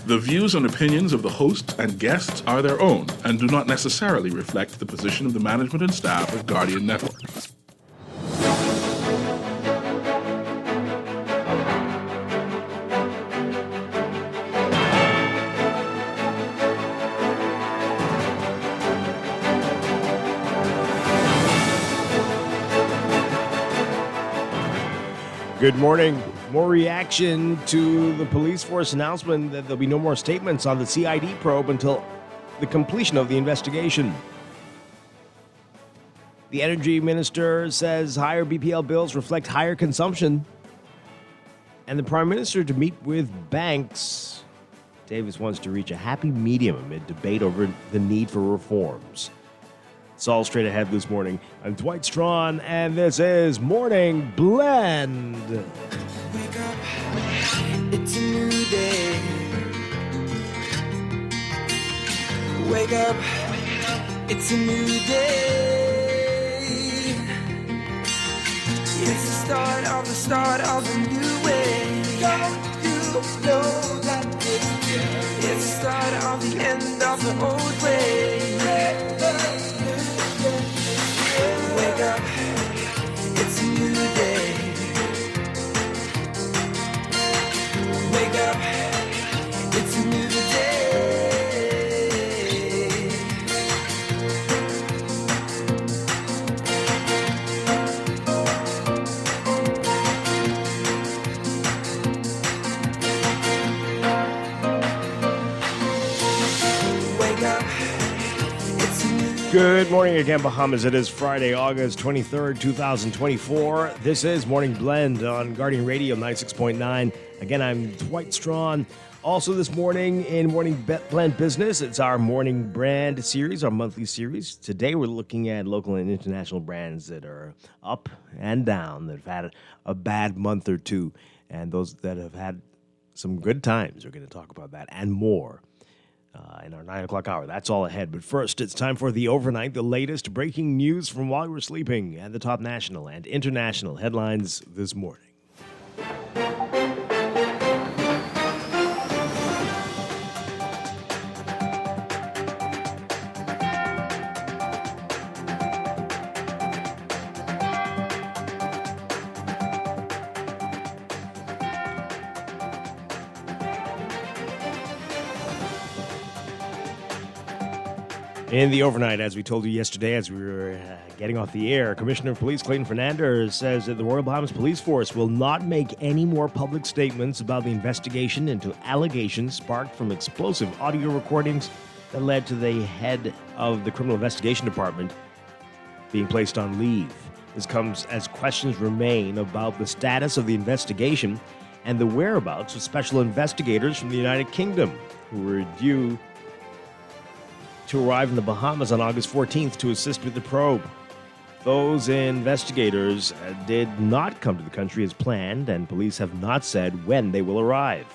The views and opinions of the host and guests are their own and do not necessarily reflect the position of the management and staff of Guardian Network. Good morning. More reaction to the police force announcement that there'll be no more statements on the CID probe until the completion of the investigation. The energy minister says higher BPL bills reflect higher consumption. And the prime minister to meet with banks. Davis wants to reach a happy medium amid debate over the need for reforms. It's all straight ahead this morning. I'm Dwight Strachan, and this is Morning Blend. Wake up, it's a new day. Wake up, it's a new day. It's the start of a new way. Don't you know that it's the start of the end of the old way. Wake up, it's a new day. Wake up, it's a new day. Wake up, it's a new. Good morning again, Bahamas. It is Friday, August 23rd, 2024. This is Morning Blend on Guardian Radio 96.9. Again, I'm Dwight Strachan. Also this morning in Morning Blend Business, it's our Morning Brand series, our monthly series. Today we're looking at local and international brands that are up and down, that have had a bad month or two, and those that have had some good times. We're going to talk about that and more in our 9 o'clock hour. That's all ahead. But first, it's time for the overnight, the latest breaking news from while we're sleeping, and the top national and international headlines this morning. In the overnight, as we told you yesterday, as we were getting off the air, Commissioner of Police Clayton Fernandez says that the Royal Bahamas Police Force will not make any more public statements about the investigation into allegations sparked from explosive audio recordings that led to the head of the Criminal Investigation Department being placed on leave. This comes as questions remain about the status of the investigation and the whereabouts of special investigators from the United Kingdom who were due to arrive in the Bahamas on August 14th to assist with the probe. Those investigators did not come to the country as planned, and police have not said when they will arrive.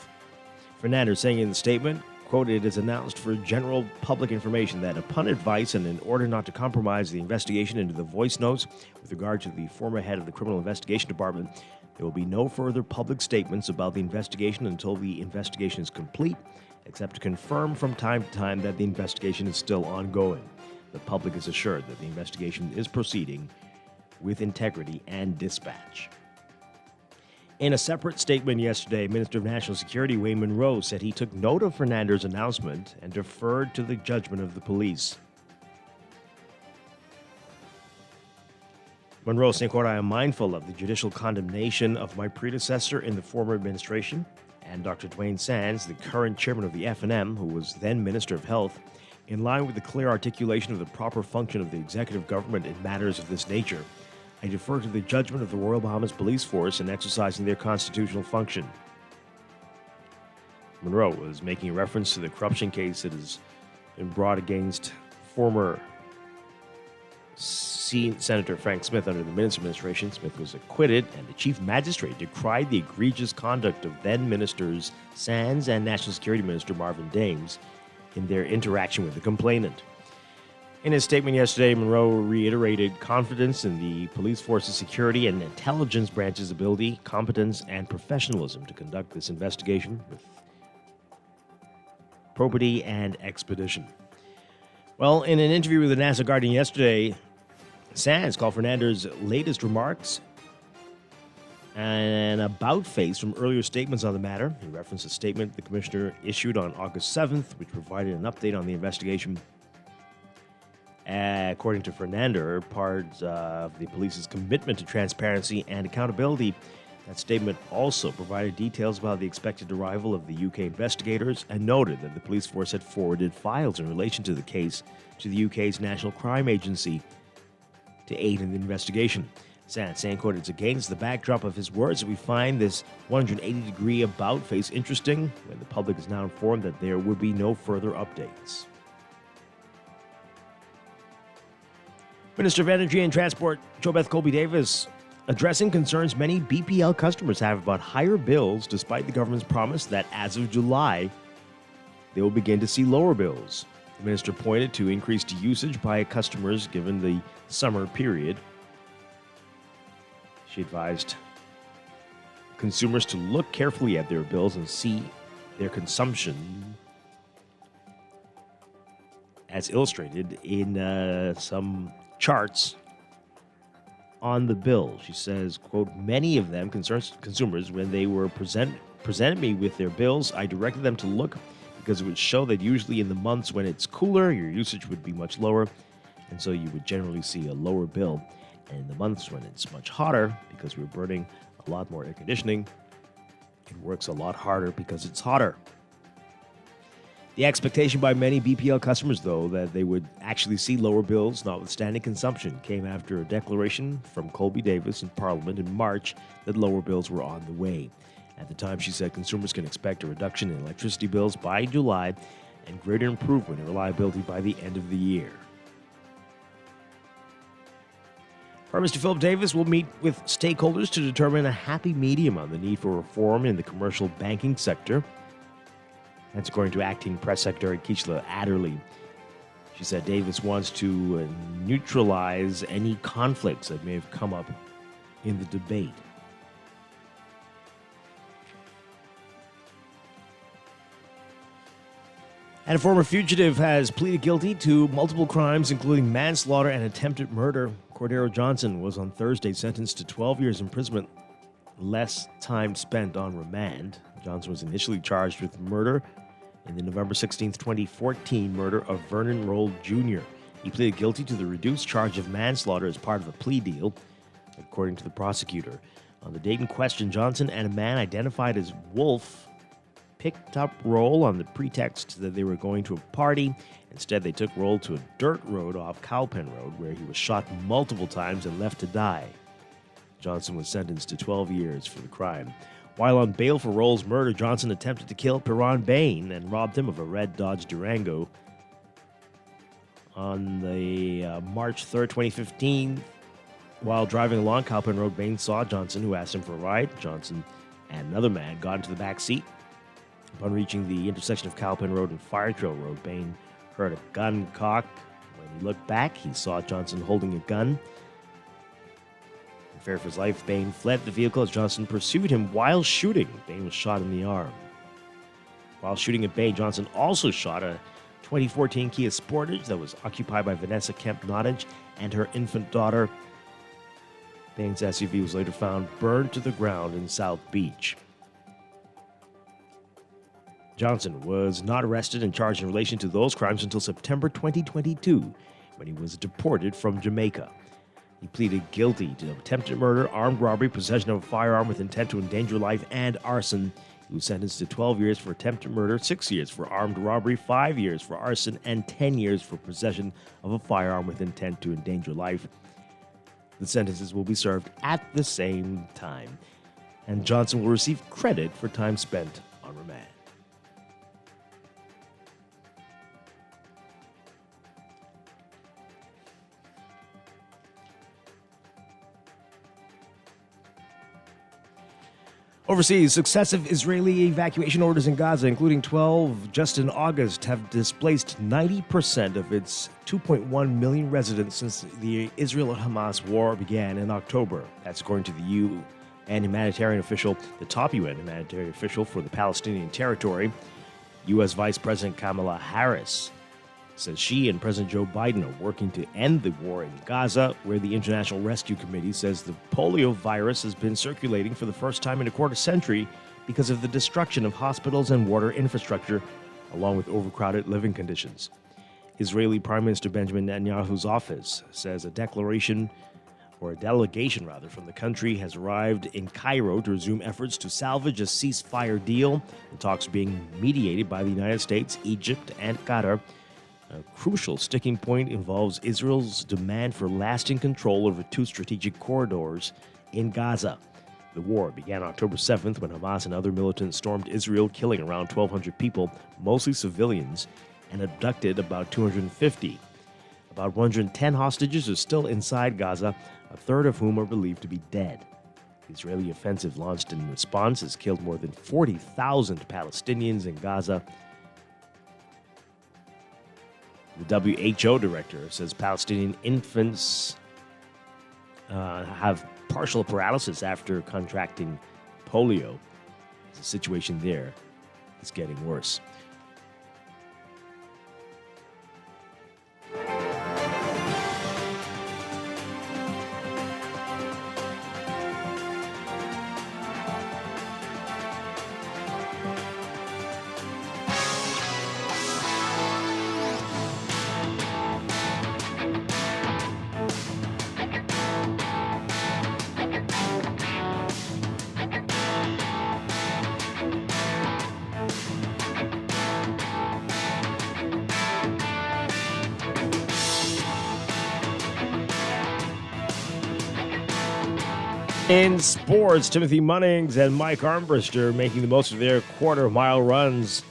Fernandez saying in the statement, quote, "It is announced for general public information that upon advice and in order not to compromise the investigation into the voice notes with regard to the former head of the Criminal Investigation Department, there will be no further public statements about the investigation until the investigation is complete, except to confirm from time to time that the investigation is still ongoing. The public is assured that the investigation is proceeding with integrity and dispatch." In a separate statement yesterday, Minister of National Security Wayne Monroe said he took note of Fernandez's announcement and deferred to the judgment of the police. Monroe saying, quote, "I am mindful of the judicial condemnation of my predecessor in the former administration, and Dr. Dwayne Sands, the current chairman of the F&M, who was then Minister of Health, in line with the clear articulation of the proper function of the executive government in matters of this nature, I defer to the judgment of the Royal Bahamas Police Force in exercising their constitutional function." Monroe was making a reference to the corruption case that has been brought against former Senator Frank Smith under the Minutes administration. Smith was acquitted, and the chief magistrate decried the egregious conduct of then-ministers Sands and National Security Minister Marvin Dames in their interaction with the complainant. In his statement yesterday, Monroe reiterated confidence in the police force's security and intelligence branch's ability, competence, and professionalism to conduct this investigation with probity, and expedition. Well, in an interview with the National Guardian yesterday, Sands called Fernandez's latest remarks an about-face from earlier statements on the matter. He referenced a statement the commissioner issued on August 7th, which provided an update on the investigation. According to Fernandez, part of the police's commitment to transparency and accountability, that statement also provided details about the expected arrival of the UK investigators and noted that the police force had forwarded files in relation to the case to the UK's National Crime Agency to aid in the investigation. Sands saying, quote, "It's against the backdrop of his words that we find this 180-degree about-face interesting when the public is now informed that there will be no further updates." Minister of Energy and Transport, JoBeth Colby-Davis, addressing concerns many BPL customers have about higher bills despite the government's promise that as of July, they will begin to see lower bills. The minister pointed to increased usage by customers given the summer period. She advised consumers to look carefully at their bills and see their consumption as illustrated in some charts on the bill. She says, quote, "Many of them, consumers, when they were presented me with their bills, I directed them to look because it would show that usually in the months when it's cooler, your usage would be much lower, and so you would generally see a lower bill. And in the months when it's much hotter, because we're burning a lot more air conditioning, it works a lot harder because it's hotter." The expectation by many BPL customers, though, that they would actually see lower bills, notwithstanding consumption, came after a declaration from Colby-Davis in Parliament in March that lower bills were on the way. At the time, she said consumers can expect a reduction in electricity bills by July and greater improvement in reliability by the end of the year. Prime Minister Philip Davis will meet with stakeholders to determine a happy medium on the need for reform in the commercial banking sector. That's according to Acting Press Secretary Keishla Adderley. She said Davis wants to neutralize any conflicts that may have come up in the debate. And a former fugitive has pleaded guilty to multiple crimes, including manslaughter and attempted murder. Cordero Johnson was on Thursday sentenced to 12 years imprisonment, less time spent on remand. Johnson was initially charged with murder in the November 16, 2014 murder of Vernon Roll Jr. He pleaded guilty to the reduced charge of manslaughter as part of a plea deal, according to the prosecutor. On the date in question, Johnson and a man identified as Wolf picked up Roll on the pretext that they were going to a party. Instead, they took Roll to a dirt road off Cowpen Road, where he was shot multiple times and left to die. Johnson was sentenced to 12 years for the crime. While on bail for Roll's murder, Johnson attempted to kill Perron Bain and robbed him of a red Dodge Durango. On the March 3rd, 2015, while driving along Cowpen Road, Bain saw Johnson, who asked him for a ride. Johnson and another man got into the back seat. Upon reaching the intersection of Cowpen Road and Fire Trail Road, Bain heard a gun cock. When he looked back, he saw Johnson holding a gun. In fear for his life, Bain fled the vehicle as Johnson pursued him while shooting. Bain was shot in the arm. While shooting at Bain, Johnson also shot a 2014 Kia Sportage that was occupied by Vanessa Kemp Nottage and her infant daughter. Bain's SUV was later found burned to the ground in South Beach. Johnson was not arrested and charged in relation to those crimes until September 2022, when he was deported from Jamaica. He pleaded guilty to attempted murder, armed robbery, possession of a firearm with intent to endanger life, and arson. He was sentenced to 12 years for attempted murder, 6 years for armed robbery, 5 years for arson, and 10 years for possession of a firearm with intent to endanger life. The sentences will be served at the same time, and Johnson will receive credit for time spent on remand. Overseas, successive Israeli evacuation orders in Gaza, including 12 just in August, have displaced 90% of its 2.1 million residents since the Israel-Hamas war began in October. That's according to the UN humanitarian official, the top UN humanitarian official for the Palestinian territory. U.S. Vice President Kamala Harris says she and President Joe Biden are working to end the war in Gaza, where the International Rescue Committee says the polio virus has been circulating for the first time in a quarter century because of the destruction of hospitals and water infrastructure, along with overcrowded living conditions. Israeli Prime Minister Benjamin Netanyahu's office says a delegation from the country has arrived in Cairo to resume efforts to salvage a ceasefire deal. The talks being mediated by the United States, Egypt, and Qatar. A crucial sticking point involves Israel's demand for lasting control over two strategic corridors in Gaza. The war began October 7th when Hamas and other militants stormed Israel, killing around 1,200 people, mostly civilians, and abducted about 250. About 110 hostages are still inside Gaza, a third of whom are believed to be dead. The Israeli offensive launched in response has killed more than 40,000 Palestinians in Gaza. The WHO director says Palestinian infants have partial paralysis after contracting polio. The situation there is getting worse. In sports, Timothy Munnings and Mike Armbruster making the most of their quarter-mile runs,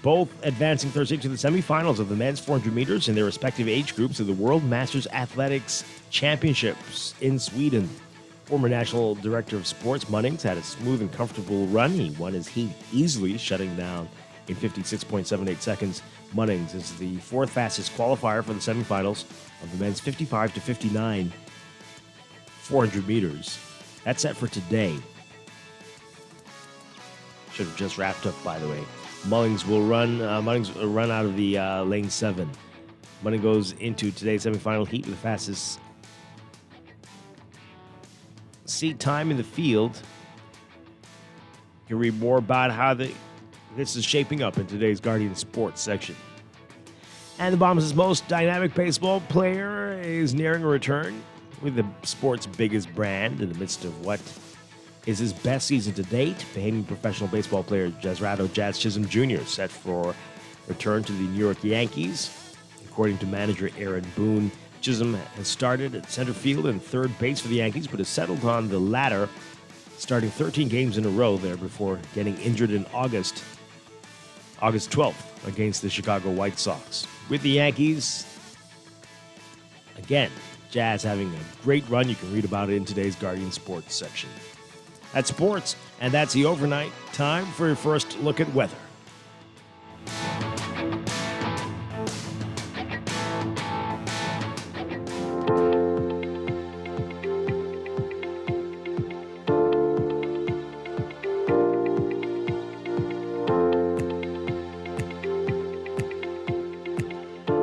both advancing Thursday to the semifinals of the men's 400 meters in their respective age groups of the World Masters Athletics Championships in Sweden. Former National Director of Sports, Munnings had a smooth and comfortable run. He won his heat easily, shutting down in 56.78 seconds. Munnings is the fourth fastest qualifier for the semifinals of the men's 55 to 59 400 meters. That's set for today. Should have just wrapped up, by the way. Munnings will run out of the lane 7. Munnings goes into today's semifinal heat with the fastest seat time in the field. You can read more about how this is shaping up in today's Guardian Sports section. And the Bombers' most dynamic baseball player is nearing a return with the sport's biggest brand in the midst of what is his best season to date. Bahamian professional baseball player Jazrato Jazz Chisholm Jr. set for return to the New York Yankees. According to manager Aaron Boone, Chisholm has started at center field and third base for the Yankees, but has settled on the latter, starting 13 games in a row there before getting injured in August 12th against the Chicago White Sox. With the Yankees, again, Jazz having a great run. You can read about it in today's Guardian Sports section. That's sports, and that's the overnight. Time for your first look at weather.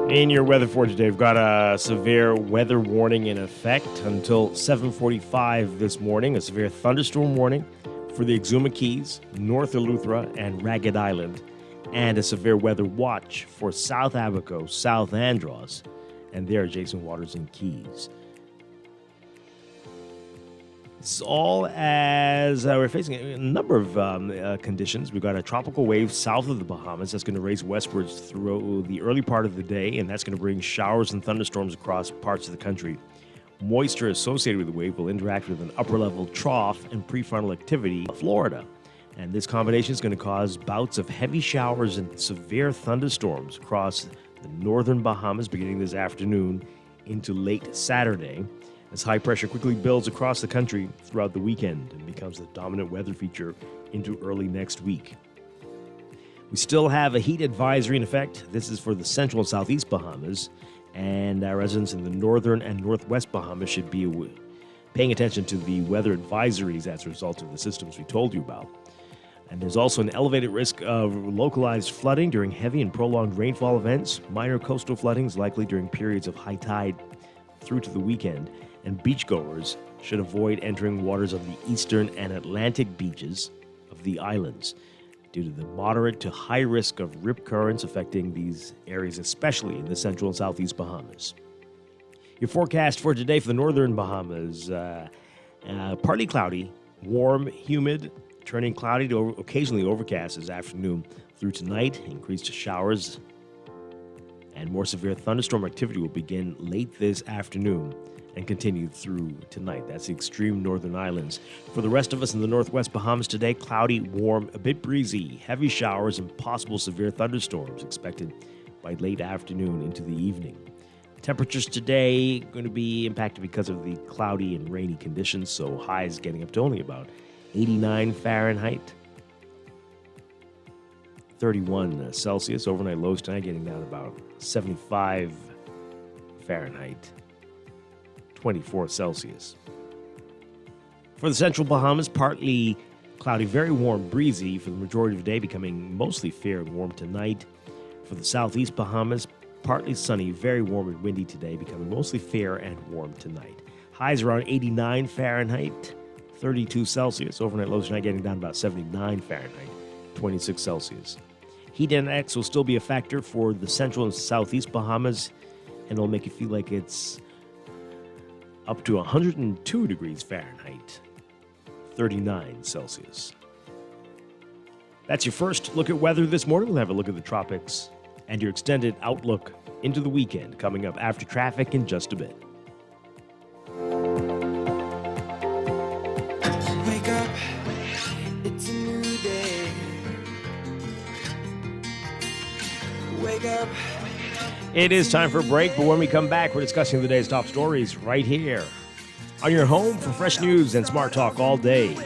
In your weather for today, we've got a severe weather warning in effect until 7:45 this morning. A severe thunderstorm warning for the Exuma Keys, North Eleuthera, and Ragged Island, and a severe weather watch for South Abaco, South Andros, and their adjacent waters and keys. This is all as we're facing a number of conditions. We've got a tropical wave south of the Bahamas that's going to race westwards through the early part of the day, and that's going to bring showers and thunderstorms across parts of the country. Moisture associated with the wave will interact with an upper-level trough and prefrontal activity in Florida. And this combination is going to cause bouts of heavy showers and severe thunderstorms across the northern Bahamas beginning this afternoon into late Saturday, as high pressure quickly builds across the country throughout the weekend and becomes the dominant weather feature into early next week. We still have a heat advisory in effect. This is for the central and southeast Bahamas, and our residents in the northern and northwest Bahamas should be paying attention to the weather advisories as a result of the systems we told you about. And there's also an elevated risk of localized flooding during heavy and prolonged rainfall events. Minor coastal flooding is likely during periods of high tide through to the weekend. And beachgoers should avoid entering waters of the eastern and Atlantic beaches of the islands due to the moderate to high risk of rip currents affecting these areas, especially in the central and southeast Bahamas. Your forecast for today for the northern Bahamas, partly cloudy, warm, humid, turning cloudy to occasionally overcast this afternoon through tonight. Increased showers and more severe thunderstorm activity will begin late this afternoon and continue through tonight. That's the extreme northern islands. For the rest of us in the northwest Bahamas today, cloudy, warm, a bit breezy, heavy showers and possible severe thunderstorms expected by late afternoon into the evening. Temperatures today going to be impacted because of the cloudy and rainy conditions, so highs getting up to only about 89 Fahrenheit, 31 Celsius. Overnight lows tonight getting down about 75 Fahrenheit, 24 Celsius. For the central Bahamas, partly cloudy, very warm, breezy for the majority of the day, becoming mostly fair and warm tonight. For the southeast Bahamas, partly sunny, very warm and windy today, becoming mostly fair and warm tonight. Highs around 89 Fahrenheit, 32 Celsius. Overnight lows tonight getting down about 79 Fahrenheit, 26 Celsius. Heat index will still be a factor for the central and southeast Bahamas, and it'll make you feel like it's up to 102 degrees Fahrenheit, 39 Celsius. That's your first look at weather this morning. We'll have a look at the tropics and your extended outlook into the weekend coming up after traffic in just a bit. Wake up, it's a new day. Wake up. It is time for a break, but when we come back, we're discussing the day's top stories right here on your home for fresh news and smart talk all day.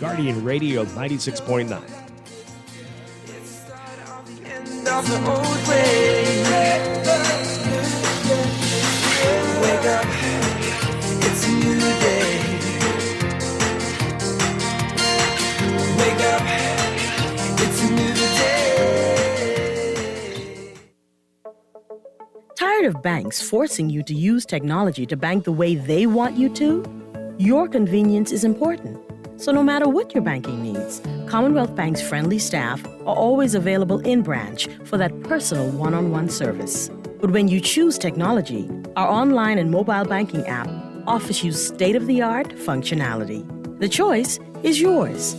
Guardian Radio 96.9. It's the start of the end of the old way. Wake up, it's a new day. Wake up, it's a new day. Tired of banks forcing you to use technology to bank the way they want you to? Your convenience is important. So no matter what your banking needs, Commonwealth Bank's friendly staff are always available in branch for that personal one-on-one service. But when you choose technology, our online and mobile banking app offers you state-of-the-art functionality. The choice is yours.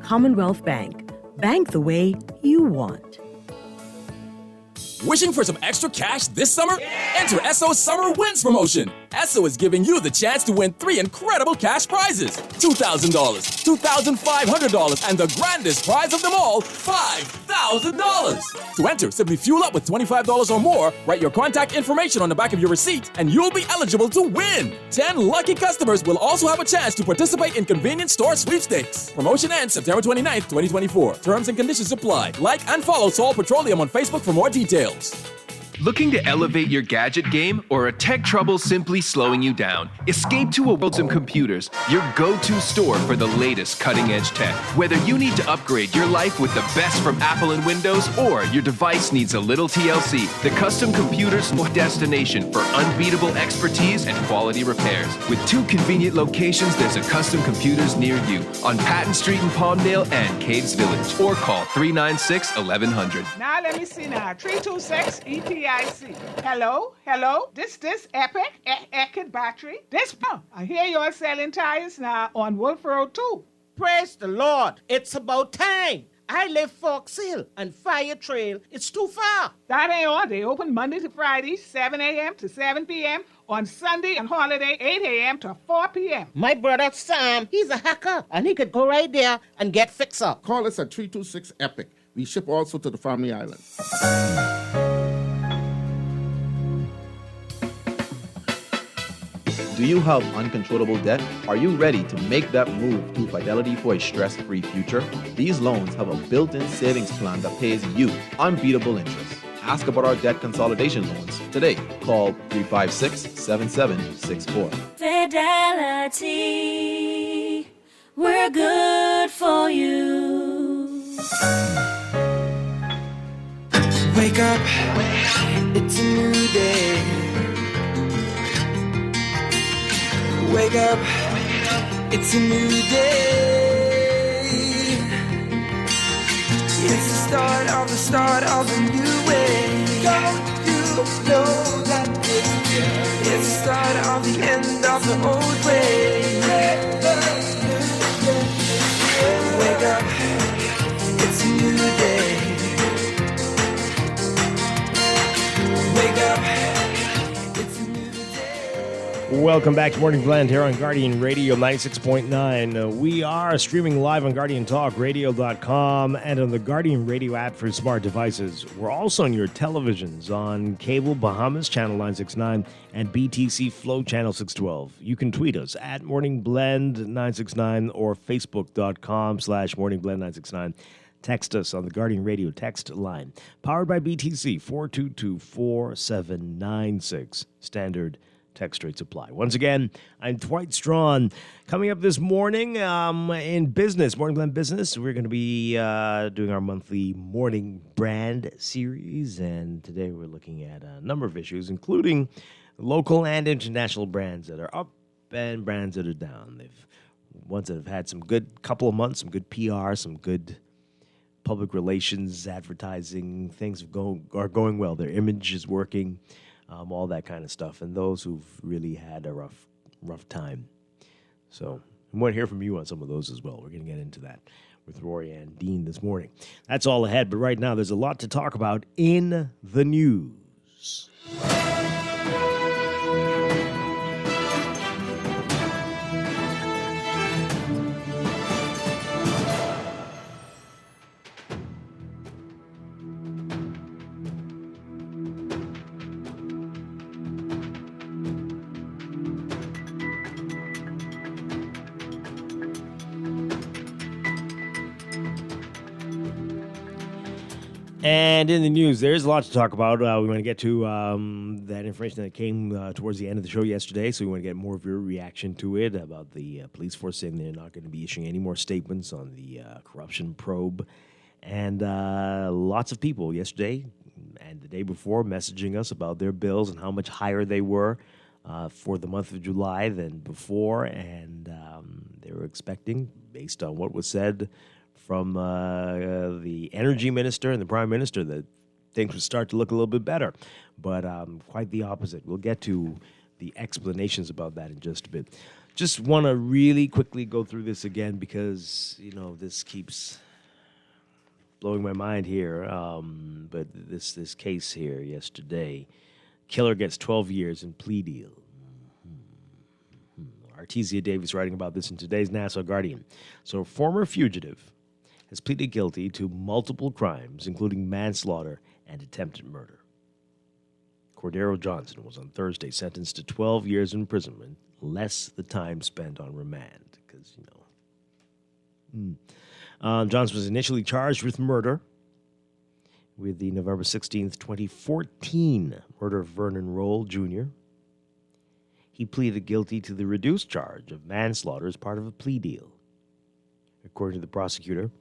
Commonwealth Bank. Bank the way you want. Wishing for some extra cash this summer? Enter Esso's Summer Wins promotion. Esso is giving you the chance to win 3 incredible cash prizes: $2,000, $2,500, and the grandest prize of them all, $5,000. To enter, simply fuel up with $25 or more, write your contact information on the back of your receipt, and you'll be eligible to win. 10 lucky customers will also have a chance to participate in convenience store sweepstakes. Promotion ends September 29th, 2024. Terms and conditions apply. Like and follow Sol Petroleum on Facebook for more details. Looking to elevate your gadget game, or are tech troubles simply slowing you down? Escape to a Worlds and Computers, your go-to store for the latest cutting-edge tech. Whether you need to upgrade your life with the best from Apple and Windows, or your device needs a little TLC, the Custom Computers destination for unbeatable expertise and quality repairs. With 2 convenient locations, there's a Custom Computers near you on Patton Street in Palmdale and Caves Village, or call 396-1100. Now let me see now. 326 EPIC. Hello? This Epic battery. I hear you're selling tires now on Wolf Road too. Praise the Lord. It's about time. I live Fox Hill and Fire Trail. It's too far. That ain't all. They open Monday to Friday, 7 a.m. to 7 p.m. On Sunday and holiday, 8 a.m. to 4 p.m. My brother Sam, he's a hacker, and he could go right there and get fixed up. Call us at 326 EPIC. We ship also to the Family Island. Do you have uncontrollable debt? Are you ready to make that move to Fidelity for a stress-free future? These loans have a built-in savings plan that pays you unbeatable interest. Ask about our debt consolidation loans today. Call 356-7764. Fidelity, we're good for you. Wake up, it's a new day. Wake up, it's a new day. It's the start of a new way. Don't you know that it's the start of the end of the old way? Wake up, it's a new day. Wake up, it's a new day. Welcome back to Morning Blend here on Guardian Radio 96.9. We are streaming live on GuardianTalkRadio.com and on the Guardian Radio app for smart devices. We're also on your televisions on Cable Bahamas Channel 969 and BTC Flow Channel 612. You can tweet us at Morning Blend 969 or Facebook.com/Morning Blend 969. Text us on the Guardian Radio text line. Powered by BTC 422-4796. Standard text rates apply. Once again, I'm Dwight Strachan. Coming up this morning in business, Morning Blend Business, we're going to be doing our monthly Morning Brand series. And today we're looking at a number of issues, including local and international brands that are up and brands that are down. They've ones that have had some good couple of months, some good PR, some good public relations, advertising, things are going well. Their image is working, all that kind of stuff. And those who've really had a rough time. So I want to hear from you on some of those as well. We're going to get into that with Rory and Dean this morning. That's all ahead. But right now, there's a lot to talk about in the news. And in the news, there's a lot to talk about. We want to get to that information that came towards the end of the show yesterday, so we want to get more of your reaction to it about the police force saying they're not going to be issuing any more statements on the corruption probe. And lots of people yesterday and the day before messaging us about their bills and how much higher they were for the month of July than before. And they were expecting, based on what was said from the energy minister and the prime minister, that things would start to look a little bit better. But quite the opposite. We'll get to the explanations about that in just a bit. Just want to really quickly go through this again because, this keeps blowing my mind here. But this case here yesterday, killer gets 12 years in plea deal. Artesia Davis writing about this in today's Nassau Guardian. So, former fugitive has pleaded guilty to multiple crimes, including manslaughter and attempted murder. Cordero Johnson was on Thursday sentenced to 12 years imprisonment, less the time spent on remand. Because, Johnson was initially charged with murder with the November 16th, 2014 murder of Vernon Roll, Jr. He pleaded guilty to the reduced charge of manslaughter as part of a plea deal. According to the prosecutor,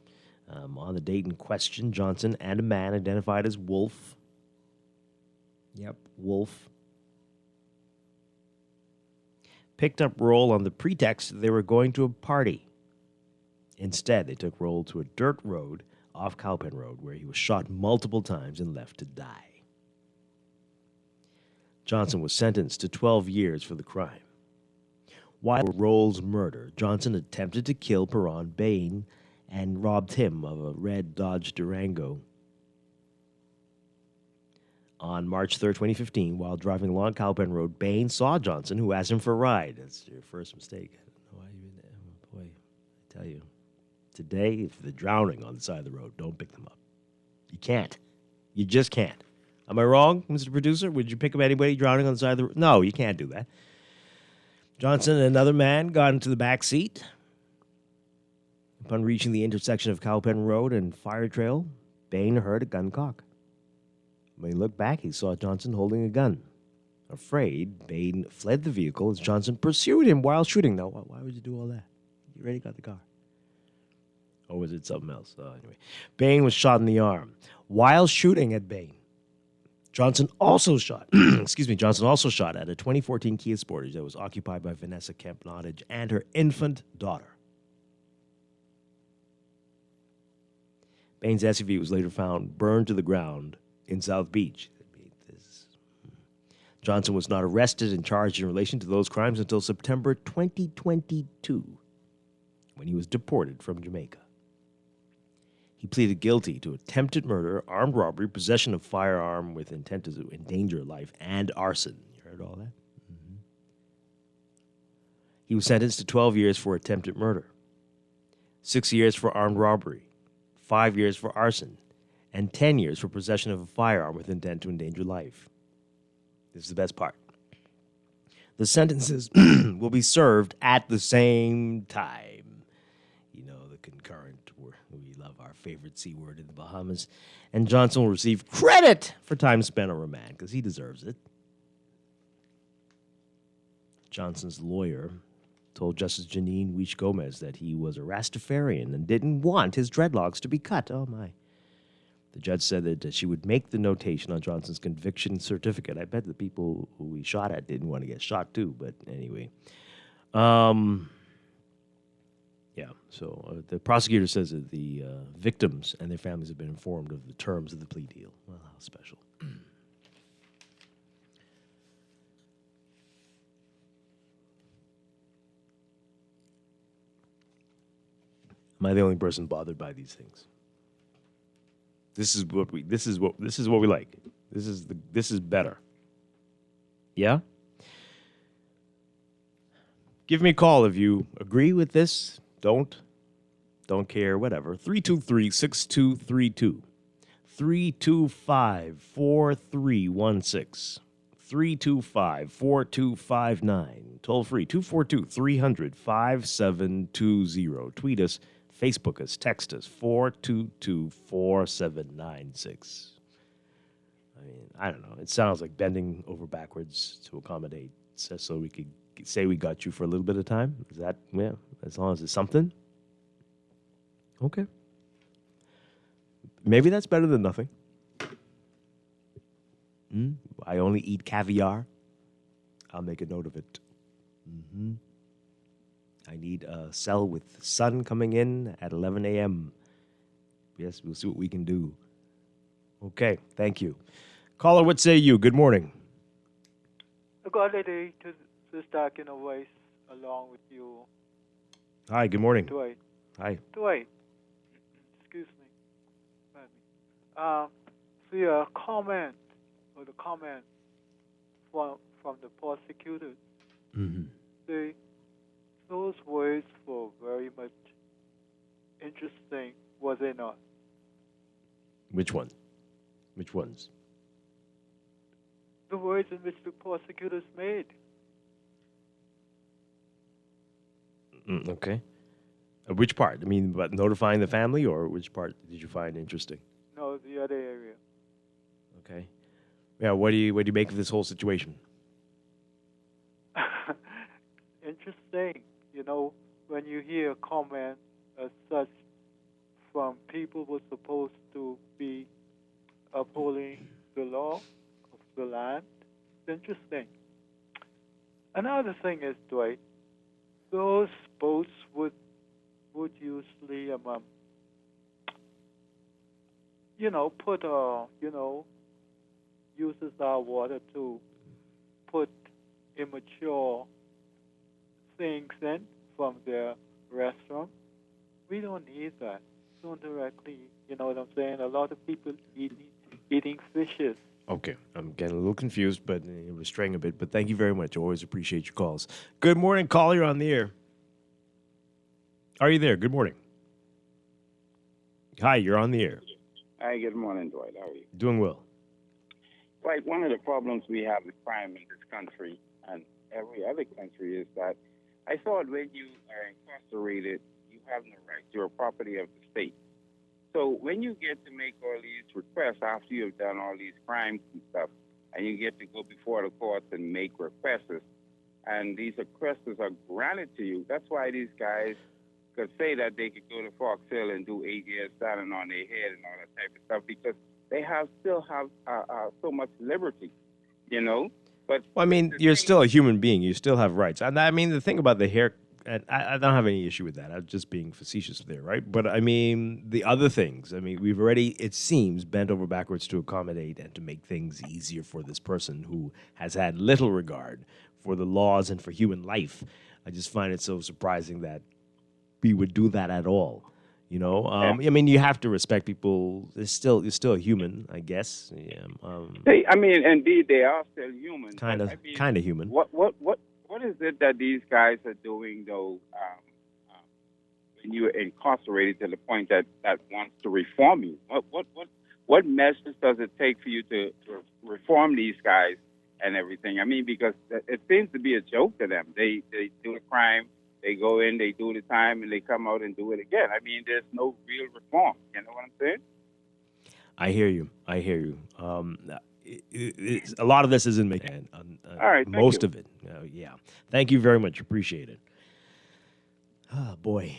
on the date in question, Johnson and a man identified as Wolf. Yep, Wolf. Picked up Roll on the pretext they were going to a party. Instead, they took Roll to a dirt road off Cowpen Road, where he was shot multiple times and left to die. Johnson was sentenced to 12 years for the crime. While Roll's murder, Johnson attempted to kill Perron Bain and robbed him of a red Dodge Durango. On March 3rd, 2015, while driving along Cowpen Road, Bain saw Johnson, who asked him for a ride. That's your first mistake. I don't know why you did that. Boy, I tell you, today, if they're drowning on the side of the road, don't pick them up. You can't. You just can't. Am I wrong, Mr. Producer? Would you pick up anybody drowning on the side of the road? No, you can't do that. Johnson and another man got into the back seat. Upon reaching the intersection of Cowpen Road and Fire Trail, Bain heard a gun cock. When he looked back, he saw Johnson holding a gun. Afraid, Bain fled the vehicle as Johnson pursued him while shooting. Now, why would you do all that? You already got the car. Or was it something else? Anyway, Bain was shot in the arm. While shooting at Bain, Johnson also shot at a 2014 Kia Sportage that was occupied by Vanessa Kemp Nottage and her infant daughter. Bain's SUV was later found burned to the ground in South Beach. Johnson was not arrested and charged in relation to those crimes until September 2022, when he was deported from Jamaica. He pleaded guilty to attempted murder, armed robbery, possession of firearm with intent to endanger life, and arson. You heard all that? Mm-hmm. He was sentenced to 12 years for attempted murder, 6 years for armed robbery, 5 years for arson, and 10 years for possession of a firearm with intent to endanger life. This is the best part. The sentences will be served at the same time. You know, the concurrent, we love our favorite C word in the Bahamas. And Johnson will receive credit for time spent on remand, because he deserves it. Johnson's lawyer told Justice Janine Weish Gomez that he was a Rastafarian and didn't want his dreadlocks to be cut. Oh, my. The judge said that she would make the notation on Johnson's conviction certificate. I bet the people who he shot at didn't want to get shot too, but anyway. The prosecutor says that the victims and their families have been informed of the terms of the plea deal. Well, how special. Am I the only person bothered by these things? This is what we like. This is better. Yeah? Give me a call if you agree with this. Don't care, whatever. 323-6232. 325-4316. 325-4259. Toll free 242-300-5720. Tweet us. Facebook us, text us, 422-4796. I mean, I don't know. It sounds like bending over backwards to accommodate, so we could say we got you for a little bit of time. Is that, yeah, as long as it's something? Okay. Maybe that's better than nothing. I only eat caviar. I'll make a note of it. Mm-hmm. I need a cell with sun coming in at 11 a.m. Yes, we'll see what we can do. Okay, thank you. Caller, what say you? Good morning. Good day to Strachan voice along with you. Hi, good morning. Dwight. Hi. Dwight. Excuse me. See a comment or the comment from the prosecutors. Mm-hmm. Those words were very much interesting, was they not? Which one? Which ones? The words in which the prosecutors made. Okay. Which part? I mean, about notifying the family, or which part did you find interesting? No, the other area. Okay. Yeah, what do you make of this whole situation? Interesting. You know, when you hear a comment as such from people who are supposed to be upholding the law of the land, it's interesting. Another thing is, Dwight, those boats would usually, put, uses our water to put immature things in from their restaurant. We don't need that. Don't directly, you know what I'm saying? A lot of people eating fishes. Okay, I'm getting a little confused, but restraying a bit. But thank you very much. I always appreciate your calls. Good morning, caller. You're on the air. Are you there? Good morning. Hi, you're on the air. Hi, good morning, Dwight. How are you? Doing well. Dwight, one of the problems we have with crime in this country and every other country is that I thought when you are incarcerated, you have no rights. You're a property of the state. So when you get to make all these requests after you have done all these crimes and stuff, and you get to go before the courts and make requests, and these requests are granted to you, that's why these guys could say that they could go to Fox Hill and do 8 years standing on their head and all that type of stuff because they still have so much liberty, you know. But well, I mean, you're still a human being. You still have rights. And I mean, the thing about the hair, and I don't have any issue with that. I'm just being facetious there, right? But I mean, the other things, I mean, we've already, it seems, bent over backwards to accommodate and to make things easier for this person who has had little regard for the laws and for human life. I just find it so surprising that we would do that at all. You know, I mean, you have to respect people. You're still a human, I guess. Yeah. I mean, indeed, they are still human. Kind of human. What is it that these guys are doing though? When you're incarcerated to the point that wants to reform you, what measures does it take for you to reform these guys and everything? I mean, because it seems to be a joke to them. They do a crime. They go in, they do the time, and they come out and do it again. I mean, there's no real reform. You know what I'm saying? I hear you. A lot of this isn't making all right, most of it. Yeah. Thank you very much. Appreciate it. Oh, boy.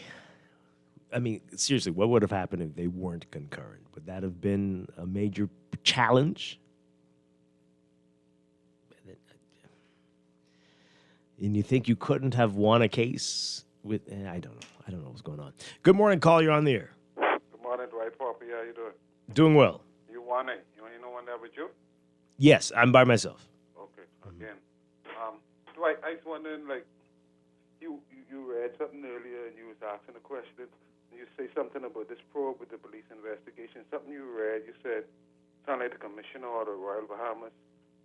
I mean, seriously, what would have happened if they weren't concurrent? Would that have been a major challenge? And you think you couldn't have won a case with? I don't know. I don't know what's going on. Good morning, call. You're on the air. Good morning, Dwight. Poppy, how you doing? Doing well. You won it. You ain't no one there with you? Yes, I'm by myself. Okay. Again, Dwight, I was wondering, like, you read something earlier and you was asking a question. And you say something about this probe with the police investigation. Something you read, you said, sound like the commissioner or the Royal Bahamas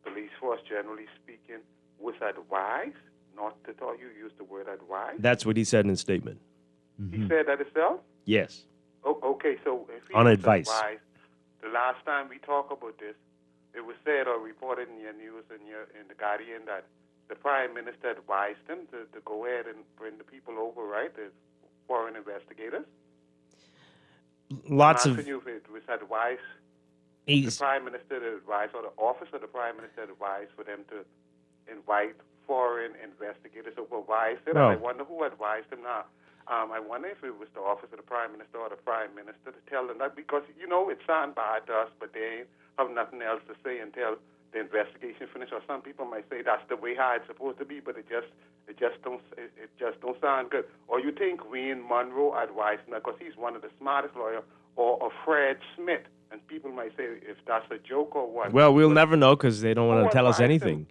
Police Force, generally speaking, was advised not to talk. You used the word advise. That's what he said in his statement. He said that himself? Yes. Oh, okay, so if he on was advice. Advised, the last time we talked about this, it was said or reported in your news in the Guardian that the Prime Minister advised him to go ahead and bring the people over, right? The foreign investigators. Lots I'm of. asking you if it was advised. The He's, Prime Minister advised, or the office of the Prime Minister advised for them to invite foreign investigators to advise it. No. I wonder who advised them now. I wonder if it was the office of the Prime Minister or the Prime Minister to tell them that, because, you know, it sounds bad to us, but they have nothing else to say until the investigation finishes. Or some people might say that's the way how it's supposed to be, but it just don't sound good. Or you think Wayne Monroe advised them because he's one of the smartest lawyers, or Fred Smith, and people might say if that's a joke or what. well, we'll never know because they don't want to tell us anything.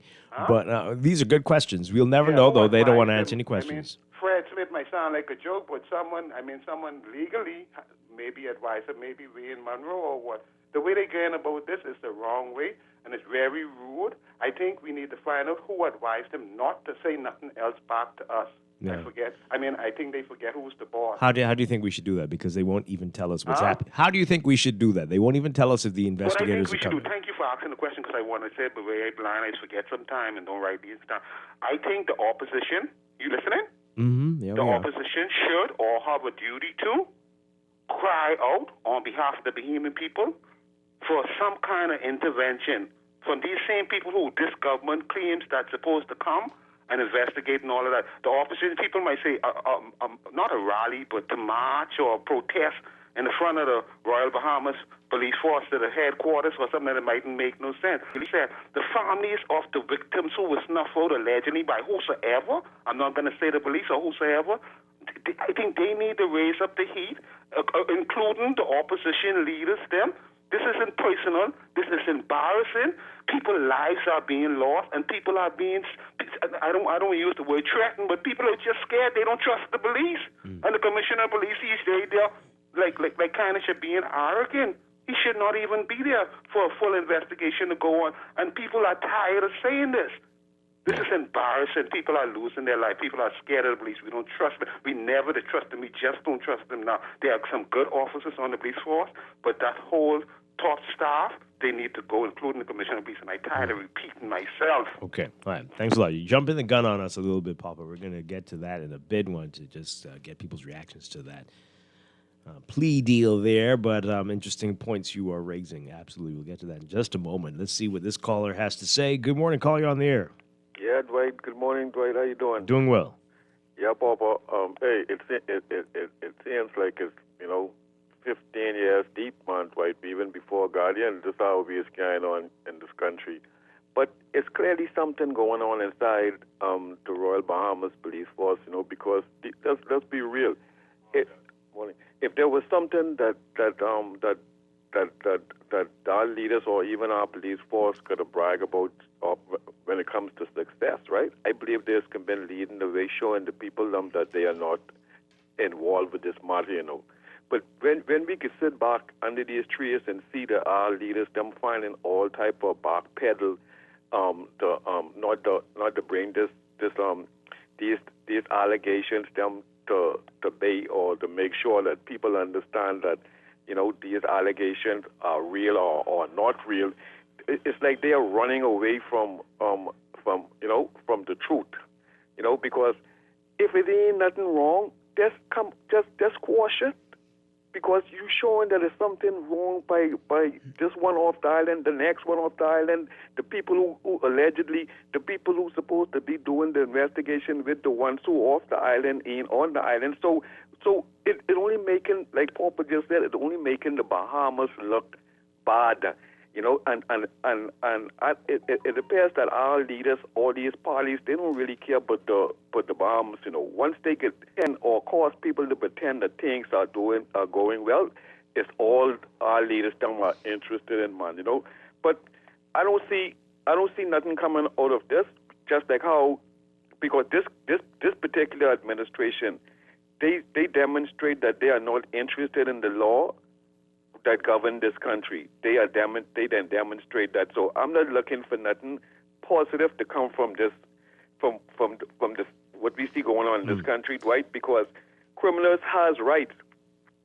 But these are good questions. We'll never know, though. They don't want to answer any questions. I mean, Fred Smith might sound like a joke, but someone legally, maybe advisor, maybe Wayne Monroe or what. The way they're going about this is the wrong way, and it's very rude. I think we need to find out who advised them not to say nothing else back to us. Yeah. I think they forget who's the boss. How do you think we should do that? Because they won't even tell us what's happening. How do you think we should do that? They won't even tell us if the investigators are coming. Thank you for asking the question, because I want to say it, but very blind, I forget sometime and don't write these down. I think the opposition, you listening? Mm-hmm. Yeah, the opposition should or have a duty to cry out on behalf of the Bahamian people for some kind of intervention from these same people who this government claims that's supposed to come and investigate and all of that. The opposition people might say, not a rally, but to march or protest in the front of the Royal Bahamas Police Force to the headquarters or something that mightn't make no sense. He said the families of the victims who were snuffed out allegedly by whosoever, I'm not going to say the police or whosoever, I think they need to raise up the heat, including the opposition leaders, them. This isn't personal. This is embarrassing. People's lives are being lost, and people are being, I don't use the word threatened, but people are just scared. They don't trust the police. And the commissioner of police, he's there like kind of should being arrogant. He should not even be there for a full investigation to go on. And people are tired of saying this. This is embarrassing. People are losing their life. People are scared of the police. We don't trust them. We never did trust them. We just don't trust them now. There are some good officers on the police force, but that whole top staff, they need to go, including the commissioner of police. And I'm tired of repeating myself. Okay. All right. Thanks a lot. You jumping the gun on us a little bit, Papa. We're going to get to that in a bit. Want to just get people's reactions to that plea deal there, but interesting points you are raising. Absolutely. We'll get to that in just a moment. Let's see what this caller has to say. Good morning, caller. You're on the air. Yeah, Dwight. Good morning, Dwight. How you doing? Doing well. Yeah, Papa. Hey, it seems like it's 15 years deep, man, Dwight, even before Guardian. This is how we is going on in this country. But it's clearly something going on inside the Royal Bahamas Police Force, because let's be real. If there was something that our leaders or even our police force could brag about when it comes to success, right? I believe there's been leading the way, showing the people that they are not involved with this matter, But when we could sit back under these trees and see that our leaders, them finding all type of back pedal, not to bring these allegations them to bay or to make sure that people understand that these allegations are real or not real. It's like they are running away from the truth, because if it ain't nothing wrong, just squash it. Because you showing that there's something wrong by this one off the island, the next one off the island, the people who allegedly, the people who supposed to be doing the investigation with the ones who off the island ain't on the island. So it only making, like Papa just said, it only making the Bahamas look bad. It appears that our leaders, all these parties, they don't really care about the Bahamas. Once they get or cause people to pretend that things are going well, it's all our leaders that are interested in, man. But I don't see nothing coming out of this. Just like how, because this particular administration, they demonstrate that they are not interested in the law that govern this country. They then demonstrate that. So I'm not looking for nothing positive to come from this, from this what we see going on in this country, Dwight. Because criminals has rights.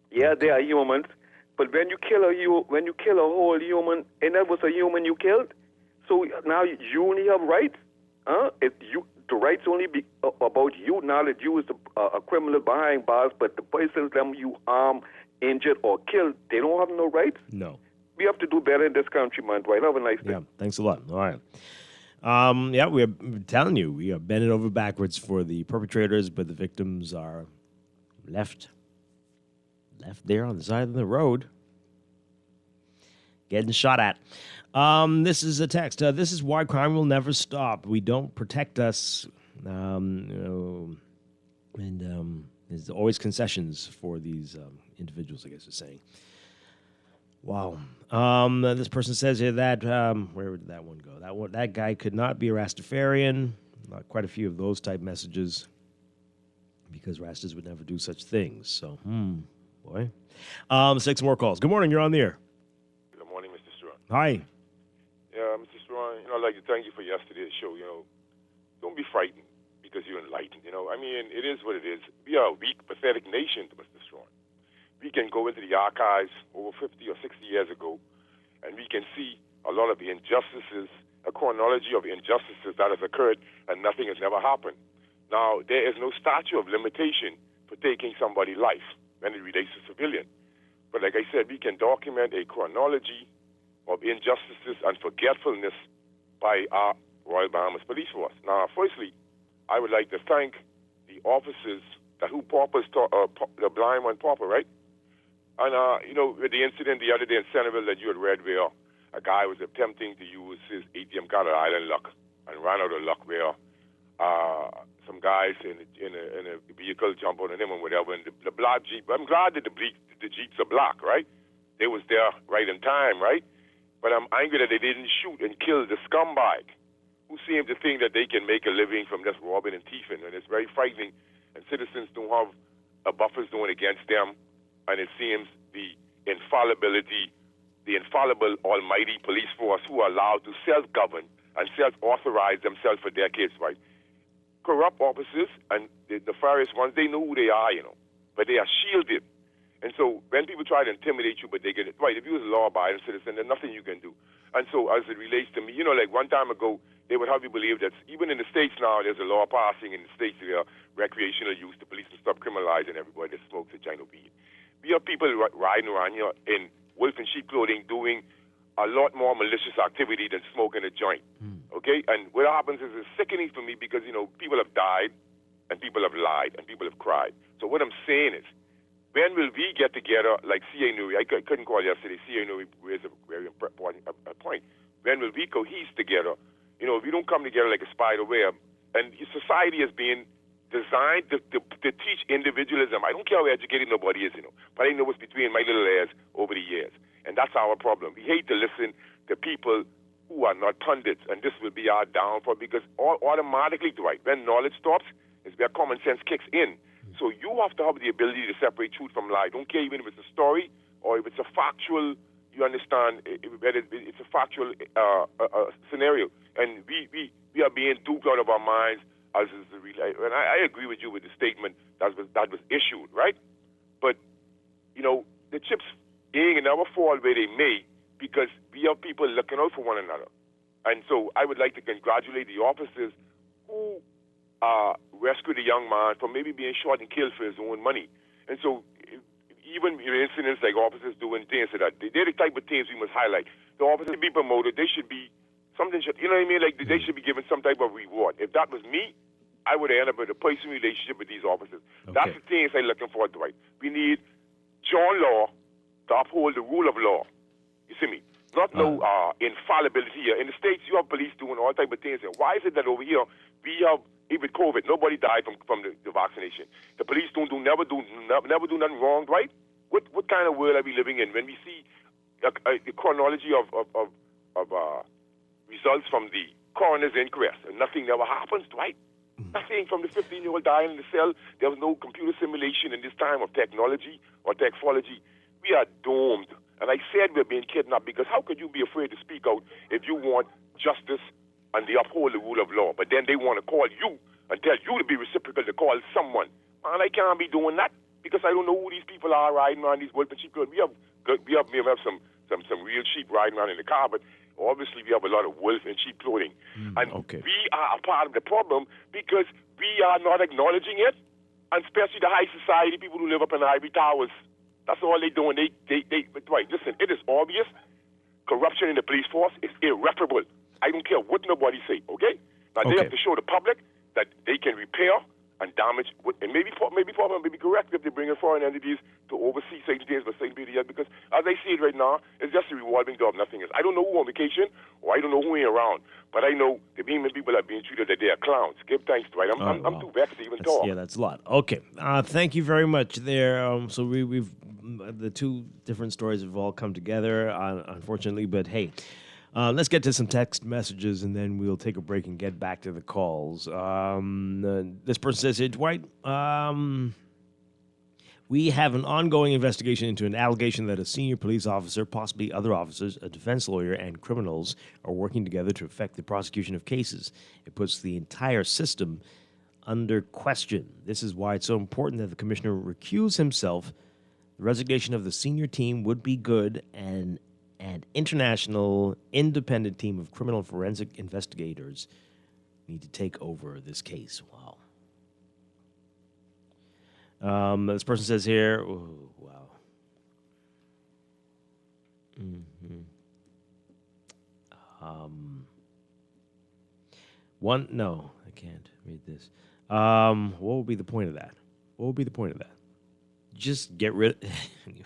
Yeah, they are humans, but when you kill a whole human, and that was a human you killed, so now you only have rights. The rights only be about you. Now that you is a criminal behind bars, but the persons them you harm, injured or killed, they don't have no rights. No. We have to do better in this country, man. Dwight, have a nice day. Yeah, thanks a lot. All right. We're telling you, we are bending over backwards for the perpetrators, but the victims are left there on the side of the road, getting shot at. This is a text. This is why crime will never stop. We don't protect us. There's always concessions for these individuals, I guess it's saying. Wow. This person says here that, where did that one go? That guy could not be a Rastafarian. Quite a few of those type messages, because Rastas would never do such things. So, boy. 6 more calls. Good morning. You're on the air. Good morning, Mr. Strachan. Hi. Yeah, Mr. Strachan, I'd like to thank you for yesterday's show. Don't be frightened because you're enlightened. It is what it is. We are a weak, pathetic nation, Mr. Strachan. We can go into the archives over 50 or 60 years ago, and we can see a lot of the injustices, a chronology of injustices that has occurred, and nothing has never happened. Now, there is no statute of limitation for taking somebody's life when it relates to civilian. But like I said, we can document a chronology of injustices and forgetfulness by our Royal Bahamas Police Force. Now, firstly, I would like to thank the officers who paupers the blind one pauper, right? And, with the incident the other day in Centerville that you had read where a guy was attempting to use his ATM card at Island Luck and ran out of luck where some guys in a vehicle jumped on him and whatever, and the black Jeep, I'm glad that the Jeeps are black, right? They was there right in time, right? But I'm angry that they didn't shoot and kill the scumbag who seem to think that they can make a living from just robbing and thieving, and it's very frightening, and citizens don't have a buffers doing against them. And it seems the infallible almighty police force who are allowed to self-govern and self-authorize themselves for decades, right? Corrupt officers and the nefarious ones, they know who they are, but they are shielded. And so when people try to intimidate you, but they get it right, if you was a law-abiding citizen, there's nothing you can do. And so as it relates to me, like one time ago, they would have you believe that even in the States now, there's a law passing in the States where recreational use, the police will stop criminalizing everybody that smokes a giant weed. We have people riding around here in wolf and sheep clothing doing a lot more malicious activity than smoking a joint, okay? And what happens is it's sickening for me because, people have died, and people have lied, and people have cried. So what I'm saying is, when will we get together like C.A. Newey? I couldn't call yesterday. C.A. Newey raised a very important point. When will we cohese together? You know, if we don't come together like a spider web, and society is being designed to teach individualism. I don't care how educated nobody is, but I know what's between my little hairs over the years. And that's our problem. We hate to listen to people who are not pundits, and this will be our downfall because automatically, Dwight, when knowledge stops, is where common sense kicks in. So you have to have the ability to separate truth from lie. Don't care even if it's a story or if it's a factual, you understand, whether it's a factual scenario. And we are being duped out of our minds. As is the real, and I agree with you with the statement that was issued, right? But, the chips ain't never fall where they may because we have people looking out for one another. And so I would like to congratulate the officers who rescued a young man from maybe being shot and killed for his own money. And so even incidents like officers doing things like that, they're the type of things we must highlight. The officers should be promoted. They should be, you know what I mean? Like they should be given some type of reward. If that was me, I would end up with a personal relationship with these officers. Okay. That's the things I'm looking for, Dwight. We need John law to uphold the rule of law. You see me? Not no infallibility here. In the States, you have police doing all type of things. And why is it that over here we have, even COVID, nobody died from the vaccination? The police never do nothing wrong, right? What kind of world are we living in when we see the chronology of results from the coroner's inquest and nothing never happens, right? Nothing from the 15-year-old dying in the cell. There was no computer simulation in this time of technology or technology. We are doomed. And I said we're being kidnapped because how could you be afraid to speak out if you want justice and they uphold the rule of law? But then they want to call you and tell you to be reciprocal to call someone. Man, I can't be doing that because I don't know who these people are riding around these wolf and sheep clothing. We have some real sheep riding around in the car, but obviously we have a lot of wolf and sheep clothing. And we are a part of the problem because we are not acknowledging it, and especially the high society, people who live up in ivory towers. That's all they're doing. But right, listen, it is obvious. Corruption in the police force is irreparable. I don't care what nobody say, okay? Now, they have to show the public that they can repair and damage, and maybe problem may be correct if they bring in foreign entities to oversee certain things, but certain people, because as I see it right now, it's just a revolving door of nothing else. I don't know who on vacation, or I don't know who ain't around, but I know the Beeman people are being treated that they are clowns. Give thanks, Dwight. I'm too vexed to even talk. Yeah, that's a lot. Okay, thank you very much there. So we've the two different stories have all come together, unfortunately, but hey. Let's get to some text messages, and then we'll take a break and get back to the calls. This person says, hey, Dwight, we have an ongoing investigation into an allegation that a senior police officer, possibly other officers, a defense lawyer, and criminals are working together to affect the prosecution of cases. It puts the entire system under question. This is why it's so important that the commissioner recuse himself. The resignation of the senior team would be good, and international independent team of criminal forensic investigators need to take over this case. Wow. This person says here, oh, wow. No, I can't read this. What would be the point of that? What would be the point of that? Just get rid anyway.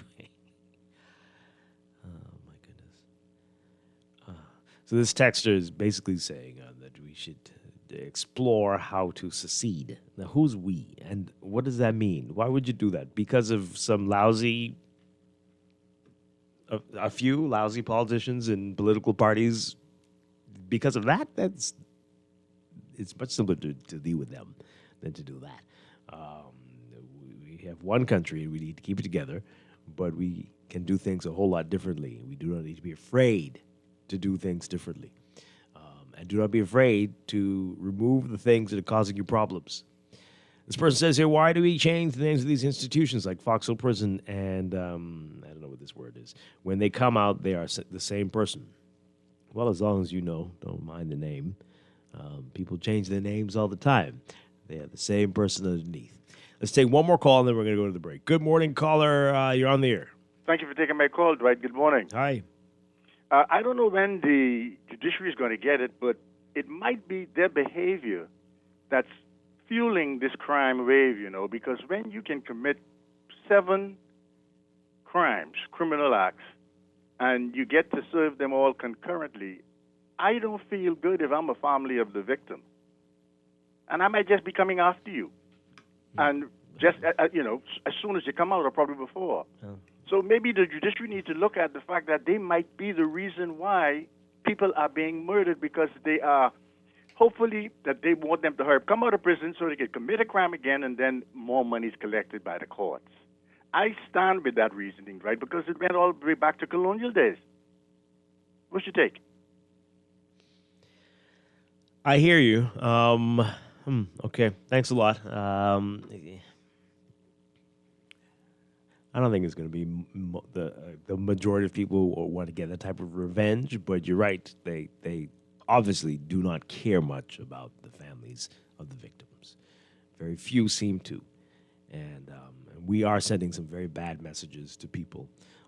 So this texter is basically saying that we should explore how to secede. Now, who's we? And what does that mean? Why would you do that? Because of some a few lousy politicians and political parties? Because of that? It's much simpler to deal with them than to do that. We have one country, and we need to keep it together, but we can do things a whole lot differently. We do not need to be afraid to do things differently. And do not be afraid to remove the things that are causing you problems. This person says here, why do we change the names of these institutions like Foxhill Prison and, I don't know what this word is. When they come out, they are the same person. Well, as long as you know, don't mind the name. People change their names all the time. They are the same person underneath. Let's take one more call, and then we're going to go to the break. Good morning, caller. You're on the air. Thank you for taking my call, Dwight. Good morning. Hi. I don't know when the judiciary is going to get it, but it might be their behavior that's fueling this crime wave, because when you can commit 7 crimes, criminal acts, and you get to serve them all concurrently, I don't feel good if I'm a family of the victim. And I might just be coming after you. And just, as soon as you come out or probably before. Oh. So maybe the judiciary need to look at the fact that they might be the reason why people are being murdered, because they are, hopefully, that they want them to come out of prison so they can commit a crime again, and then more money is collected by the courts. I stand with that reasoning, right, because it went all the way back to colonial days. What's your take? I hear you. Okay, thanks a lot. I don't think it's going to be the majority of people who want to get that type of revenge, but you're right. They obviously do not care much about the families of the victims. Very few seem to. And we are sending some very bad messages to people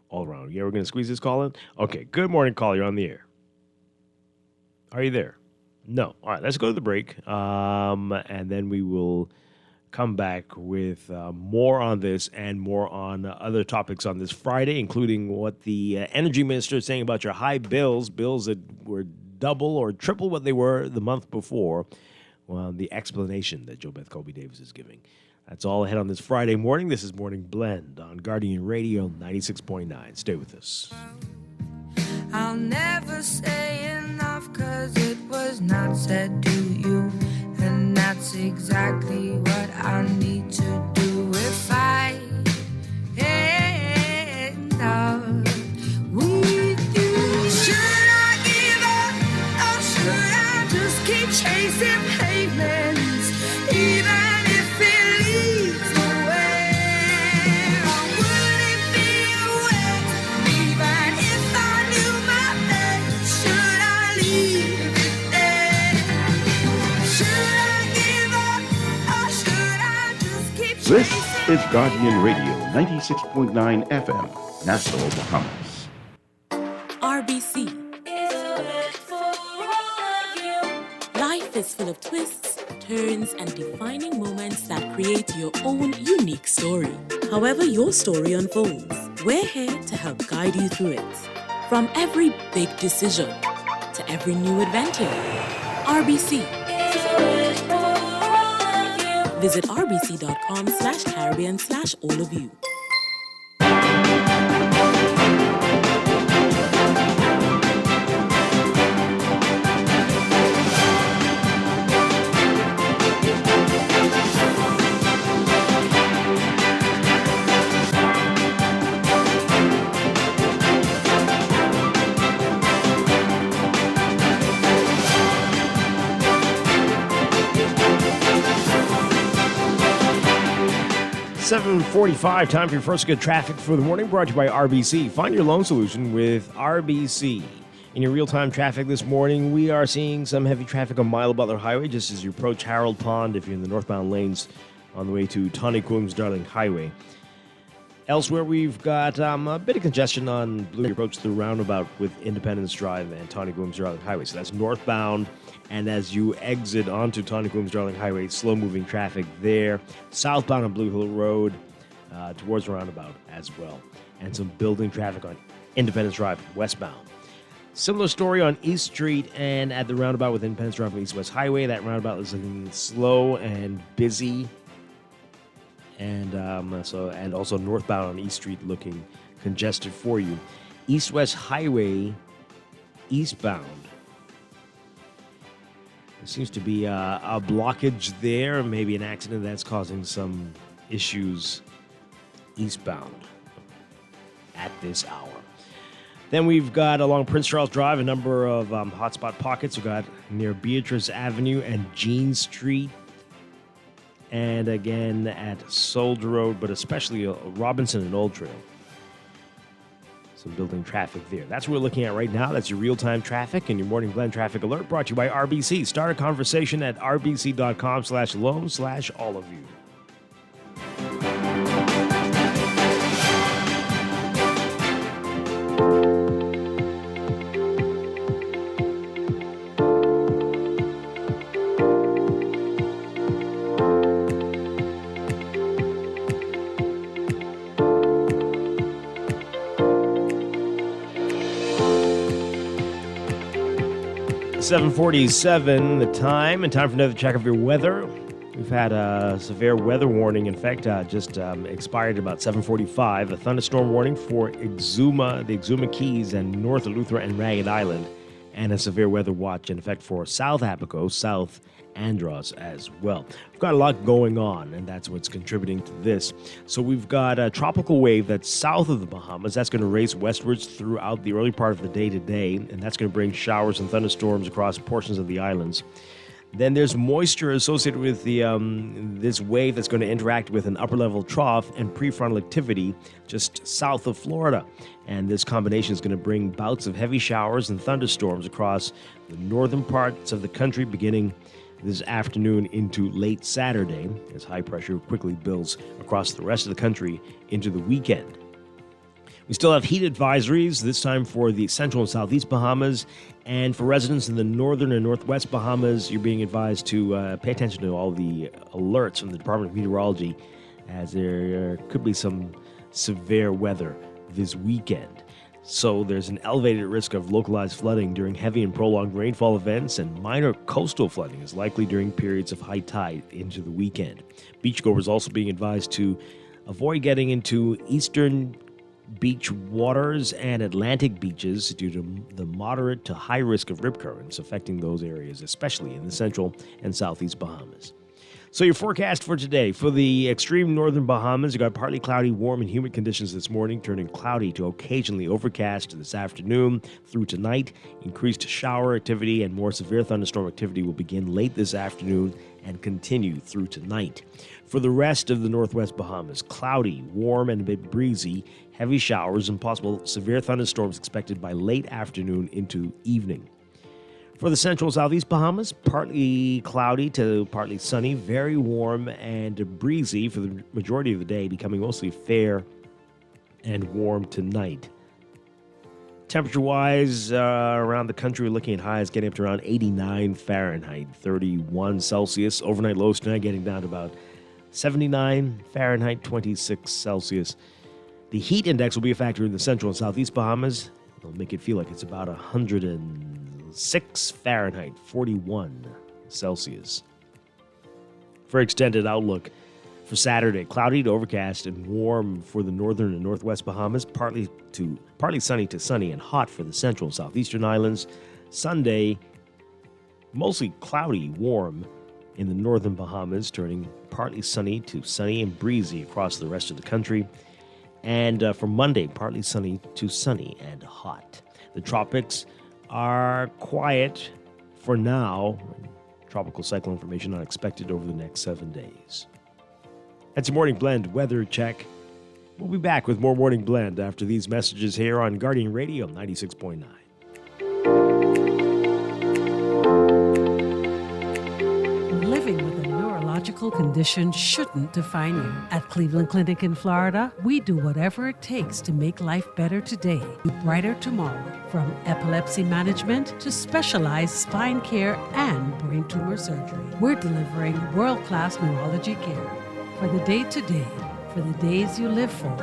all around. Yeah, we're going to squeeze this call in? Okay, good morning, caller. You're on the air. Are you there? No. All right, let's go to the break, and then we will come back with more on this and more on other topics on this Friday, including what the energy minister is saying about your high bills that were double or triple what they were the month before. Well, the explanation that JoBeth Colby Davis is giving. That's all ahead on this Friday morning. This is Morning Blend on Guardian Radio 96.9. Stay with us. I'll never say enough, 'cause it was not said to you, and that's exactly what I need to do if I end up with you. Should I give up, or should I just keep chasing pavements, even if it leads nowhere? Or would it be a waste, even if I knew my best? Should I leave it there? Should I give up, or should I just keep This chasing? is Guardian Radio 96.9 FM, Nassau, Bahamas. RBC. Life is full of twists, turns, and defining moments that create your own unique story. However your story unfolds, we're here to help guide you through it. From every big decision to every new adventure, RBC. Visit rbc.com/Caribbean/all of you. .45, time for your first good traffic for the morning, brought to you by RBC. Find your loan solution with RBC. In your real-time traffic this morning, we are seeing some heavy traffic on Milo Butler Highway just as you approach Harold Pond if you're in the northbound lanes on the way to Tawny-Coombs Darling Highway. Elsewhere, we've got a bit of congestion on Blue approach to the roundabout with Independence Drive and Tawny-Coombs Darling Highway. So that's northbound. And as you exit onto Tawny-Coombs Darling Highway, slow-moving traffic there. Southbound on Blue Hill Road towards the roundabout as well. And some building traffic on Independence Drive westbound. Similar story on East Street and at the roundabout with Independence Drive on East West Highway. That roundabout is looking slow and busy. And also northbound on East Street looking congested for you. East West Highway eastbound. There seems to be a blockage there, maybe an accident that's causing some issues eastbound at this hour. Then we've got along Prince Charles Drive a number of hotspot pockets. We've got near Beatrice Avenue and Jean Street, and again at Soldier Road, but especially Robinson and Old Trail. Some building traffic there. That's what we're looking at right now. That's your real-time traffic and your Morning Blend traffic alert brought to you by RBC. Start a conversation at rbc.com/loan/all of you. 7:47 the time, and time for another check of your weather. We've had a severe weather warning, in fact, just expired about 7:45. A thunderstorm warning for Exuma, the Exuma Keys, and North Eleuthera and Ragged Island, and a severe weather watch in effect for South Apico, South Andros as well. We've got a lot going on, and that's what's contributing to this. So we've got a tropical wave that's south of the Bahamas. That's going to race westwards throughout the early part of the day today, and that's going to bring showers and thunderstorms across portions of the islands. Then there's moisture associated with the this wave that's going to interact with an upper-level trough and prefrontal activity just south of Florida. And this combination is going to bring bouts of heavy showers and thunderstorms across the northern parts of the country beginning this afternoon into late Saturday as high pressure quickly builds across the rest of the country into the weekend. We still have heat advisories, this time for the central and southeast Bahamas. And for residents in the northern and northwest Bahamas, you're being advised to pay attention to all the alerts from the Department of Meteorology, as there could be some severe weather this weekend. So there's an elevated risk of localized flooding during heavy and prolonged rainfall events, and minor coastal flooding is likely during periods of high tide into the weekend. Beachgoers also being advised to avoid getting into eastern beach waters and Atlantic beaches due to the moderate to high risk of rip currents affecting those areas, especially in the central and southeast Bahamas. So your forecast for today. For the extreme northern Bahamas, you got partly cloudy, warm, and humid conditions this morning, turning cloudy to occasionally overcast this afternoon through tonight. Increased shower activity and more severe thunderstorm activity will begin late this afternoon and continue through tonight. For the rest of the northwest Bahamas, cloudy, warm, and a bit breezy, heavy showers and possible severe thunderstorms expected by late afternoon into evening. For the central southeast Bahamas, partly cloudy to partly sunny, very warm and breezy for the majority of the day, becoming mostly fair and warm tonight. Temperature-wise, around the country, we're looking at highs getting up to around 89 Fahrenheit, 31 Celsius. Overnight lows tonight getting down to about 79 Fahrenheit, 26 Celsius. The heat index will be a factor in the central and southeast Bahamas. It'll make it feel like it's about 106 Fahrenheit, 41 Celsius. For extended outlook for Saturday, cloudy to overcast and warm for the northern and northwest Bahamas, partly sunny to sunny and hot for the central and southeastern islands. Sunday, mostly cloudy, warm in the northern Bahamas, turning partly sunny to sunny and breezy across the rest of the country. And for Monday, partly sunny to sunny and hot. The tropics are quiet for now. Tropical cyclone formation not expected over the next 7 days. That's your Morning Blend weather check. We'll be back with more Morning Blend after these messages here on Guardian Radio 96.9. Living with a neurological condition shouldn't define you. At Cleveland Clinic in Florida, we do whatever it takes to make life better today, brighter tomorrow. From epilepsy management to specialized spine care and brain tumor surgery, we're delivering world-class neurology care for the day-to-day, for the days you live for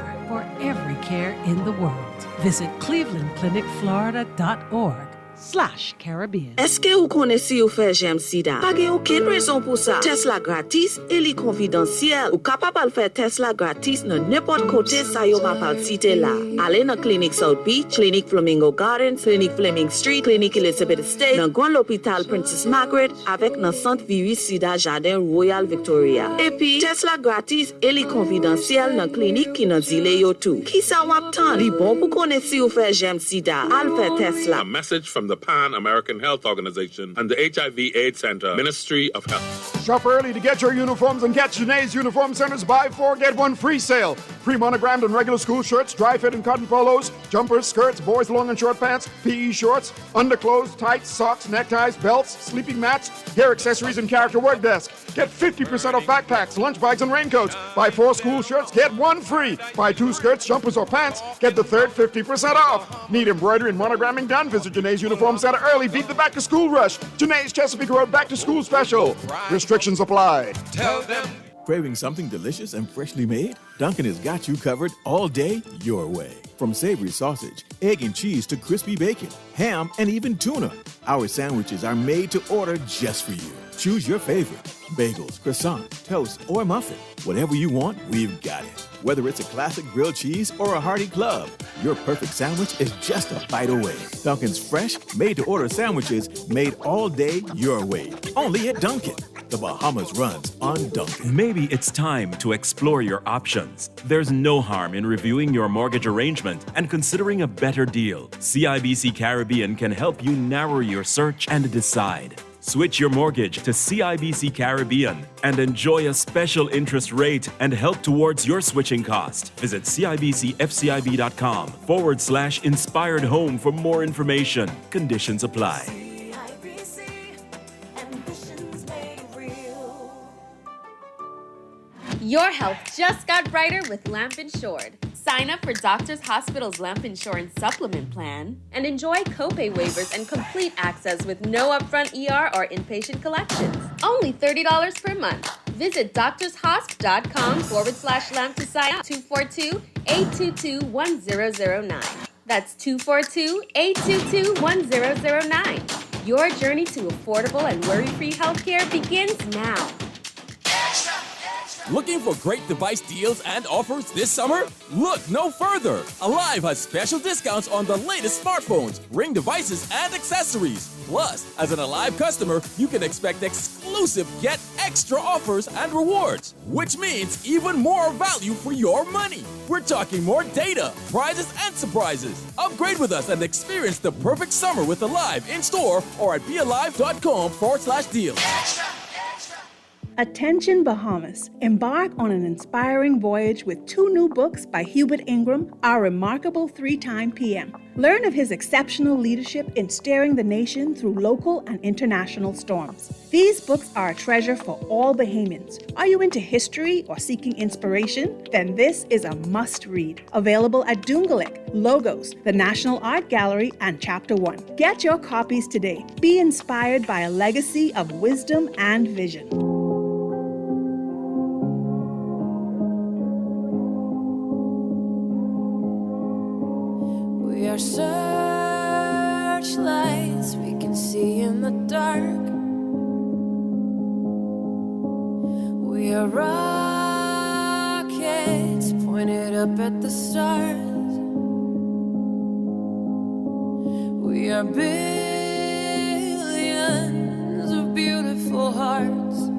every care in the world. Visit clevelandclinicflorida.org/Caribbean. Est-ce que vous connaissez ou fait j'aime sida? Pas gen aucune raison pour ça. Tesla gratis et li confidentiel. Ou capable faire Tesla gratis dans n'importe côté ça yo m'appelle cité là. Allez dans Clinic South Beach, Clinic Flamingo Gardens, Clinic Fleming Street, Clinic Elizabeth State, dans Grand l'hôpital Princess Margaret avec dans Centre Virus Sida Jardin Royal Victoria. Et puis Tesla gratis et li confidentiel dans clinique qui dans zile yo tout. Qui ça wap tan? Li bon pour connaître ou faire j'aime sida. Al faire Tesla. A message from the Pan American Health Organization and the HIV/AIDS Center, Ministry of Health. Shop early to get your uniforms and catch Janae's Uniform Center's buy 4 get 1 free sale. Free monogrammed and regular school shirts, dry fit and cotton polos, jumpers, skirts, boys long and short pants, PE shorts, underclothes, tights, socks, neckties, belts, sleeping mats, hair accessories, and character work desk. Get 50% off backpacks, lunch bags, and raincoats. Buy 4 school shirts, get 1 free. Buy 2 skirts, jumpers, or pants, get the third 50% off. Need embroidery and monogramming done? Visit Janae's Uniform Center early. Beat the back-to-school rush. Janae's Chesapeake Road back-to-school special. Restrictions apply. Tell them. Craving something delicious and freshly made? Dunkin' has got you covered all day your way. From savory sausage, egg and cheese to crispy bacon, ham, and even tuna, our sandwiches are made to order just for you. Choose your favorite. Bagels, croissant, toast, or muffin. Whatever you want, we've got it. Whether it's a classic grilled cheese or a hearty club, your perfect sandwich is just a bite away. Dunkin's fresh, made-to-order sandwiches made all day your way. Only at Dunkin'. The Bahamas runs on Dunkin'. Maybe it's time to explore your options. There's no harm in reviewing your mortgage arrangement and considering a better deal. CIBC Caribbean can help you narrow your search and decide. Switch your mortgage to CIBC Caribbean and enjoy a special interest rate and help towards your switching cost. Visit CIBCFCIB.com/inspired home for more information. Conditions apply. Your health just got brighter with Lamp Insured. Sign up for Doctors Hospital's Lamp Insurance Supplement Plan and enjoy copay waivers and complete access with no upfront ER or inpatient collections. Only $30 per month. Visit doctorshosp.com/lamp to sign up. 242-822-1009. That's 242-822-1009. Your journey to affordable and worry-free healthcare begins now. Looking for great device deals and offers this summer? Look no further. Alive has special discounts on the latest smartphones, Ring devices, and accessories. Plus, as an Alive customer, you can expect exclusive yet extra offers and rewards, which means even more value for your money. We're talking more data, prizes, and surprises. Upgrade with us and experience the perfect summer with Alive in store or at bealive.com/deal. Attention Bahamas. Embark on an inspiring voyage with 2 new books by Hubert Ingram, Our Remarkable 3-Time PM. Learn of his exceptional leadership in steering the nation through local and international storms. These books are a treasure for all Bahamians. Are you into history or seeking inspiration? Then this is a must-read. Available at Doongalik, Logos, the National Art Gallery, and Chapter 1. Get your copies today. Be inspired by a legacy of wisdom and vision. We are searchlights we can see in the dark. We are rockets pointed up at the stars. We are billions of beautiful hearts.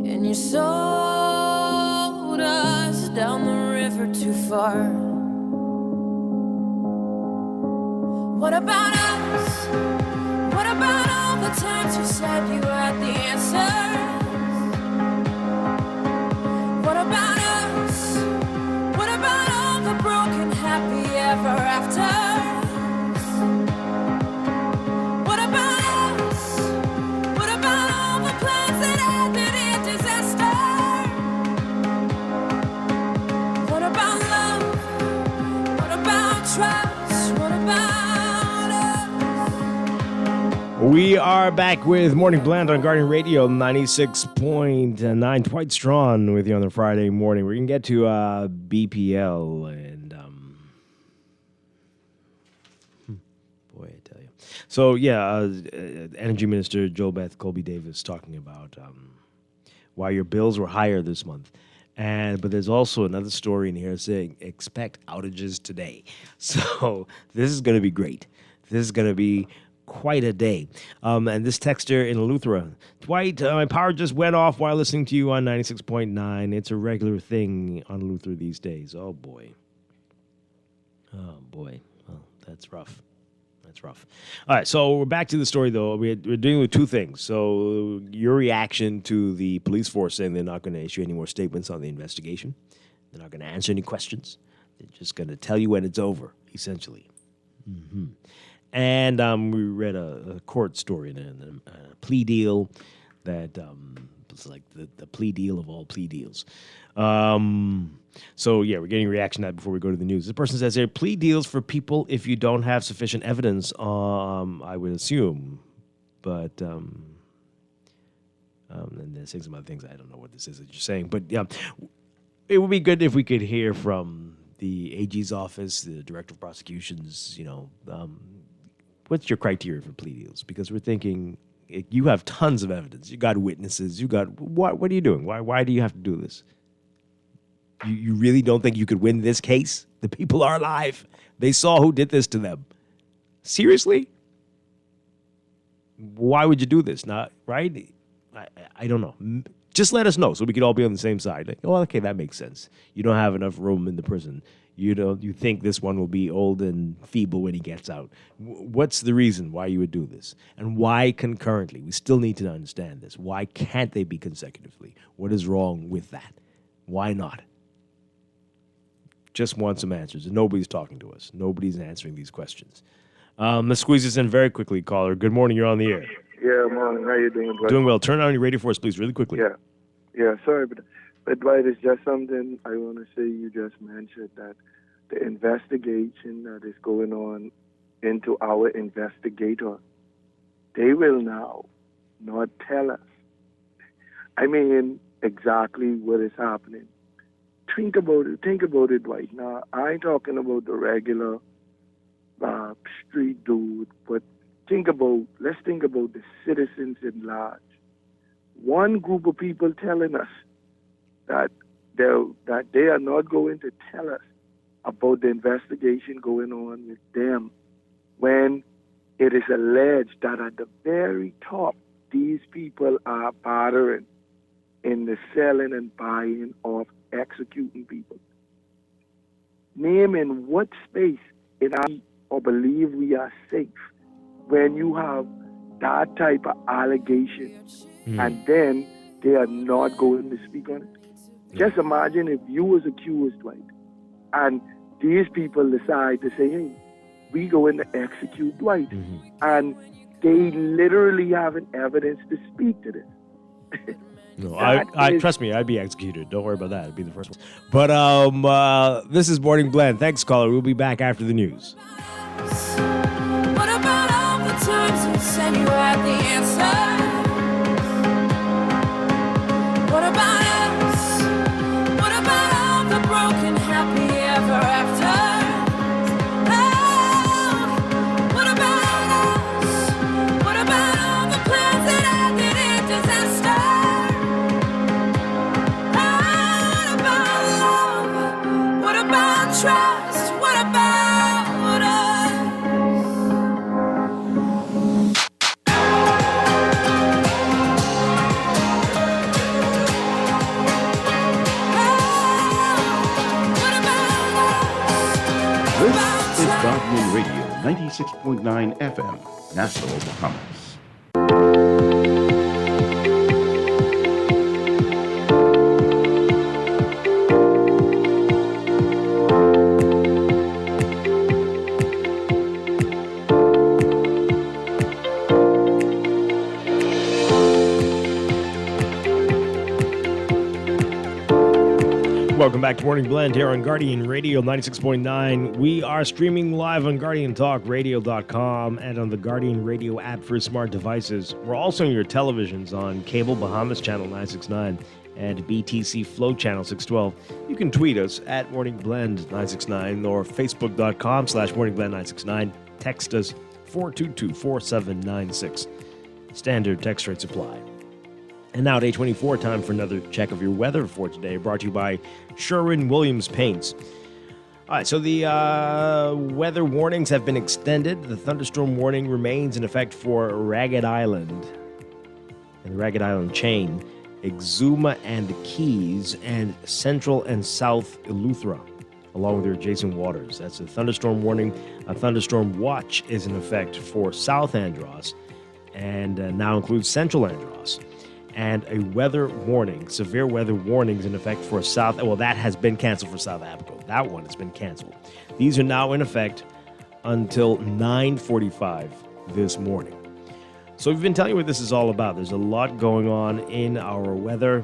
And you sold us down the river too far. What about us? What about all the times you said you had the answers? What about us? What about all the broken happy ever afters? What about us? What about all the plans that ended in disaster? What about love? What about trust? What about We are back with Morning Blend on Guardian Radio 96.9. Dwight Strachan with you on the Friday morning. We're going to get to BPL and boy, I tell you. So yeah, Energy Minister JoBeth Colby Davis talking about why your bills were higher this month. But there's also another story in here saying expect outages today. So this is going to be great. This is going to be quite a day. And this texter in Eleuthera, Dwight, my power just went off while listening to you on 96.9. It's a regular thing on Eleuthera these days. Oh, boy. Oh, boy. Well, that's rough. That's rough. All right, so we're back to the story, though. We're dealing with two things. So your reaction to the police force saying they're not going to issue any more statements on the investigation. They're not going to answer any questions. They're just going to tell you when it's over, essentially. Mm-hmm. And we read a court story, a plea deal that was like the plea deal of all plea deals. So, yeah, we're getting a reaction to that before we go to the news. This person says, there are plea deals for people if you don't have sufficient evidence, I would assume. But and they're saying some other things. I don't know what this is that you're saying. But, yeah, It would be good if we could hear from the AG's office, the Director of Prosecutions, what's your criteria for plea deals? Because we're thinking you have tons of evidence. You got witnesses. You got what are you doing? Why do you have to do this? You really don't think you could win this case? The people are alive. They saw who did this to them. Seriously? Why would you do this? Not right? I don't know. Just let us know so we could all be on the same side. Like, oh, okay, that makes sense. You don't have enough room in the prison. You think this one will be old and feeble when he gets out. What's the reason why you would do this? And why concurrently? We still need to understand this. Why can't they be consecutively? What is wrong with that? Why not? Just want some answers. And nobody's talking to us. Nobody's answering these questions. Let's squeeze this in very quickly, caller. Good morning. You're on the air. Yeah, morning. How you doing, Dwight? Doing well. Turn on your radio for us, please, really quickly. Yeah. Sorry, but Dwight, it's just something I want to say. You just mentioned that the investigation that is going on into our investigator, they will now not tell us. I mean, exactly what is happening. Think about it, Dwight. Now, I ain't talking about the regular street dude, but let's think about the citizens at large. One group of people telling us that they are not going to tell us about the investigation going on with them when it is alleged that at the very top, these people are bartering in the selling and buying of executing people. Name in what space in our or believe we are safe when you have that type of allegation and then they are not going to speak on it. Just imagine if you was accused, Dwight, and these people decide to say, hey, we going to execute Dwight. And they literally have an evidence to speak to this. No, I trust me, I'd be executed. Don't worry about that. I'd be the first one. But this is Morning Blend. Thanks, caller. We'll be back after the news. What about all the times you said you had the answer? What about us? What about all the broken happy ever after? Oh, what about us? What about all the plans that ended in disaster? Oh, what about love? What about trust? What about us? This is Guardian Radio, 96.9 FM, Nassau, Bahamas. Welcome back to Morning Blend here on Guardian Radio 96.9. We are streaming live on GuardianTalkRadio.com and on the Guardian Radio app for smart devices. We're also on your televisions on Cable Bahamas Channel 969 and BTC Flow Channel 612. You can tweet us at Morning Blend 969 or Facebook.com/Morning Blend 969. Text us 422-4796. Standard text rates apply. And now, day 24, time for another check of your weather for today, brought to you by Sherwin-Williams Paints. All right, so the weather warnings have been extended. The thunderstorm warning remains in effect for Ragged Island and the Ragged Island chain, Exuma and the Keys, and Central and South Eleuthera, along with their adjacent waters. That's a thunderstorm warning. A thunderstorm watch is in effect for South Andros and now includes Central Andros. And a weather warning, severe weather warnings in effect for South. Well, that has been canceled for South Africa. That one has been canceled. These are now in effect until 9:45 this morning. So we've been telling you what this is all about. There's a lot going on in our weather.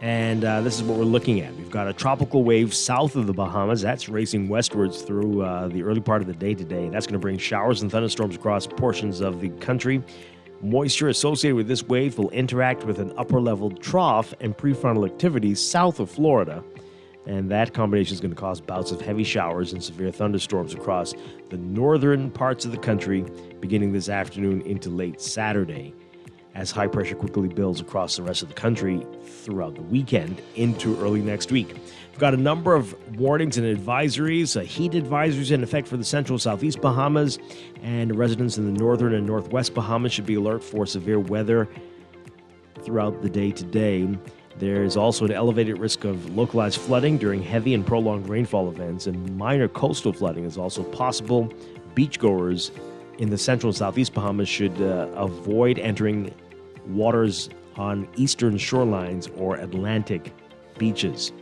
And this is what we're looking at. We've got a tropical wave south of the Bahamas. That's racing westwards through the early part of the day today. That's going to bring showers and thunderstorms across portions of the country. Moisture associated with this wave will interact with an upper-level trough and prefrontal activity south of Florida. And that combination is going to cause bouts of heavy showers and severe thunderstorms across the northern parts of the country beginning this afternoon into late Saturday, as high pressure quickly builds across the rest of the country throughout the weekend into early next week. We've got a number of warnings and advisories, heat advisories in effect for the central southeast Bahamas, and residents in the northern and northwest Bahamas should be alert for severe weather throughout the day today. There's also an elevated risk of localized flooding during heavy and prolonged rainfall events, and minor coastal flooding is also possible. Beachgoers in the central and southeast Bahamas should avoid entering waters on eastern shorelines or Atlantic beaches.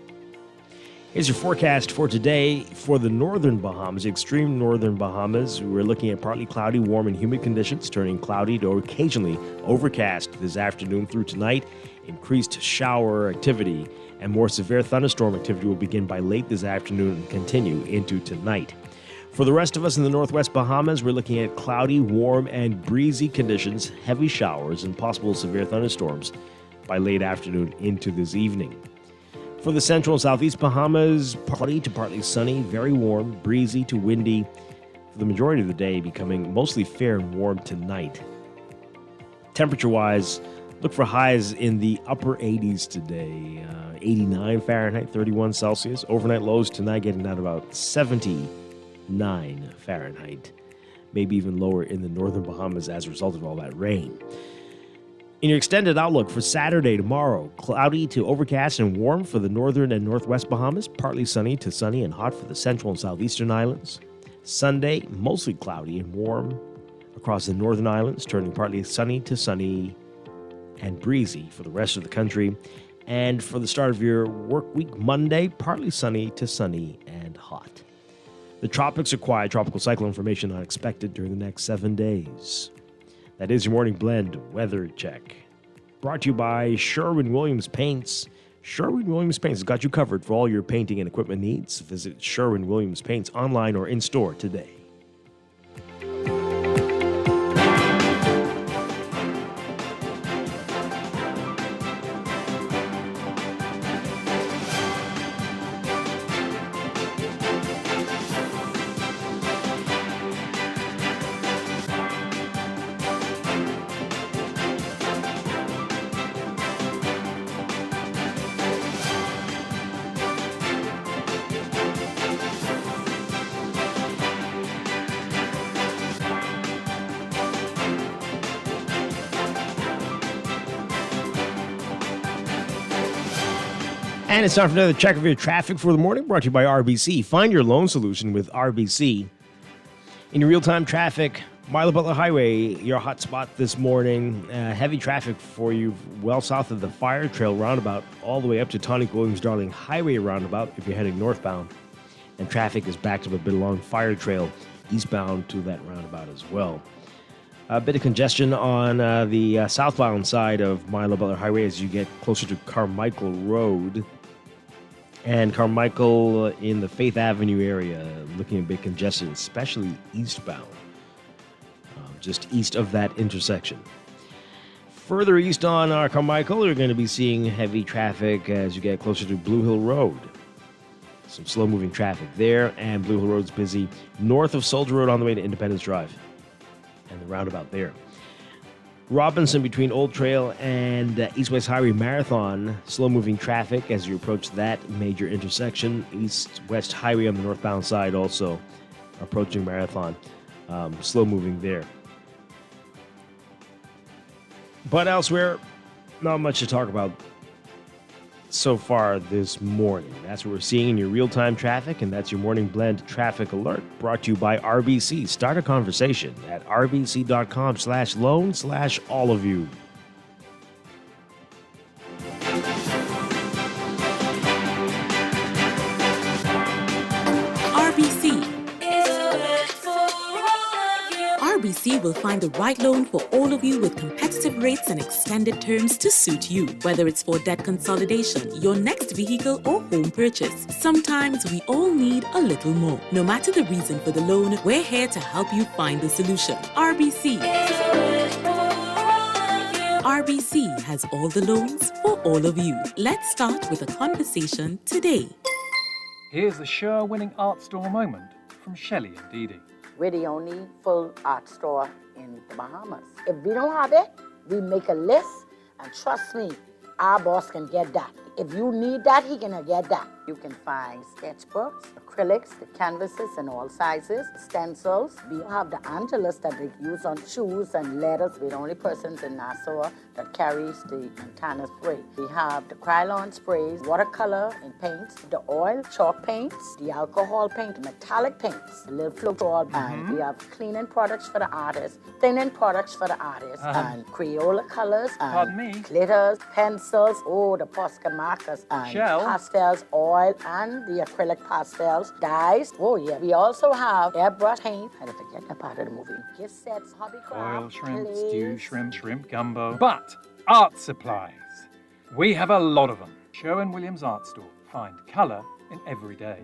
Here's your forecast for today for the northern Bahamas, extreme northern Bahamas. We're looking at partly cloudy, warm, and humid conditions, turning cloudy to occasionally overcast this afternoon through tonight. Increased shower activity and more severe thunderstorm activity will begin by late this afternoon and continue into tonight. For the rest of us in the northwest Bahamas, we're looking at cloudy, warm, and breezy conditions, heavy showers, and possible severe thunderstorms by late afternoon into this evening. For the central and southeast Bahamas, cloudy to partly sunny, very warm, breezy to windy for the majority of the day, becoming mostly fair and warm tonight. Temperature-wise, look for highs in the upper 80s today, 89 Fahrenheit, 31 Celsius. Overnight lows tonight getting down to about 79 Fahrenheit, maybe even lower in the northern Bahamas as a result of all that rain. In your extended outlook for Saturday, tomorrow, cloudy to overcast and warm for the northern and northwest Bahamas, partly sunny to sunny and hot for the central and southeastern islands. Sunday, mostly cloudy and warm across the northern islands, turning partly sunny to sunny and breezy for the rest of the country. And for the start of your work week, Monday, partly sunny to sunny and hot. The tropics are quiet. Tropical cyclone formation not expected during the next 7 days. That is your morning blend weather check. Brought to you by Sherwin-Williams Paints. Sherwin-Williams Paints has got you covered for all your painting and equipment needs. Visit Sherwin-Williams Paints online or in store today. And it's time for another check of your traffic for the morning, brought to you by RBC. Find your loan solution with RBC. In your real-time traffic, Milo Butler Highway, your hot spot this morning. Heavy traffic for you well south of the Fire Trail roundabout, all the way up to Tonic Williams-Darling Highway roundabout if you're heading northbound. And traffic is backed up a bit along Fire Trail eastbound to that roundabout as well. A bit of congestion on the southbound side of Milo Butler Highway as you get closer to Carmichael Road. And Carmichael in the Faith Avenue area, looking a bit congested, especially eastbound, just east of that intersection. Further east on Carmichael, you're going to be seeing heavy traffic as you get closer to Blue Hill Road. Some slow-moving traffic there, and Blue Hill Road's busy north of Soldier Road on the way to Independence Drive and the roundabout there. Robinson between Old Trail and East-West Highway Marathon, slow-moving traffic as you approach that major intersection. East-West Highway on the northbound side also approaching Marathon, slow-moving there. But elsewhere, not much to talk about so far this morning. That's what we're seeing in your real-time traffic, and that's your Morning Blend Traffic Alert, brought to you by RBC. Start a conversation at rbc.com/loan/all of you. RBC will find the right loan for all of you with competitive rates and extended terms to suit you. Whether it's for debt consolidation, your next vehicle, or home purchase, sometimes we all need a little more. No matter the reason for the loan, we're here to help you find the solution. RBC. RBC has all the loans for all of you. Let's start with a conversation today. Here's a sure-winning art store moment from Shelley and Dee Dee. We're the only full art store in the Bahamas. If we don't have it, we make a list, and trust me, our boss can get that. If you need that, he can get that. You can find sketchbooks, acrylics, the canvases in all sizes, stencils. We have the Angelus that they use on shoes and letters. We're the only persons in Nassau that carries the Montana spray. We have the Krylon sprays, watercolor and paints, the oil, chalk paints, the alcohol paint, metallic paints, the little float and we have cleaning products for the artists, thinning products for the artists, and Crayola colors, and glitters, pencils, the Posca markers, and pastels, oil, and the acrylic pastels, dyes. Oh yeah, we also have airbrush paint. I didn't forget that part of the movie. Gift sets, hobby craft, Oil shrimp, glaze. stew shrimp gumbo. But art supplies. We have a lot of them. Sherwin-Williams Art Store. Find colour in every day.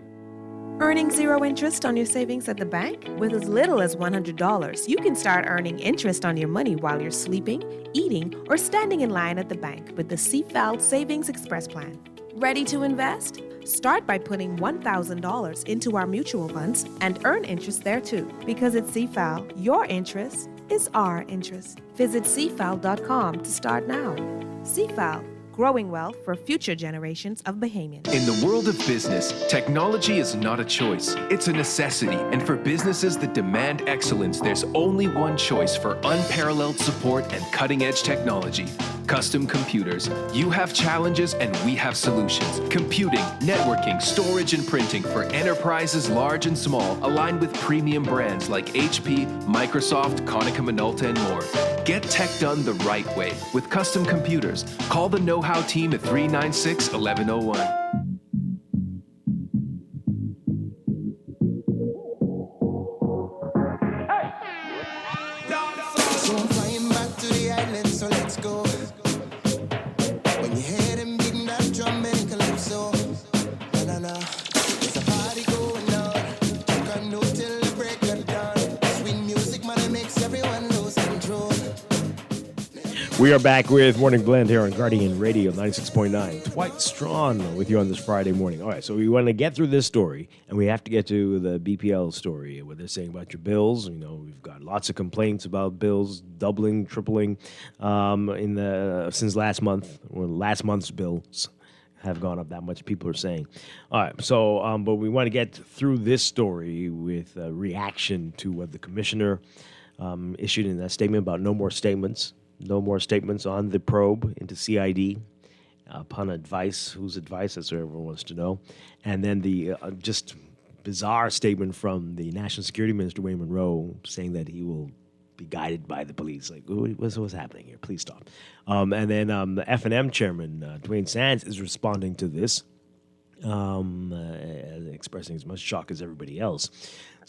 Earning zero interest on your savings at the bank? With as little as $100, you can start earning interest on your money while you're sleeping, eating, or standing in line at the bank with the CFAL Savings Express Plan. Ready to invest? Start by putting $1,000 into our mutual funds and earn interest there too. Because at CFAL, your interest is our interest. Visit CFAL.com to start now. CFAL, growing wealth for future generations of Bahamians. In the world of business, technology is not a choice. It's a necessity. And for businesses that demand excellence, there's only one choice for unparalleled support and cutting-edge technology. Custom Computers. You have challenges and we have solutions. Computing, networking, storage, and printing for enterprises large and small, aligned with premium brands like HP, Microsoft, Konica Minolta, and more. Get tech done the right way with Custom Computers. Call the Know-How team at 396-1101. So I'm flying back to the island, so let's go. When you hear them beating that drum and calypso, na na na, there's a party going on. Talk on no till the break of dawn. Sweet music, man, it makes everyone lose control. We are back with Morning Blend here on Guardian Radio 96.9. Dwight Strachan with you on this Friday morning. All right, so we want to get through this story, and we have to get to the BPL story, what they're saying about your bills. You know, we've got lots of complaints about bills doubling, tripling since last month. Well, last month's bills have gone up that much, people are saying. All right, so but we want to get through this story with a reaction to what the commissioner issued in that statement about no more statements. No more statements on the probe into CID upon advice. Whose advice? That's what everyone wants to know. And then the just bizarre statement from the National Security Minister, Wayne Monroe, saying that he will be guided by the police. Like, what's happening here? Please stop. And then the F&M chairman, Dwayne Sands, is responding to this, expressing as much shock as everybody else,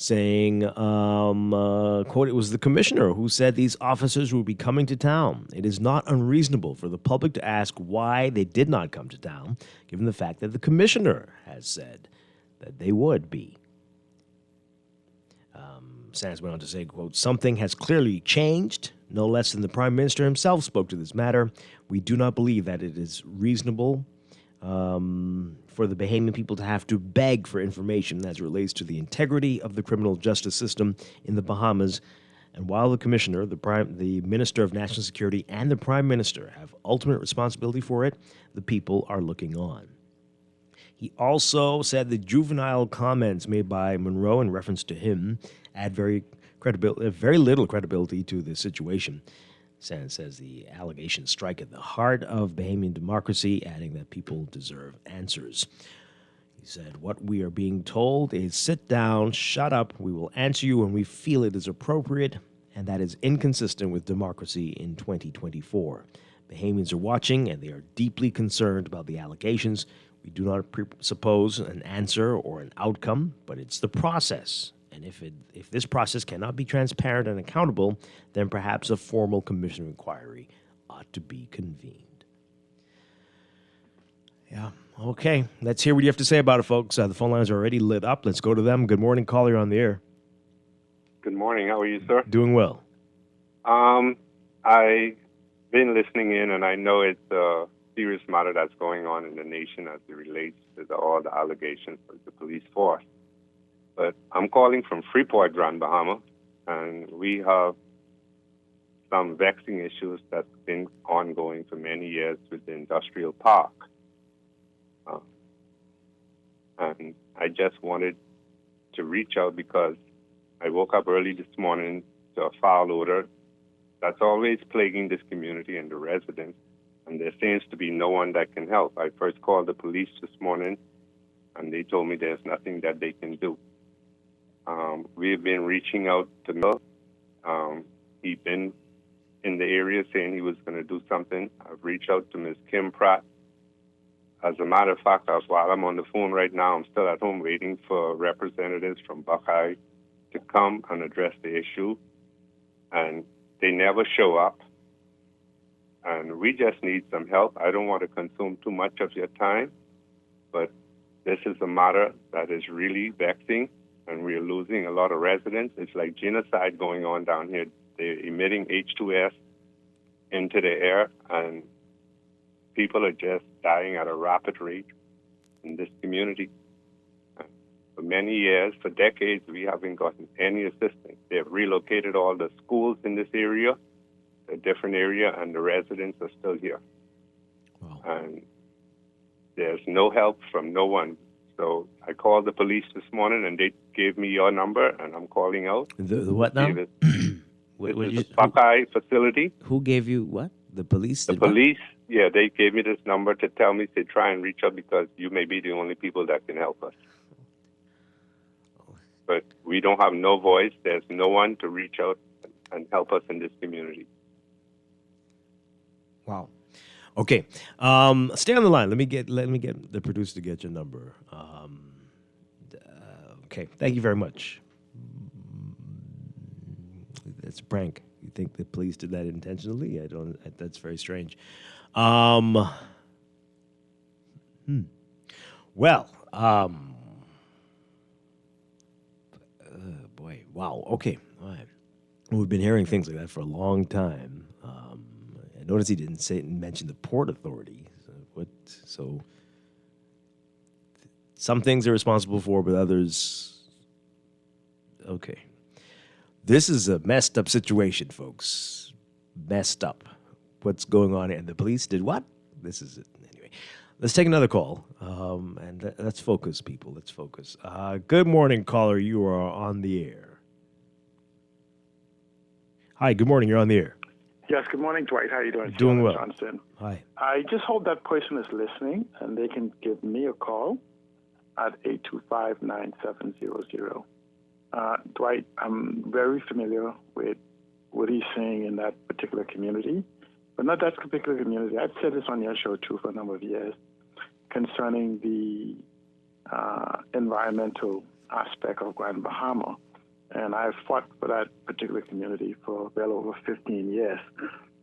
saying, quote, it was the commissioner who said these officers would be coming to town. It is not unreasonable for the public to ask why they did not come to town, given the fact that the commissioner has said that they would be. Sands went on to say, quote, something has clearly changed. No less than the Prime Minister himself spoke to this matter. We do not believe that it is reasonable for the Bahamian people to have to beg for information as it relates to the integrity of the criminal justice system in the Bahamas. And while the commissioner, the Minister of National Security, and the Prime Minister have ultimate responsibility for it, the people are looking on. He also said the juvenile comments made by Monroe in reference to him add very little credibility to the situation. Sands says the allegations strike at the heart of Bahamian democracy, adding that people deserve answers. He said, what we are being told is sit down, shut up, we will answer you when we feel it is appropriate, and that is inconsistent with democracy in 2024. Bahamians are watching, and they are deeply concerned about the allegations. We do not presuppose an answer or an outcome, but it's the process. And if this process cannot be transparent and accountable, then perhaps a formal commission inquiry ought to be convened. Yeah, okay. Let's hear what you have to say about it, folks. The phone lines are already lit up. Let's go to them. Good morning, caller, you're on the air. Good morning. How are you, sir? Doing well. I been listening in, and I know it's a serious matter that's going on in the nation as it relates to all the allegations of the police force. But I'm calling from Freeport, Grand Bahama, and we have some vexing issues that's been ongoing for many years with the industrial park. And I just wanted to reach out because I woke up early this morning to a foul odor that's always plaguing this community and the residents, and there seems to be no one that can help. I first called the police this morning, and they told me there's nothing that they can do. We've been reaching out to Mel. He's been in the area saying he was going to do something. I've reached out to Ms. Kim Pratt. As a matter of fact, while I'm on the phone right now, I'm still at home waiting for representatives from Buckeye to come and address the issue. And they never show up. And we just need some help. I don't want to consume too much of your time, but this is a matter that is really vexing, and we're losing a lot of residents. It's like genocide going on down here. They're emitting H2S into the air, and people are just dying at a rapid rate in this community. For many years, for decades, we haven't gotten any assistance. They've relocated all the schools in this area, a different area, and the residents are still here. Wow. And there's no help from no one. So I called the police this morning, and they gave me your number, and I'm calling out. The what now? This is a Buckeye facility. Who gave you what? The police? The police, yeah, they gave me this number to tell me to try and reach out because you may be the only people that can help us. But we don't have no voice. There's no one to reach out and help us in this community. Wow. Okay. Stay on the line. Let me get the producer to get your number. Okay. Thank you very much. That's a prank. You think the police did that intentionally? I don't. That's very strange. Well. Boy. Wow. Okay. All right. We've been hearing things like that for a long time. I noticed he didn't mention the Port Authority. So some things they're responsible for, but others. Okay. This is a messed up situation, folks. Messed up. What's going on? And the police did what? This is it. Anyway, let's take another call. And let's focus, people. Let's focus. Good morning, caller. You are on the air. Hi, good morning. You're on the air. Yes, good morning, Dwight. How are you doing? Doing well. Johnson. Hi. I just hope that person is listening, and they can give me a call at 825-9700. Dwight, I'm very familiar with what he's saying in that particular community, but not that particular community. I've said this on your show, too, for a number of years, concerning the environmental aspect of Grand Bahama. And I've fought for that particular community for well over 15 years.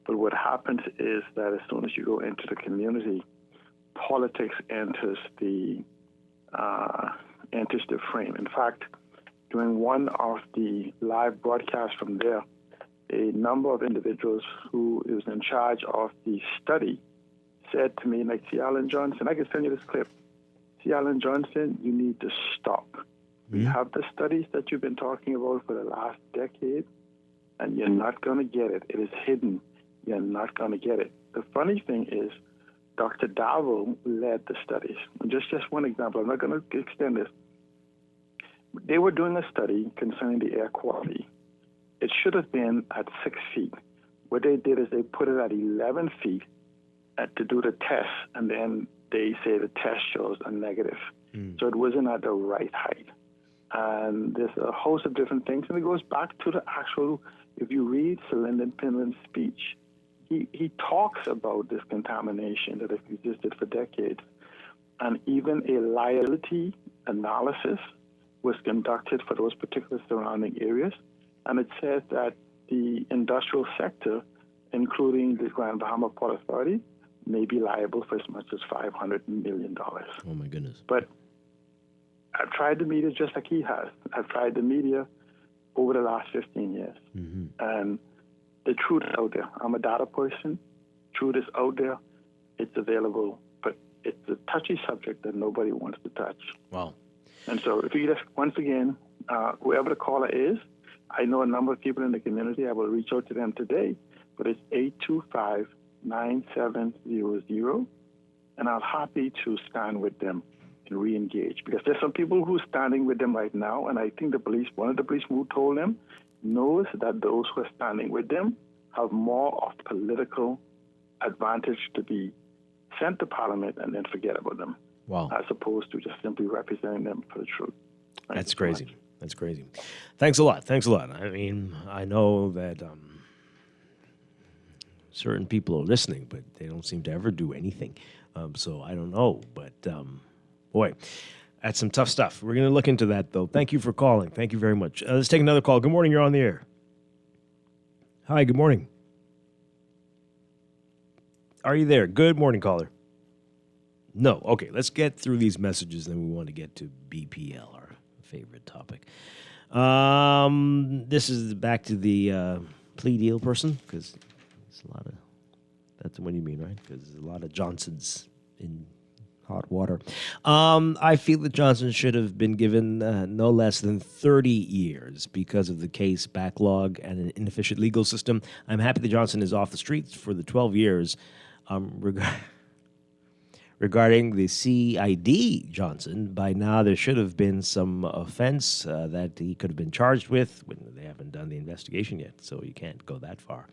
But what happens is that as soon as you go into the community, politics enters the frame. In fact, during one of the live broadcasts from there, a number of individuals who is in charge of the study said to me, like, see, Alan Johnson, I can send you this clip. See, Alan Johnson, you need to stop. We have the studies that you've been talking about for the last decade, and you're not going to get it. It is hidden. You're not going to get it. The funny thing is, Dr. Davo led the studies. Just one example. I'm not going to extend this. They were doing a study concerning the air quality. It should have been at 6 feet. What they did is they put it at 11 feet to do the test, and then they say the test shows a negative. So it wasn't at the right height. And there's a host of different things, and it goes back to the actual, if you read Lyndon Pinland's speech, he talks about this contamination that has existed for decades. And even a liability analysis was conducted for those particular surrounding areas. And it says that the industrial sector, including the Grand Bahama Port Authority, may be liable for as much as $500 million. Oh, my goodness. But I've tried the media just like he has. I've tried the media over the last 15 years. And the truth is out there. I'm a data person. truth is out there. It's available, but it's a touchy subject that nobody wants to touch. Wow. And so if you just, once again, whoever the caller is, I know a number of people in the community. I will reach out to them today, but it's 825-9700, and I'm happy to stand with them and re-engage, because there's some people who are standing with them right now, and I think one of the police who told them knows that those who are standing with them have more of political advantage to be sent to Parliament and then forget about them. Wow. As opposed to just simply representing them for the truth. That's crazy. That's crazy. Thanks a lot. Thanks a lot. I mean, I know that certain people are listening, but they don't seem to ever do anything. So I don't know. But, boy, that's some tough stuff. We're going to look into that, though. Thank you for calling. Thank you very much. Let's take another call. Good morning. You're on the air. Hi, good morning. Are you there? Good morning, caller. No. Okay, let's get through these messages, then we want to get to BPL, our favorite topic. This is back to the plea deal person, because it's a lot of, that's what you mean, right? Because there's a lot of Johnsons in hot water. I feel that Johnson should have been given no less than 30 years because of the case backlog and an inefficient legal system. I'm happy that Johnson is off the streets for the 12 years. Regarding the CID Johnson, by now there should have been some offense that he could have been charged with when they haven't done the investigation yet, so you can't go that far.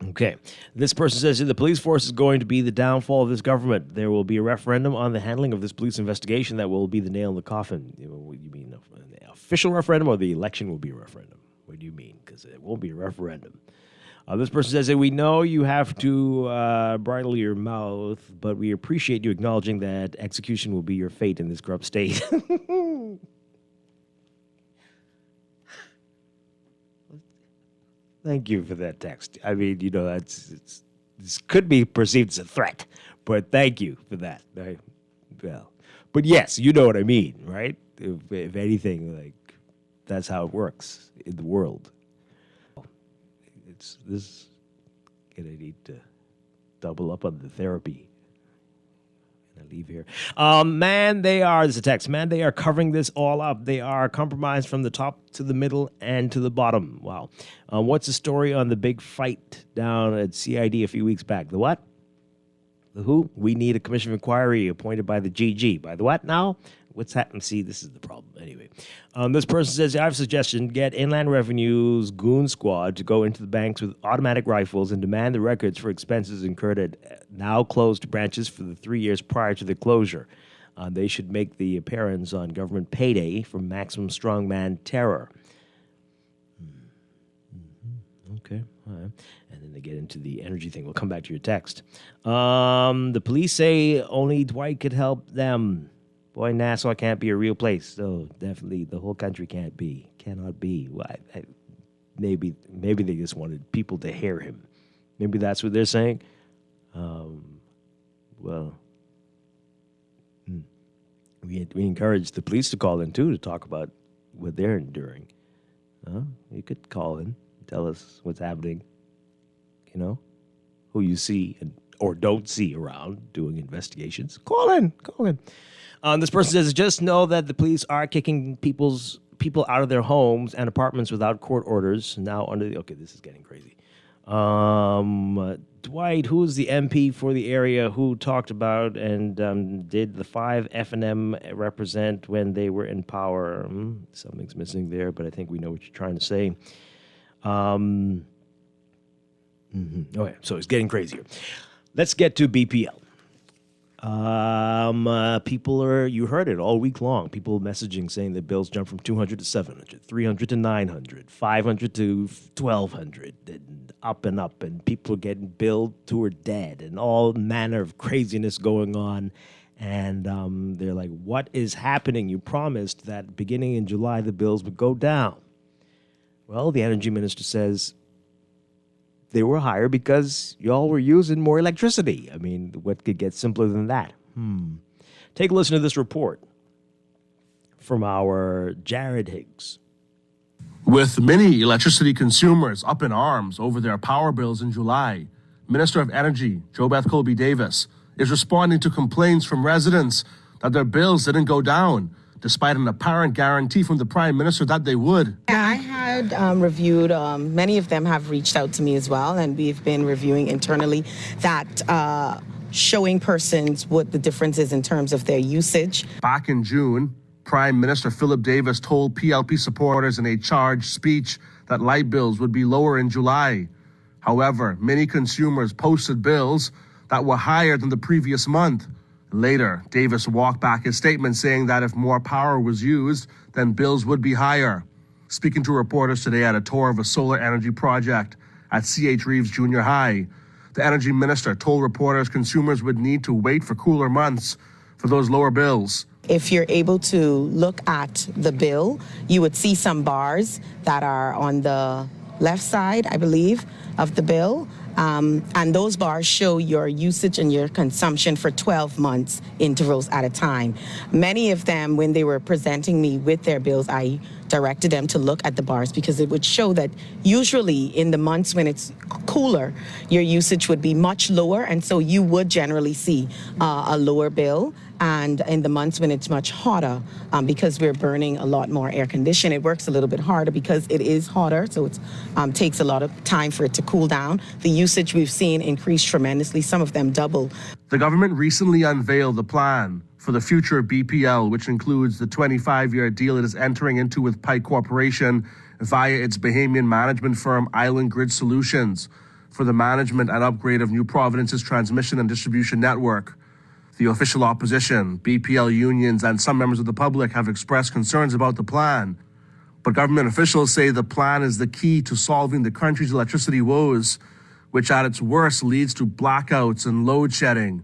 Okay. This person says the police force is going to be the downfall of this government. There will be a referendum on the handling of this police investigation that will be the nail in the coffin. What do you mean, an official referendum, or the election will be a referendum? What do you mean? Because it won't be a referendum. This person says that we know you have to bridle your mouth, but we appreciate you acknowledging that execution will be your fate in this corrupt state. Thank you for that text. I mean, you know, this could be perceived as a threat, but thank you for that. But yes, you know what I mean, right? If anything, like, that's how it works in the world. This gonna need to double up on the therapy. And I leave here. This is a text. Man, they are covering this all up. They are compromised from the top to the middle and to the bottom. Wow. What's the story on the big fight down at CID a few weeks back? The what? The who? We need a commission of inquiry appointed by the GG. By the what now? What's happening? See, this is the problem. Anyway, this person says, I have a suggestion. Get Inland Revenue's goon squad to go into the banks with automatic rifles and demand the records for expenses incurred at now closed branches for the 3 years prior to the closure. They should make the appearance on government payday for maximum strongman terror. Okay. All right. And then they get into the energy thing. We'll come back to your text. The police say only Dwight could help them. Boy, Nassau can't be a real place. So definitely the whole country cannot be. Why? Maybe they just wanted people to hear him. Maybe that's what they're saying. We encourage the police to call in, too, to talk about what they're enduring. You could call in, tell us what's happening, you know, who you see or don't see around doing investigations. Call in. This person says, just know that the police are kicking people out of their homes and apartments without court orders. Now okay, this is getting crazy. Dwight, who is the MP for the area who talked about and did the 5 F&M represent when they were in power? Something's missing there, but I think we know what you're trying to say. Okay, so it's getting crazier. Let's get to BPL. You heard it all week long. People messaging saying that bills jumped from 200 to 700, 300 to 900, 500 to 1,200, and up, and people getting billed who are dead, and all manner of craziness going on. And they're like, what is happening? You promised that beginning in July the bills would go down. Well, the energy minister says they were higher because y'all were using more electricity. I mean, what could get simpler than that? Take a listen to this report from our Jared Higgs. With many electricity consumers up in arms over their power bills in July, Minister of Energy, JoBeth Colby Davis, is responding to complaints from residents that their bills didn't go down, despite an apparent guarantee from the Prime Minister that they would. I had reviewed, many of them have reached out to me as well, and we've been reviewing internally that showing persons what the difference is in terms of their usage. Back in June, Prime Minister Philip Davis told PLP supporters in a charged speech that light bills would be lower in July. However, many consumers posted bills that were higher than the previous month. Later, Davis walked back his statement, saying that if more power was used, then bills would be higher. Speaking to reporters today at a tour of a solar energy project at C.H. Reeves Junior High, the energy minister told reporters consumers would need to wait for cooler months for those lower bills. If you're able to look at the bill, you would see some bars that are on the left side, I believe, of the bill. And those bars show your usage and your consumption for 12 months intervals at a time. Many of them, when they were presenting me with their bills, I directed them to look at the bars because it would show that usually in the months when it's cooler, your usage would be much lower, and so you would generally see a lower bill. And in the months when it's much hotter, because we're burning a lot more air condition, it works a little bit harder because it is hotter, so it takes a lot of time for it to cool down. The usage we've seen increase tremendously, some of them double. The government recently unveiled the plan for the future of BPL, which includes the 25-year deal it is entering into with Pike Corporation via its Bahamian management firm Island Grid Solutions for the management and upgrade of New Providence's transmission and distribution network. The official opposition, BPL unions, and some members of the public have expressed concerns about the plan. But government officials say the plan is the key to solving the country's electricity woes, which at its worst leads to blackouts and load shedding.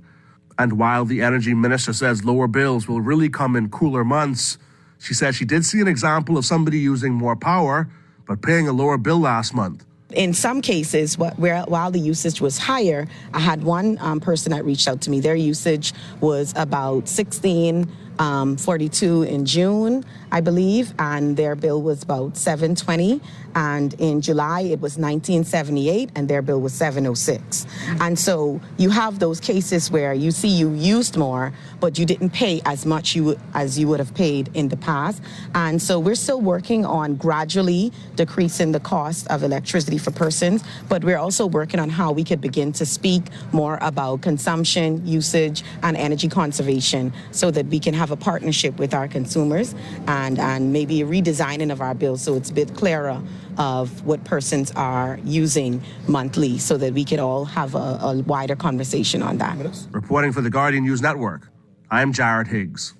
And while the energy minister says lower bills will really come in cooler months, she says she did see an example of somebody using more power, but paying a lower bill last month. In some cases, while the usage was higher, I had one person that reached out to me. Their usage was about $16.42 in June, I believe, and their bill was about $7.20. And in July, it was $19.78, and their bill was $7.06. And so you have those cases where you see you used more, but you didn't pay as much as you would have paid in the past. And so we're still working on gradually decreasing the cost of electricity for persons, but we're also working on how we could begin to speak more about consumption, usage, and energy conservation so that we can have a partnership with our consumers and maybe a redesigning of our bills so it's a bit clearer of what persons are using monthly so that we could all have a wider conversation on that. Reporting for the Guardian News Network, I'm Jared Higgs.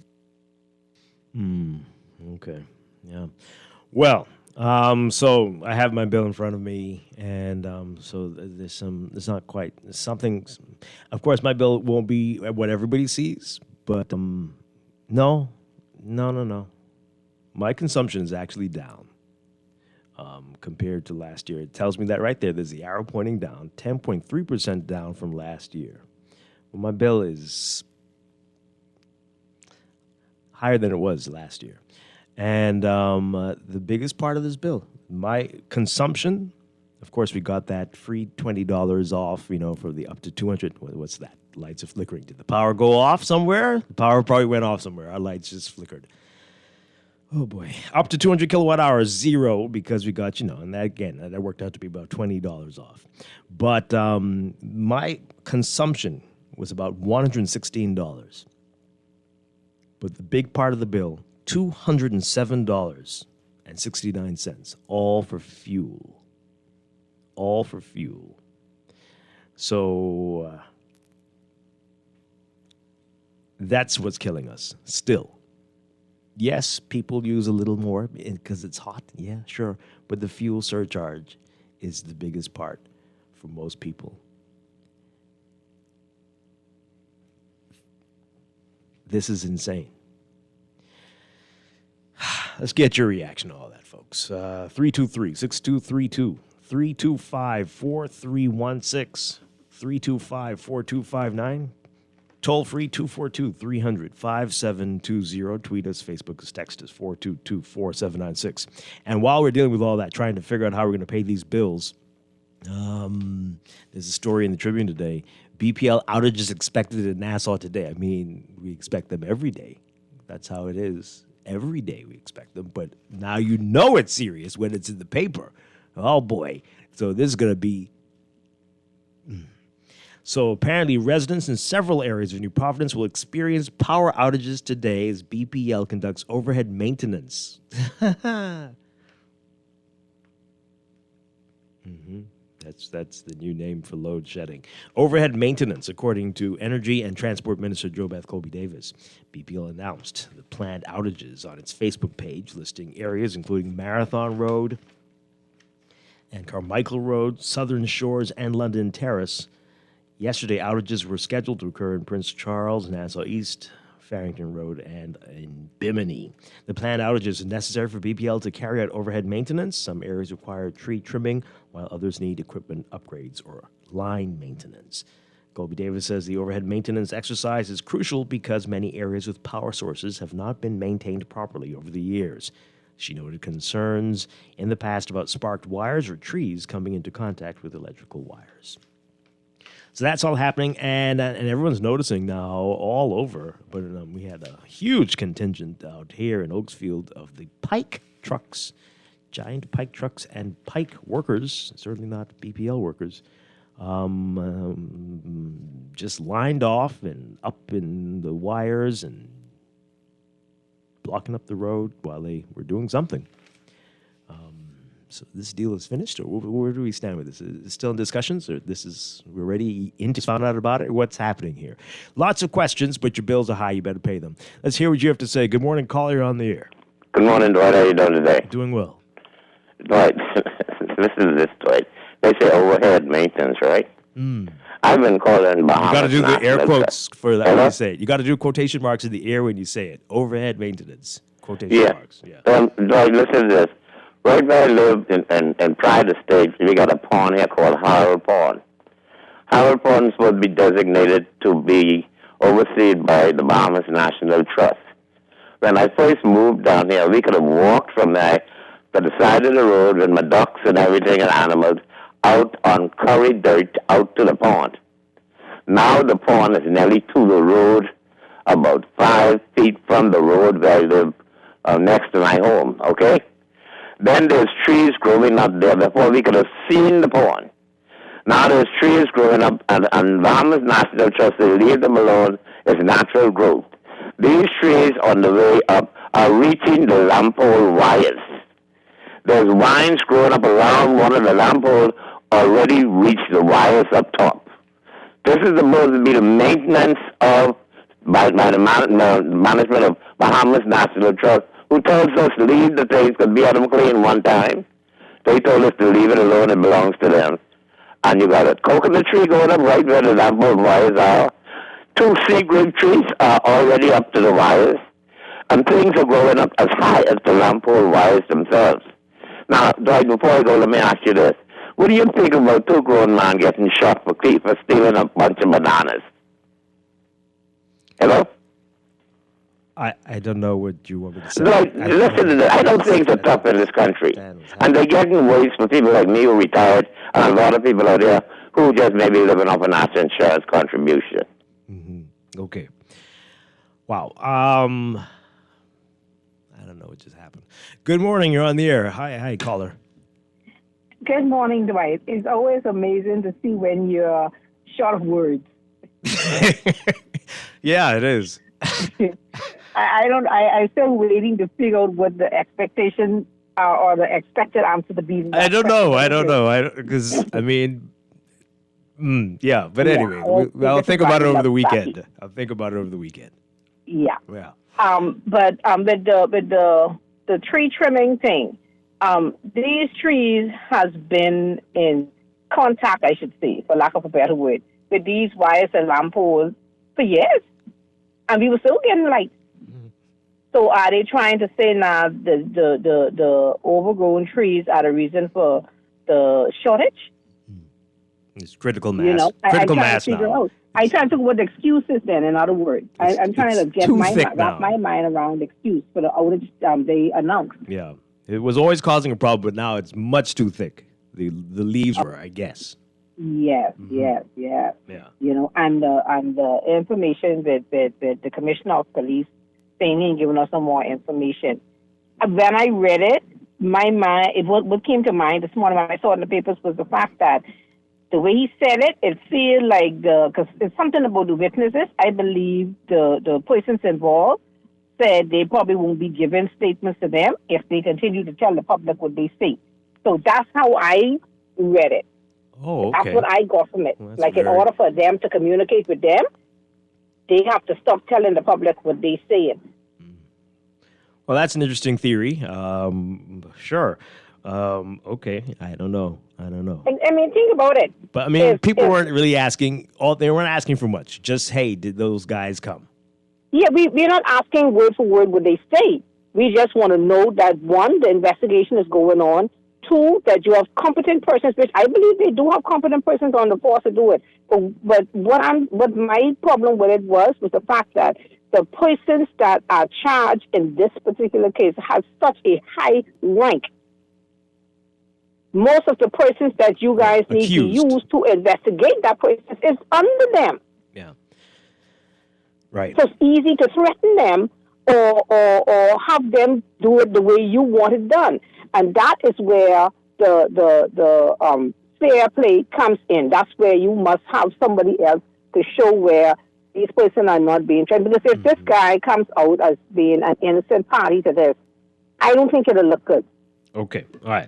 Okay. Yeah. Well, so I have my bill in front of me, and so there's not quite something. Of course, my bill won't be what everybody sees, but no. My consumption is actually down compared to last year. It tells me that right there. There's the arrow pointing down, 10.3% down from last year. Well, my bill is higher than it was last year. And the biggest part of this bill, my consumption, of course, we got that free $20 off, for the up to 200. What's that? Lights are flickering. Did the power go off somewhere? The power probably went off somewhere. Our lights just flickered. Oh, boy. Up to 200 kilowatt hours, zero, because we got, and that worked out to be about $20 off. But my consumption was about $116. But the big part of the bill, $207.69, all for fuel. All for fuel. So that's what's killing us still. Yes, people use a little more because it's hot. Yeah, sure. But the fuel surcharge is the biggest part for most people. This is insane. Let's get your reaction to all that, folks. 323-6232, 325-4316, 325-4259. Toll free 242-300-5720. Tweet us, Facebook us, text us 422-4796. And while we're dealing with all that, trying to figure out how we're going to pay these bills, there's a story in the Tribune today. BPL outages expected in Nassau today. I mean, we expect them every day. That's how it is. Every day we expect them. But now you know it's serious when it's in the paper. Oh, boy. So this is going to be... So apparently residents in several areas of New Providence will experience power outages today as BPL conducts overhead maintenance. That's the new name for load shedding. Overhead maintenance, according to Energy and Transport Minister JoBeth Colby-Davis. BPL announced the planned outages on its Facebook page, listing areas including Marathon Road and Carmichael Road, Southern Shores, and London Terrace. Yesterday, outages were scheduled to occur in Prince Charles, Nassau East, Farrington Road, and in Bimini. The planned outages are necessary for BPL to carry out overhead maintenance. Some areas require tree trimming, while others need equipment upgrades or line maintenance. Colby-Davis says the overhead maintenance exercise is crucial because many areas with power sources have not been maintained properly over the years. She noted concerns in the past about sparked wires or trees coming into contact with electrical wires. So that's all happening, and everyone's noticing now all over. But we had a huge contingent out here in Oaksfield of the pike trucks, giant pike trucks and pike workers, certainly not BPL workers, just lined off and up in the wires and blocking up the road while they were doing something. So this deal is finished, or where do we stand with this? Is it still in discussions, or we're already found out about it? Or what's happening here? Lots of questions, but your bills are high. You better pay them. Let's hear what you have to say. Good morning, caller. You're on the air. Good morning, Dwight. How you doing today? Doing well. Dwight, listen to this, Dwight. They say overhead maintenance, right? I've been calling Bahamas. You got to do the air quotes for that when you say it. You got to do quotation marks in the air when you say it. Overhead maintenance. Quotation marks. Yeah. Dwight, listen to this. Right where I live in Pride Estate, we got a pond here called Harold Pond. Harold Pond is supposed to be designated to be overseen by the Bahamas National Trust. When I first moved down here, we could have walked from there to the side of the road with my ducks and everything and animals out on curry dirt out to the pond. Now the pond is nearly to the road, about 5 feet from the road where I live next to my home, okay? Then there's trees growing up there. Before we could have seen the pond. Now there's trees growing up, and Bahamas National Trust, they leave them alone. It's natural growth. These trees on the way up are reaching the lamp pole wires. There's vines growing up around one of the lamp poles already reached the wires up top. This is supposed to be the maintenance by the management of Bahamas National Trust, who told us to leave the things because we had them clean one time. They told us to leave it alone. It belongs to them. And you got a coconut tree going up right where the lamp pole wires are. 2 sea grape trees are already up to the wires. And things are growing up as high as the lamp pole wires themselves. Now, Dwight, before I go, let me ask you this. What do you think about 2 grown men getting shot for stealing a bunch of bananas? Hello? I don't know what you want me to say. Like, listen to this. I don't think they're tough in this country. And they're getting worse for people like me who retired and a lot of people out there who just maybe living off a national insurance contribution. Okay. Wow. I don't know what just happened. Good morning. You're on the air. Hi, caller. Good morning, Dwight. It's always amazing to see when you're short of words. Yeah, it is. I'm still waiting to figure out what the expectation or the expected answer to be. I don't know. Because, I mean, yeah. But anyway, I'll think about it over the weekend. Yeah. Yeah. But with the tree trimming thing, these trees has been in contact, I should say, for lack of a better word, with these wires and lamp poles for years. And we were still getting lights. So are they trying to say now the overgrown trees are the reason for the shortage? It's critical mass. Critical mass now. I try to talk about excuses then, in other words. I'm trying to get wrap my mind around excuse for the outage they announced. Yeah. It was always causing a problem, but now it's much too thick. The leaves were, I guess. Yes, yes. Yeah. You know, and the information with the Commissioner of Police saying and giving us some more information. When I read it, my mind, what came to mind this morning when I saw it in the papers was the fact that the way he said it, it feels like because it's something about the witnesses. I believe the persons involved said they probably won't be giving statements to them if they continue to tell the public what they say. So that's how I read it. Oh, okay. That's what I got from it. Well, like in order for them to communicate with them, they have to stop telling the public what they saying. Well, that's an interesting theory. Sure. Okay. I don't know. I mean, think about it. But I mean, people weren't really asking. They weren't asking for much. Just, hey, did those guys come? Yeah, we're not asking word for word what they say. We just want to know that, one, the investigation is going on. Two, that you have competent persons, which I believe they do have competent persons on the force to do it. But what my problem with it was the fact that the persons that are charged in this particular case have such a high rank. Most of the persons that you guys need to use to investigate that person is under them. Yeah. Right. So it's easy to threaten them or have them do it the way you want it done. And that is where the fair play comes in. That's where you must have somebody else to show where these persons are not being tried. Because if this guy comes out as being an innocent party to this, I don't think it'll look good. Okay. All right.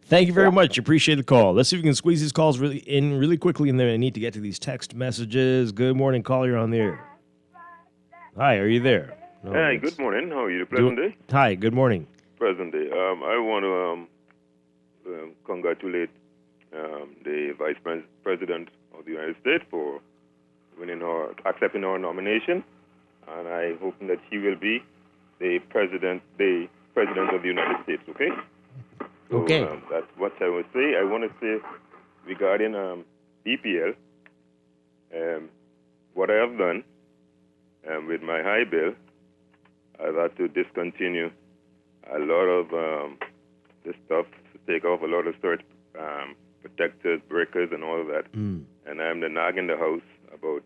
Thank you very much. Appreciate the call. Let's see if we can squeeze these calls really quickly, and then I need to get to these text messages. Good morning, caller. You're on the air. Hi, are you there? No, Hi, good morning. How are you? Pleasant day? Hi, good morning. Present day. I want to congratulate the Vice President of the United States for accepting our nomination, and I hope that he will be the President of the United States. Okay. So, okay. That's what I would say. I want to say regarding BPL, what I have done with my high bill, I've had to discontinue a lot of this stuff, to take off a lot of search protectors, breakers, and all of that. And I'm the nag in the house about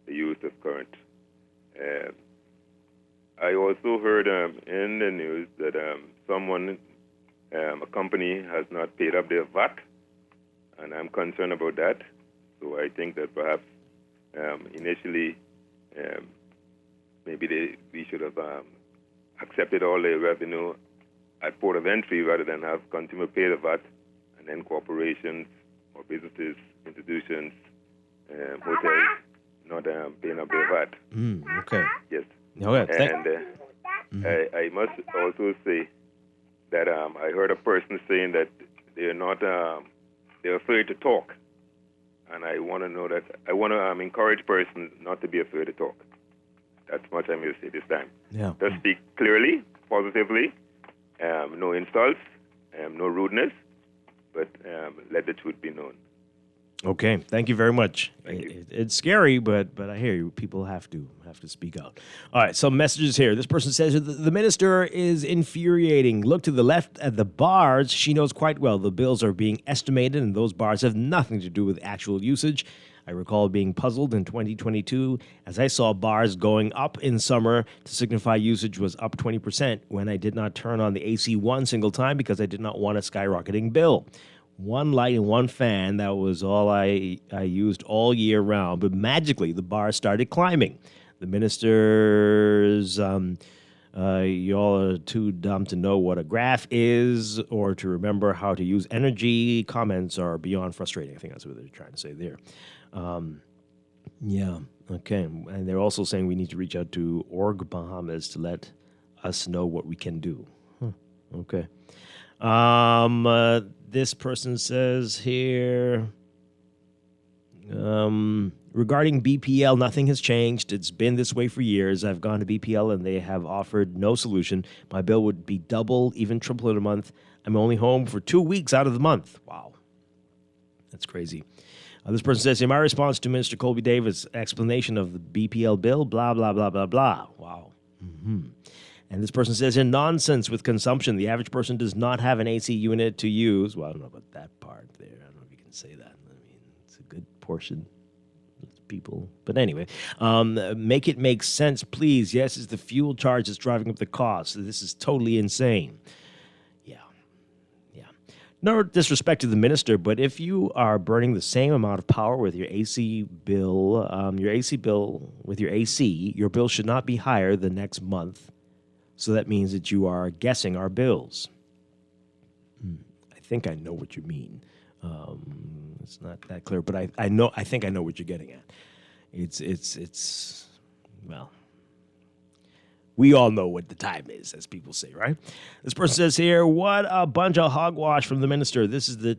the use of current. I also heard in the news that a company has not paid up their VAT, and I'm concerned about that. So I think that perhaps initially maybe we should have accepted all the revenue at port of entry rather than have consumer pay the VAT, and then corporations or businesses, institutions, hotels not paying up their VAT. Okay. Yes. Okay. And I must also say that I heard a person saying that they're afraid to talk, and I want to know that I want to encourage persons not to be afraid to talk. That's much I'm going to say this time. Yeah. Just speak clearly, positively, no insults, no rudeness, but let the truth be known. Okay, thank you very much. Thank you. It's scary, but I hear you. People have to speak out. All right, some messages here. This person says the minister is infuriating. Look to the left at the bars. She knows quite well the bills are being estimated, and those bars have nothing to do with actual usage. I recall being puzzled in 2022 as I saw bars going up in summer to signify usage was up 20% when I did not turn on the AC one single time because I did not want a skyrocketing bill. One light and one fan, that was all I used all year round. But magically, the bar started climbing. The ministers, y'all are too dumb to know what a graph is or to remember how to use energy. Comments are beyond frustrating. I think that's what they're trying to say there. Yeah, okay. And they're also saying we need to reach out to Org Bahamas to let us know what we can do. Okay. This person says here, regarding BPL, nothing has changed. It's been this way for years. I've gone to BPL and they have offered no solution. My bill would be double, even triple in a month. I'm only home for 2 weeks out of the month. Wow. That's crazy. This person says, in my response to Minister Colby Davis' explanation of the BPL bill, blah, blah, blah, blah, blah. Wow. Mm-hmm. And this person says, in nonsense with consumption, the average person does not have an AC unit to use. Well, I don't know about that part there. I don't know if you can say that. I mean, it's a good portion of people. But anyway, make it make sense, please. Yes, it's the fuel charge that's driving up the cost. This is totally insane. No disrespect to the minister, but if you are burning the same amount of power with your AC bill, your bill should not be higher the next month. So that means that you are guessing our bills. I think I know what you mean. It's not that clear, but I think I know what you're getting at. It's well, we all know what the time is, as people say, right? This person says here, what a bunch of hogwash from the minister. This is the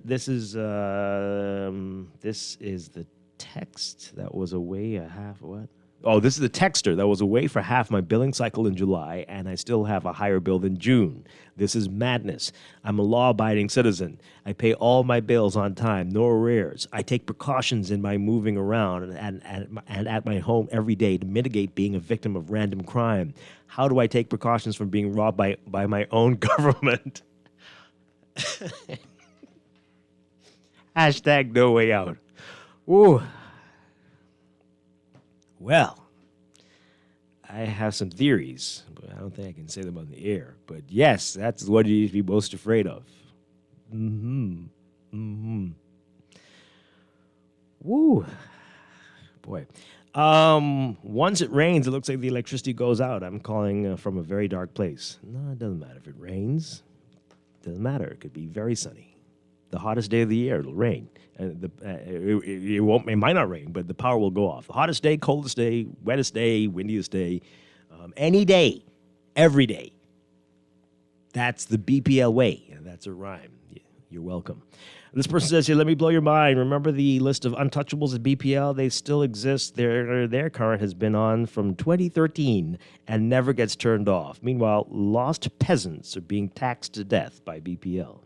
text that was away a half what? Oh, this is the texter that was away for half my billing cycle in July, and I still have a higher bill than June. This is madness. I'm a law-abiding citizen. I pay all my bills on time, no arrears. I take precautions in my moving around and at my home every day to mitigate being a victim of random crime. How do I take precautions from being robbed by my own government? Hashtag no way out. Ooh. Well, I have some theories, but I don't think I can say them on the air. But yes, that's what you need to be most afraid of. Woo. Boy. Once it rains, it looks like the electricity goes out. I'm calling from a very dark place. No, it doesn't matter if it rains. It doesn't matter. It could be very sunny. The hottest day of the year, it'll rain. And it might not rain, but the power will go off. The hottest day, coldest day, wettest day, windiest day, any day, every day. That's the BPL way. And that's a rhyme. You're welcome. This person says here, let me blow your mind. Remember the list of untouchables at BPL? They still exist. Their current has been on from 2013 and never gets turned off. Meanwhile, lost peasants are being taxed to death by BPL.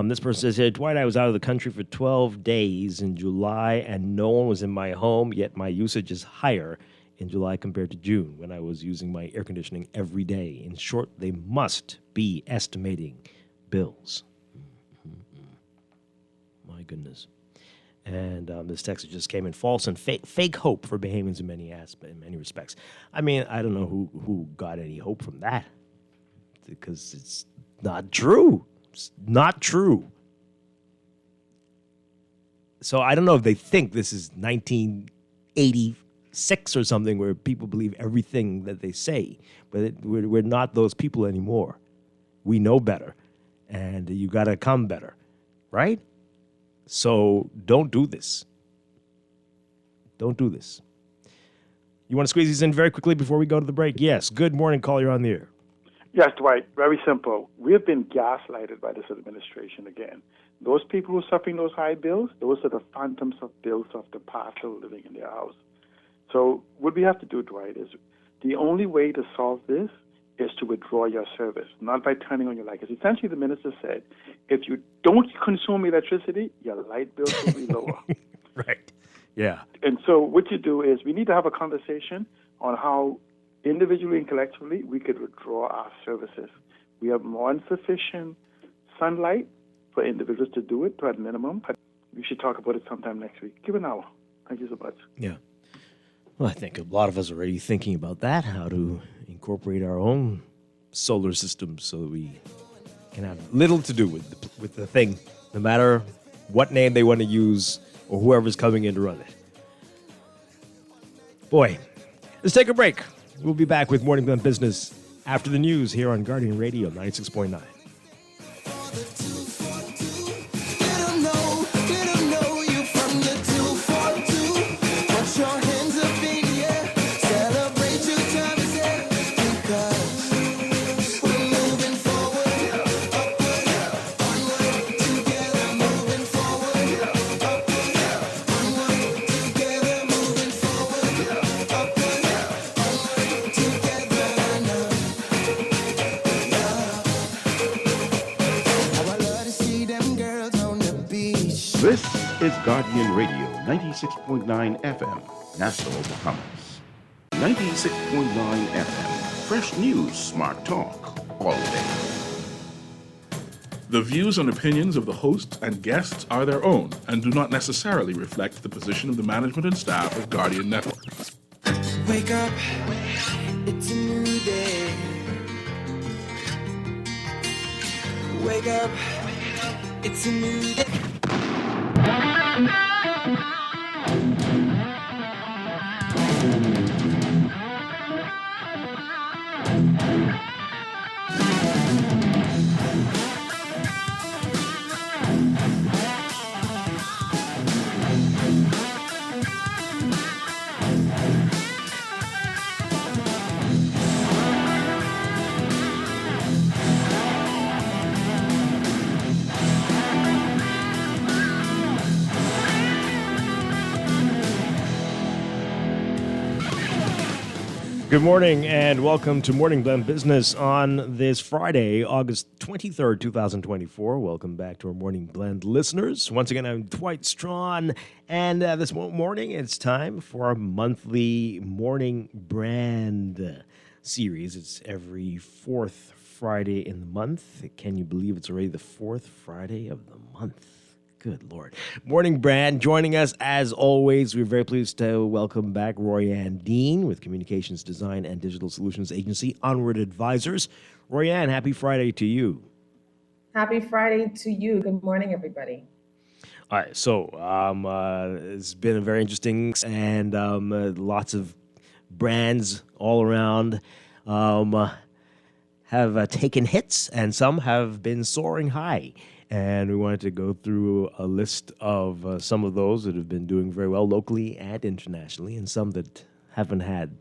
This person says here, Dwight, I was out of the country for 12 days in July and no one was in my home, yet my usage is higher in July compared to June when I was using my air conditioning every day. In short, they must be estimating bills. My goodness. And this text just came in false and fake hope for Bahamians in many respects. I mean, I don't know who got any hope from that because it's not true. It's not true. So I don't know if they think this is 1986 or something where people believe everything that they say. But we're not those people anymore. We know better. And you got to come better. Right? So don't do this. Don't do this. You want to squeeze these in very quickly before we go to the break? Yes. Good morning, call. You're on the air. Yes, Dwight, very simple. We have been gaslighted by this administration again. Those people who are suffering those high bills, those are the phantoms of bills of the past who are living in their house. So what we have to do, Dwight, is the only way to solve this is to withdraw your service, not by turning on your light. Because essentially the minister said, if you don't consume electricity, your light bill will be lower. Right. Yeah. And so what you do is we need to have a conversation on how individually and collectively, we could withdraw our services. We have more than sufficient sunlight for individuals to do it to a minimum. But we should talk about it sometime next week. Give an hour. Thank you so much. Yeah. Well, I think a lot of us are already thinking about that, how to incorporate our own solar system so that we can have little to do with the thing, no matter what name they want to use or whoever's coming in to run it. Boy, let's take a break. We'll be back with Morning Blend Business after the news here on Guardian Radio 96.9. This is Guardian Radio, 96.9 FM, Nassau, Bahamas. 96.9 FM, fresh news, smart talk, all day. The views and opinions of the hosts and guests are their own and do not necessarily reflect the position of the management and staff of Guardian Network. Wake up, it's a new day. Wake up, it's a new day. Good morning and welcome to Morning Blend Business on this Friday, August 23rd, 2024. Welcome back to our Morning Blend listeners. Once again, I'm Dwight Strachan, and this morning it's time for our monthly Morning Brand series. It's every fourth Friday in the month. Can you believe it's already the fourth Friday of the month? Good Lord. Morning Brand joining us as always. We're very pleased to welcome back Royanne Dean with Communications Design and Digital Solutions Agency, Onward Advisors. Royanne, happy Friday to you. Happy Friday to you. Good morning, everybody. All right, so it's been a very interesting and lots of brands all around have taken hits and some have been soaring high. And we wanted to go through a list of some of those that have been doing very well locally and internationally, and some that haven't had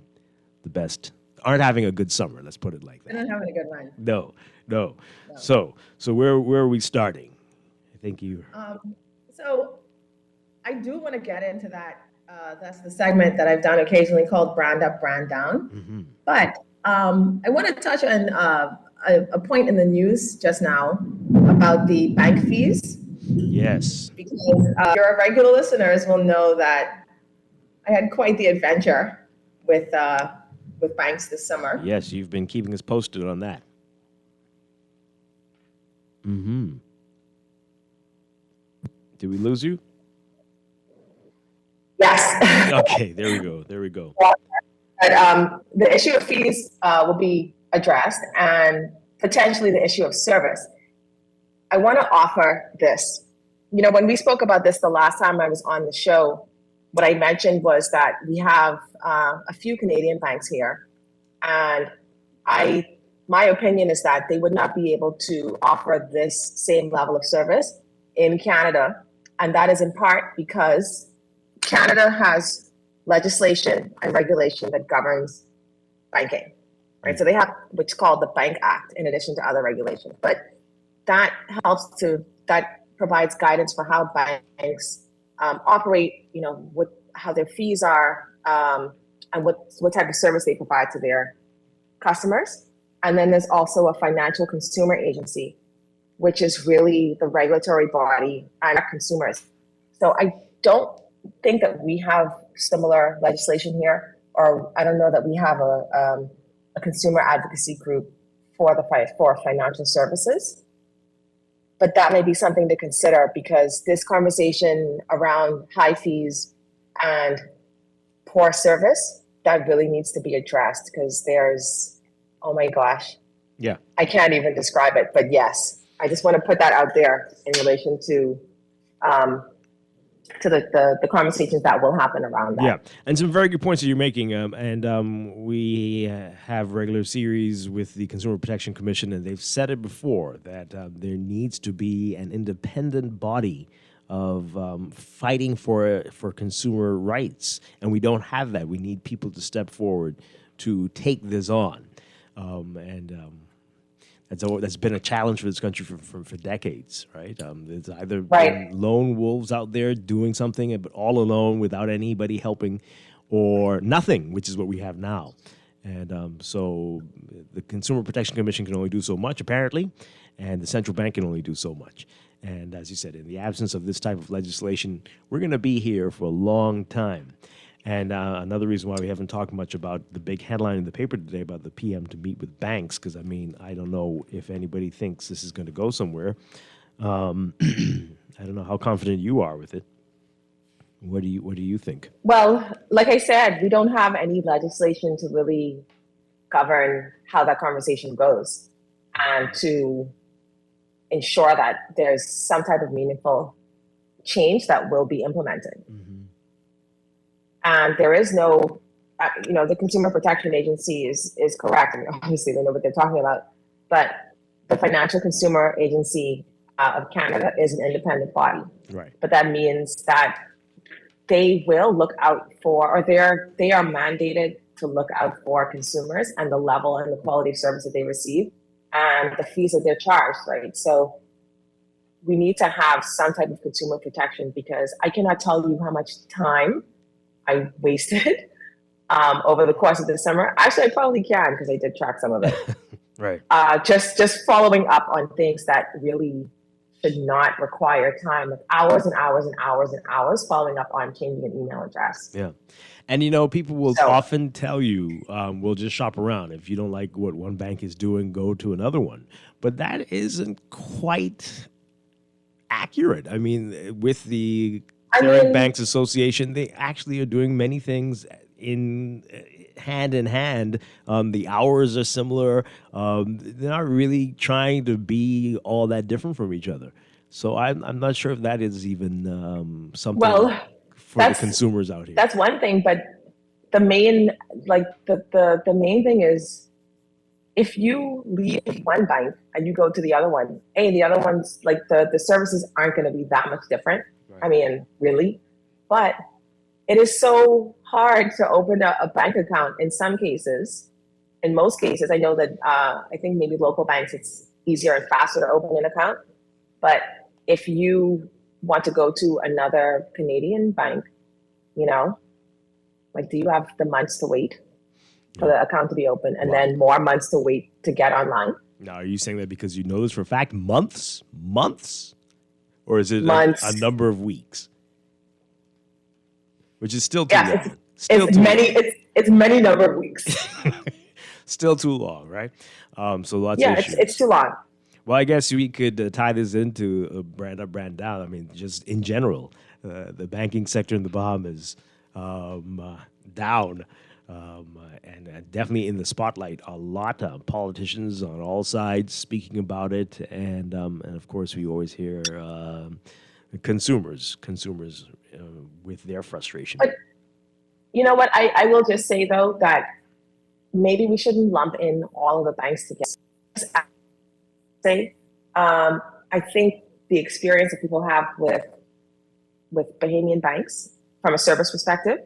the best, aren't having a good summer. Let's put it like that. They're not having a good run. No. So where are we starting? I think you. So I do want to get into that. That's the segment that I've done occasionally called Brand Up, Brand Down. Mm-hmm. But I want to touch on a point in the news just now about the bank fees. Yes. Because your regular listeners will know that I had quite the adventure with banks this summer. Yes, you've been keeping us posted on that. Mm-hmm. Did we lose you? Yes. Okay, there we go. But the issue of fees will be addressed, and potentially the issue of service. I want to offer this. You know, when we spoke about this the last time I was on the show, what I mentioned was that we have a few Canadian banks here, and my opinion is that they would not be able to offer this same level of service in Canada, and that is in part because Canada has legislation and regulation that governs banking. Right, so they have what's called the Bank Act in addition to other regulations, but that provides guidance for how banks operate, you know, how their fees are, and what type of service they provide to their customers. And then there's also a financial consumer agency, which is really the regulatory body and our consumers. So I don't think that we have similar legislation here, or I don't know that we have a consumer advocacy group for financial services. But that may be something to consider, because this conversation around high fees and poor service, that really needs to be addressed, because there's, oh my gosh. Yeah. I can't even describe it, but yes, I just want to put that out there in relation to the conversations that will happen around that. Yeah, and some very good points that you're making. We have regular series with the Consumer Protection Commission, and they've said it before that there needs to be an independent body of fighting for consumer rights, and we don't have that. We need people to step forward to take this on, that's been a challenge for this country for decades, right? There's either been lone wolves out there doing something, but all alone without anybody helping, or nothing, which is what we have now. And so the Consumer Protection Commission can only do so much, apparently, and the central bank can only do so much. And as you said, in the absence of this type of legislation, we're going to be here for a long time. And another reason why we haven't talked much about the big headline in the paper today about the PM to meet with banks, because, I mean, I don't know if anybody thinks this is going to go somewhere. I don't know how confident you are with it. What do you think? Well, like I said, we don't have any legislation to really govern how that conversation goes and to ensure that there's some type of meaningful change that will be implemented. And there is no, the Consumer Protection Agency is correct. I mean, obviously, they know what they're talking about. But the Financial Consumer Agency of Canada is an independent body. Right. But that means that they will look out for, or they are mandated to look out for consumers and the level and the quality of service that they receive and the fees that they're charged, right? So we need to have some type of consumer protection, because I cannot tell you how much time I wasted over the course of the summer. Actually, I probably can, because I did track some of it. Right. Just following up on things that really should not require time, like hours and hours and hours and hours following up on changing an email address. Yeah. And, people will often tell you, we'll just shop around. If you don't like what one bank is doing, go to another one. But that isn't quite accurate. I mean, with the Clearing Banks Association, they actually are doing many things in hand. The hours are similar. They're not really trying to be all that different from each other. So I'm not sure if that is even something for the consumers out here. That's one thing, but the main the main thing is, if you leave one bank and you go to the other one, the other one's the services aren't going to be that much different. Right. I mean, really, but it is so hard to open a bank account in some cases. In most cases, I know that I think maybe local banks, it's easier and faster to open an account. But if you want to go to another Canadian bank, do you have the months to wait for the account to be open, and then more months to wait to get online? Now, are you saying that because you know this for a fact? Months? Or is it months. A number of weeks? Which is still too long. It's many number of weeks. Still too long, right? So lots of issues. It's too long. Well, I guess we could tie this into brand up, brand down. I mean, just in general, the banking sector in the Bahamas down, and definitely in the spotlight. A lot of politicians on all sides speaking about it, and of course we always hear consumers with their frustration. But you know what? I will just say though that maybe we shouldn't lump in all of the banks together. I think the experience that people have with Bahamian banks from a service perspective,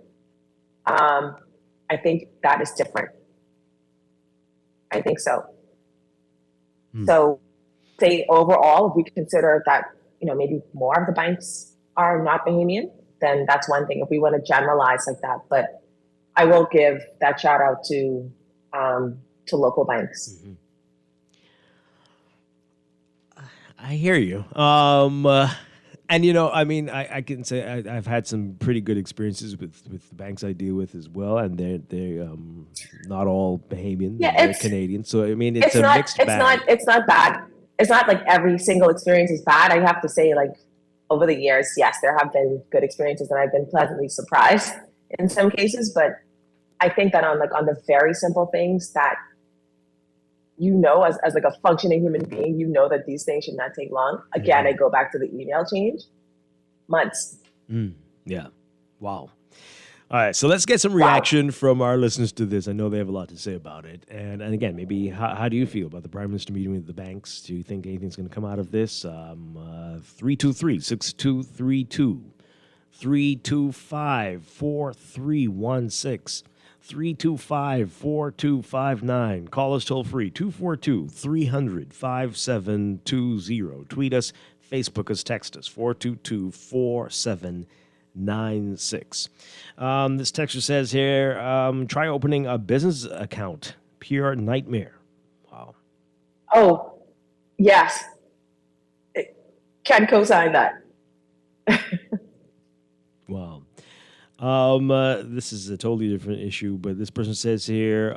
I think that is different. I think so. So, say overall, if we consider that maybe more of the banks are not Bahamian, then that's one thing. If we want to generalize like that, but I will give that shout out to local banks. Mm-hmm. I hear you. And, I mean, I can say I've had some pretty good experiences with the banks I deal with as well. And they're not all Bahamian. Yeah, they're Canadian. So, I mean, it's a mixed bag. It's not bad. It's not like every single experience is bad. I have to say, over the years, yes, there have been good experiences and I've been pleasantly surprised in some cases. But I think that on the very simple things that as a functioning human being, that these things should not take long. Again, I go back to the email change. Months. Yeah. Wow. All right. So let's get some reaction from our listeners to this. I know they have a lot to say about it. And again, maybe how do you feel about the Prime Minister meeting with the banks? Do you think anything's going to come out of this? 323-6232. 325-4316. 325-4259. Call us toll free, 242-300-5720. Tweet us, Facebook us, text us, 422-4796. This texter says here, try opening a business account. Pure nightmare. Wow. Oh, yes. Can co-sign that. Wow. This is a totally different issue, but this person says here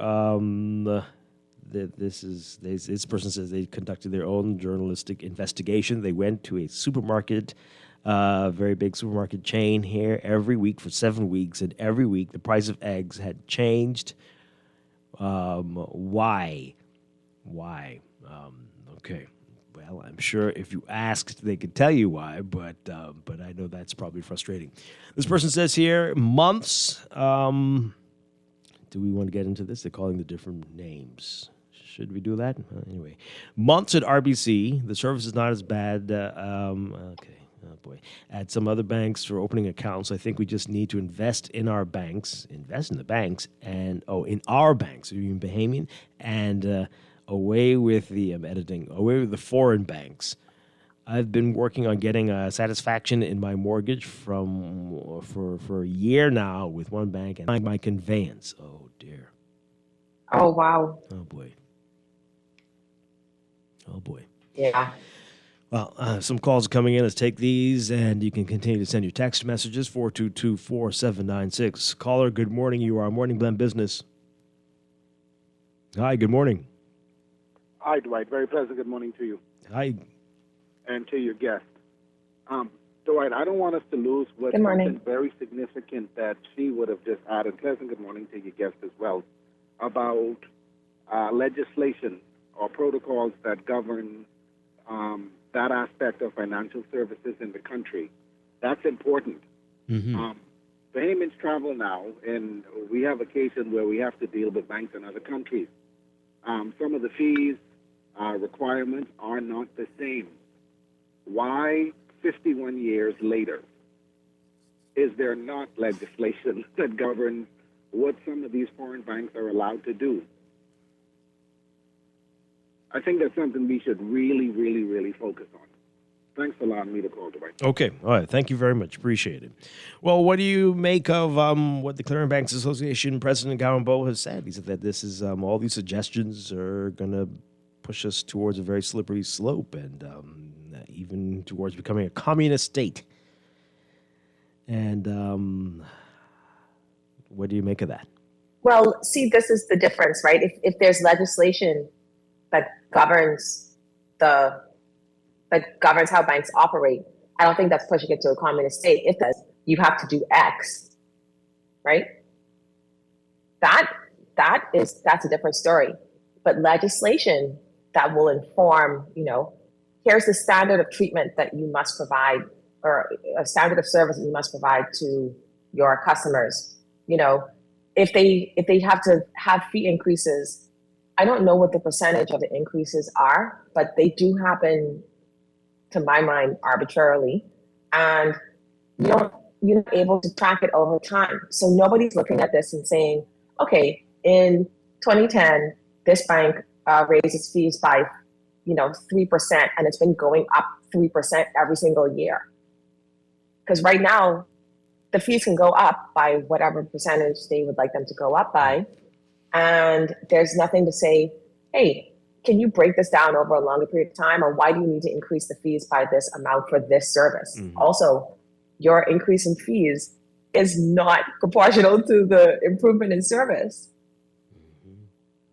that this person says they conducted their own journalistic investigation. They went to a supermarket, very big supermarket chain here every week for 7 weeks, and every week the price of eggs had changed. Why? Okay. Well, I'm sure if you asked, they could tell you why, but I know that's probably frustrating. This person says here, months. Do we want to get into this? They're calling the different names. Should we do that? Anyway, months at RBC. The service is not as bad. Okay. Oh, boy. At some other banks for opening accounts. I think we just need to invest in our banks, invest in the banks, and, in our banks, in Bahamian, and away with the, I'm editing, away with the foreign banks. I've been working on getting satisfaction in my mortgage for a year now with one bank, and my conveyance. Oh, dear. Oh, wow. Oh, boy. Oh, boy. Yeah. Well, some calls are coming in. Let's take these, and you can continue to send your text messages, 422-4796. Caller, good morning. You are Morning Blend Business. Hi, good morning. Hi, Dwight. Very pleasant good morning to you. Hi. And to your guest. Dwight, I don't want us to lose what's something very significant that she would have just added. Pleasant good morning to your guest as well, about legislation or protocols that govern that aspect of financial services in the country. That's important. Bahamians travel now, and we have occasion where we have to deal with banks in other countries. Some of the fees, requirements are not the same. Why, 51 years later, is there not legislation that governs what some of these foreign banks are allowed to do? I think that's something we should really, really, really focus on. Thanks for allowing me to call, Dwight. Okay. All right. Thank you very much. Appreciate it. Well, what do you make of what the Clearing Banks Association President Garambo has said? He said that this is all these suggestions are going to push us towards a very slippery slope and even towards becoming a communist state. And what do you make of that? Well, see, this is the difference, right? If there's legislation that governs how banks operate, I don't think that's pushing it to a communist state. It does. You have to do X, right? That's a different story. But legislation that will inform, here's the standard of treatment that you must provide, or a standard of service that you must provide to your customers. If they have to have fee increases, I don't know what the percentage of the increases are, but they do happen, to my mind, arbitrarily, and you're not able to track it over time. So nobody's looking at this and saying, okay, in 2010, this bank raised its fees by 3%, and it's been going up 3% every single year. Because right now, the fees can go up by whatever percentage they would like them to go up by, and there's nothing to say, hey, can you break this down over a longer period of time, or why do you need to increase the fees by this amount for this service? Also, your increase in fees is not proportional to the improvement in service,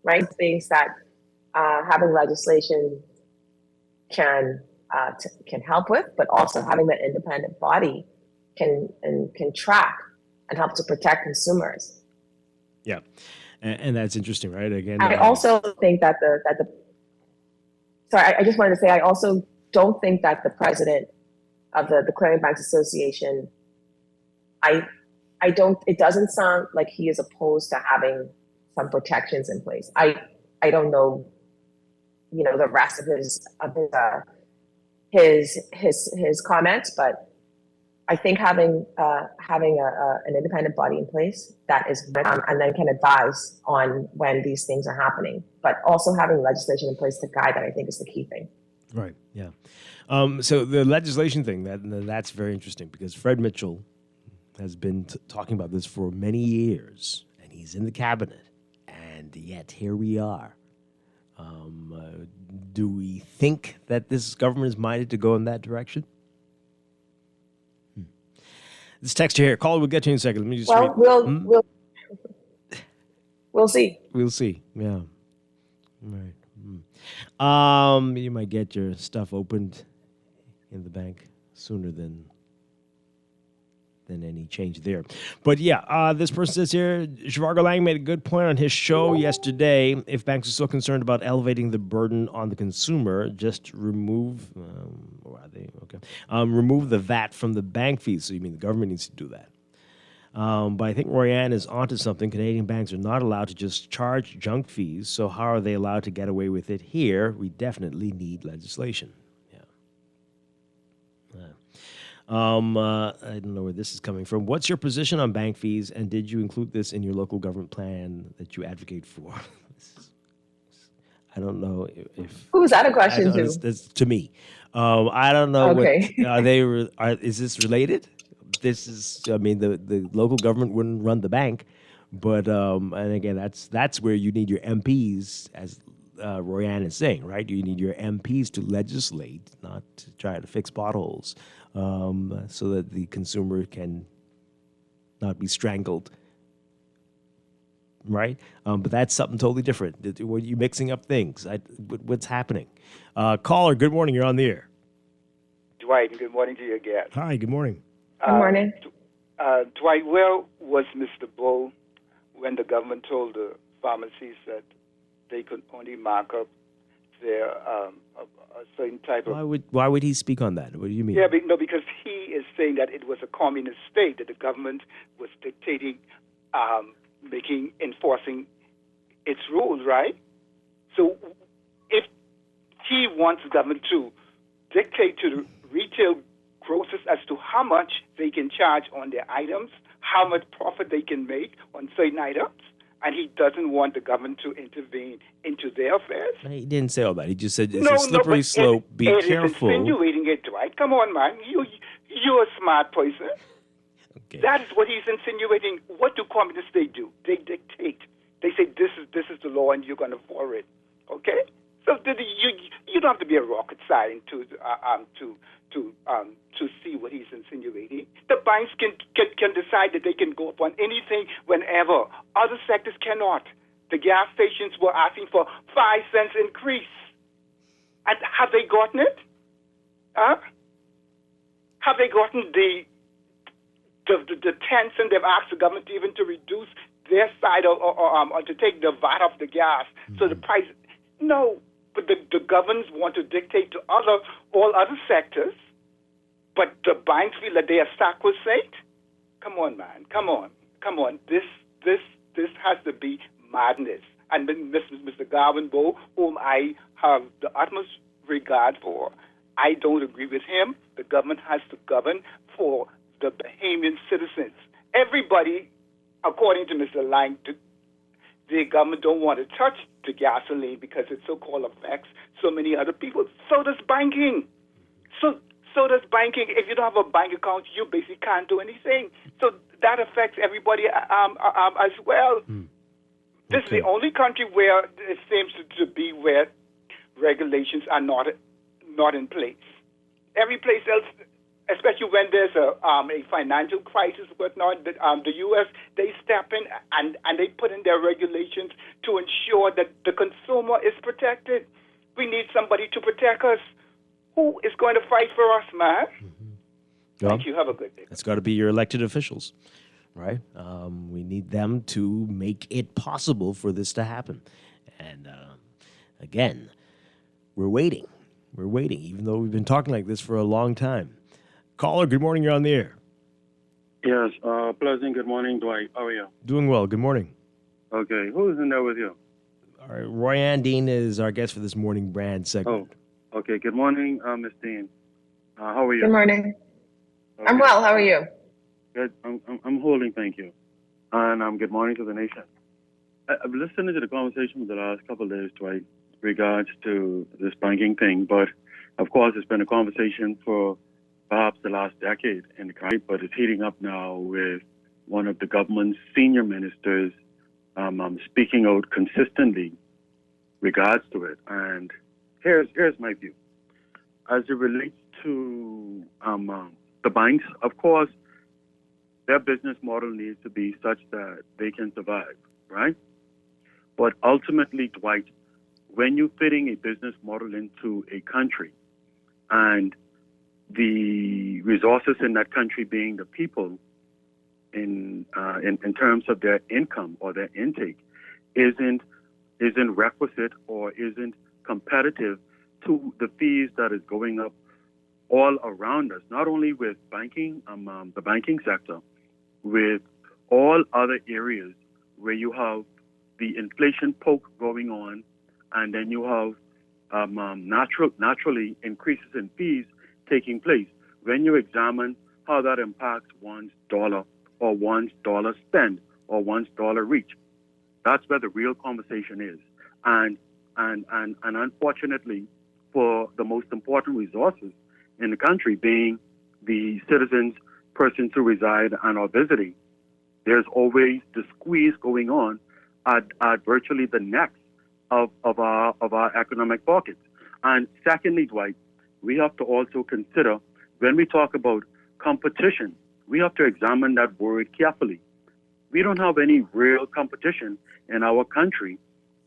right? Things that having legislation can help with, but also having that independent body can track and help to protect consumers. Yeah, and that's interesting, right? Again, I also think that I just wanted to say, I also don't think that the president of the Clearing Banks Association, it doesn't sound like he is opposed to having some protections in place. I don't know, the rest of his comments, but I think having an independent body in place that is, and then can advise on when these things are happening, but also having legislation in place to guide that, I think, is the key thing. Right. Yeah. So the legislation thing, that's very interesting, because Fred Mitchell has been talking about this for many years, and he's in the cabinet, and yet here we are. Do we think that this government is minded to go in that direction? This text here, caller, we'll get to you in a second. Let me just read. We'll see. We'll see. Yeah. Right. You might get your stuff opened in the bank sooner than any change there. But yeah, this person says here, Zhivargo Lang made a good point on his show yesterday. If banks are so concerned about elevating the burden on the consumer, just remove, remove the VAT from the bank fees. So you mean the government needs to do that? But I think Royanne is onto something. Canadian banks are not allowed to just charge junk fees. So how are they allowed to get away with it here? We definitely need legislation. I don't know where this is coming from. What's your position on bank fees, and did you include this in your local government plan that you advocate for? I don't know if. Who was that a question to? That's to me. I don't know. Okay. What is this related? This is. I mean, the local government wouldn't run the bank, but and again, that's where you need your MPs, as Royanne is saying, right? You need your MPs to legislate, not to try to fix potholes. So that the consumer can not be strangled, right? But that's something totally different. You're mixing up things. What's happening? Caller, good morning. You're on the air. Dwight, good morning to your guest. Hi, good morning. Good morning. Dwight, where was Mr. Bull when the government told the pharmacies that they could only mark up their a certain type of... Why would he speak on that? What do you mean? Yeah, because he is saying that it was a communist state, that the government was dictating, enforcing its rules, right? So if he wants the government to dictate to the retail grocers as to how much they can charge on their items, how much profit they can make on certain items, and he doesn't want the government to intervene into their affairs. He didn't say all that. He just said it's a slippery slope. Be careful. It is insinuating it, Dwight. Come on, man. You're a smart person. Okay. That is what he's insinuating. What do communists do? They dictate. They say this is the law and you're going to follow it. Okay? So you don't have to be a rocket scientist to see what he's insinuating. The banks can decide that they can go upon anything whenever. Other sectors cannot. The gas stations were asking for 5 cents increase. And have they gotten it? Huh? Have they gotten the 10 cents they've asked the government even to reduce their side or to take the VAT off the gas? Mm-hmm. So the price, no. But the governments want to dictate to all other sectors, but the banks feel that they are sacrosanct. Come on, man. Come on. This has to be madness. And then Mr. Garvin Bowe, whom I have the utmost regard for, I don't agree with him. The government has to govern for the Bahamian citizens. Everybody, according to Mr. Lang, the government don't want to touch the gasoline because it so-called affects so many other people. So does banking. So does banking. If you don't have a bank account, you basically can't do anything. So that affects everybody as well. This is the only country where it seems to be where regulations are not in place. Every place else, especially when there's a financial crisis, whatnot, the U.S., they step in and they put in their regulations to ensure that the consumer is protected. We need somebody to protect us. Who is going to fight for us, man? Well, thank you. Have a good day. It's got to be your elected officials, right? We need them to make it possible for this to happen. And again, we're waiting. We're waiting, even though we've been talking like this for a long time. Caller, good morning. You're on the air. Yes, pleasant good morning, Dwight. How are you? Doing well. Good morning. Okay, who's in there with you? All right, Royanne Dean is our guest for this morning brand segment. Oh, okay. Good morning, Miss Dean. How are you? Good morning. Okay. I'm well. How are you? Good. I'm holding, thank you. And good morning to the nation. I've listened to the conversation for the last couple of days, Dwight, regards to this banking thing. But, of course, it's been a conversation for perhaps the last decade in the country, but it's heating up now with one of the government's senior ministers speaking out consistently regards to it. And here's my view. As it relates to the banks, of course, their business model needs to be such that they can survive, right? But ultimately, Dwight, when you're fitting a business model into a country and the resources in that country being the people in terms of their income or their intake isn't requisite or isn't competitive to the fees that is going up all around us, not only with banking, the banking sector, with all other areas where you have the inflation poke going on, and then you have naturally increases in fees taking place. When you examine how that impacts one's dollar or one's dollar spend or one's dollar reach, that's where the real conversation is. And unfortunately, for the most important resources in the country, being the citizens, persons who reside and are visiting, there's always the squeeze going on at virtually the necks of our economic pockets. And secondly, Dwight, we have to also consider, when we talk about competition, we have to examine that word carefully. We don't have any real competition in our country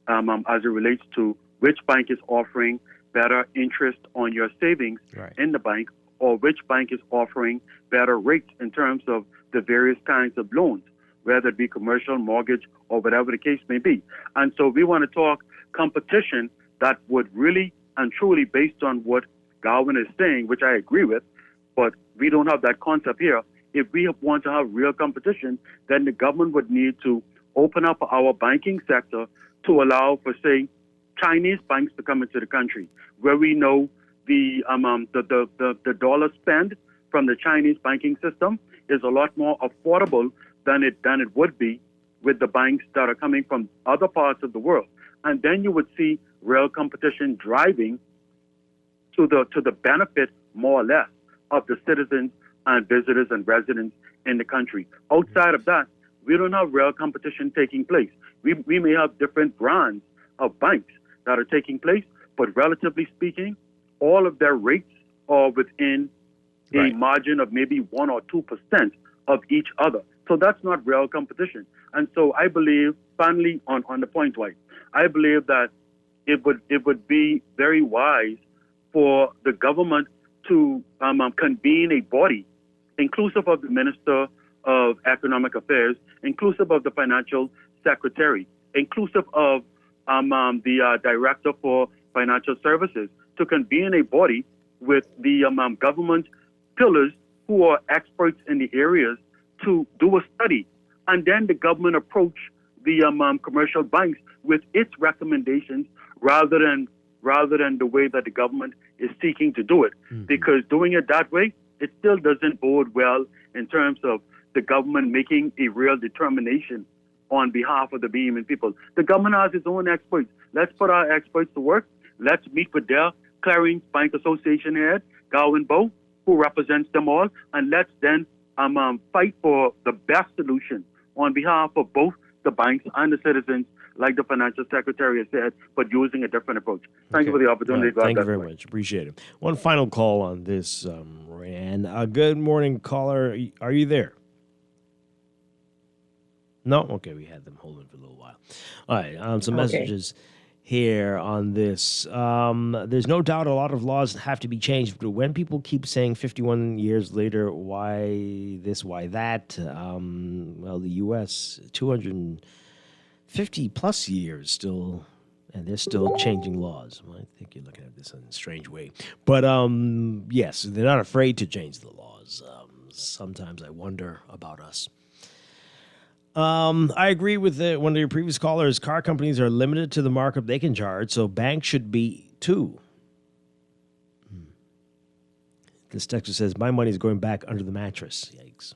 as it relates to which bank is offering better interest on your savings in the bank, or which bank is offering better rates in terms of the various kinds of loans, whether it be commercial, mortgage, or whatever the case may be. And so we want to talk competition that would really and truly, based on what Garwin is saying, which I agree with, but we don't have that concept here. If we want to have real competition, then the government would need to open up our banking sector to allow for, say, Chinese banks to come into the country, where we know the dollar spend from the Chinese banking system is a lot more affordable than it would be with the banks that are coming from other parts of the world. And then you would see real competition driving to the benefit, more or less, of the citizens and visitors and residents in the country. Outside of that, we don't have real competition taking place. We may have different brands of banks that are taking place, but relatively speaking, all of their rates are within a margin of maybe 1 or 2% of each other. So that's not real competition. And so I believe, finally, on the point, Dwight, I believe that it would be very wise for the government to convene a body, inclusive of the Minister of Economic Affairs, inclusive of the Financial Secretary, inclusive of the Director for Financial Services, to convene a body with the government pillars who are experts in the areas to do a study, and then the government approach the commercial banks with its recommendations rather than the way that the government is seeking to do it. Because doing it that way, it still doesn't bode well in terms of the government making a real determination on behalf of the Bahamian people. The government has its own experts. Let's put our experts to work. Let's meet with their Clearing Bank Association head, Garwin Bowe, who represents them all, and let's then fight for the best solution on behalf of both the banks and the citizens, like the Financial Secretary has said, but using a different approach. Thank you for the opportunity. Thank you very much. Appreciate it. One final call on this, Rand. Good morning, caller. Are you there? No? Okay, we had them holding for a little while. All right, some messages here on this. There's no doubt a lot of laws have to be changed, but when people keep saying 51 years later, why this, why that? Well, the U.S., 250 plus years still, and they're still changing laws. Well, I think you're looking at this in a strange way. But yes, they're not afraid to change the laws. Sometimes I wonder about us. I agree with one of your previous callers. Car companies are limited to the markup they can charge, so banks should be too. This texter says, my money is going back under the mattress. Yikes.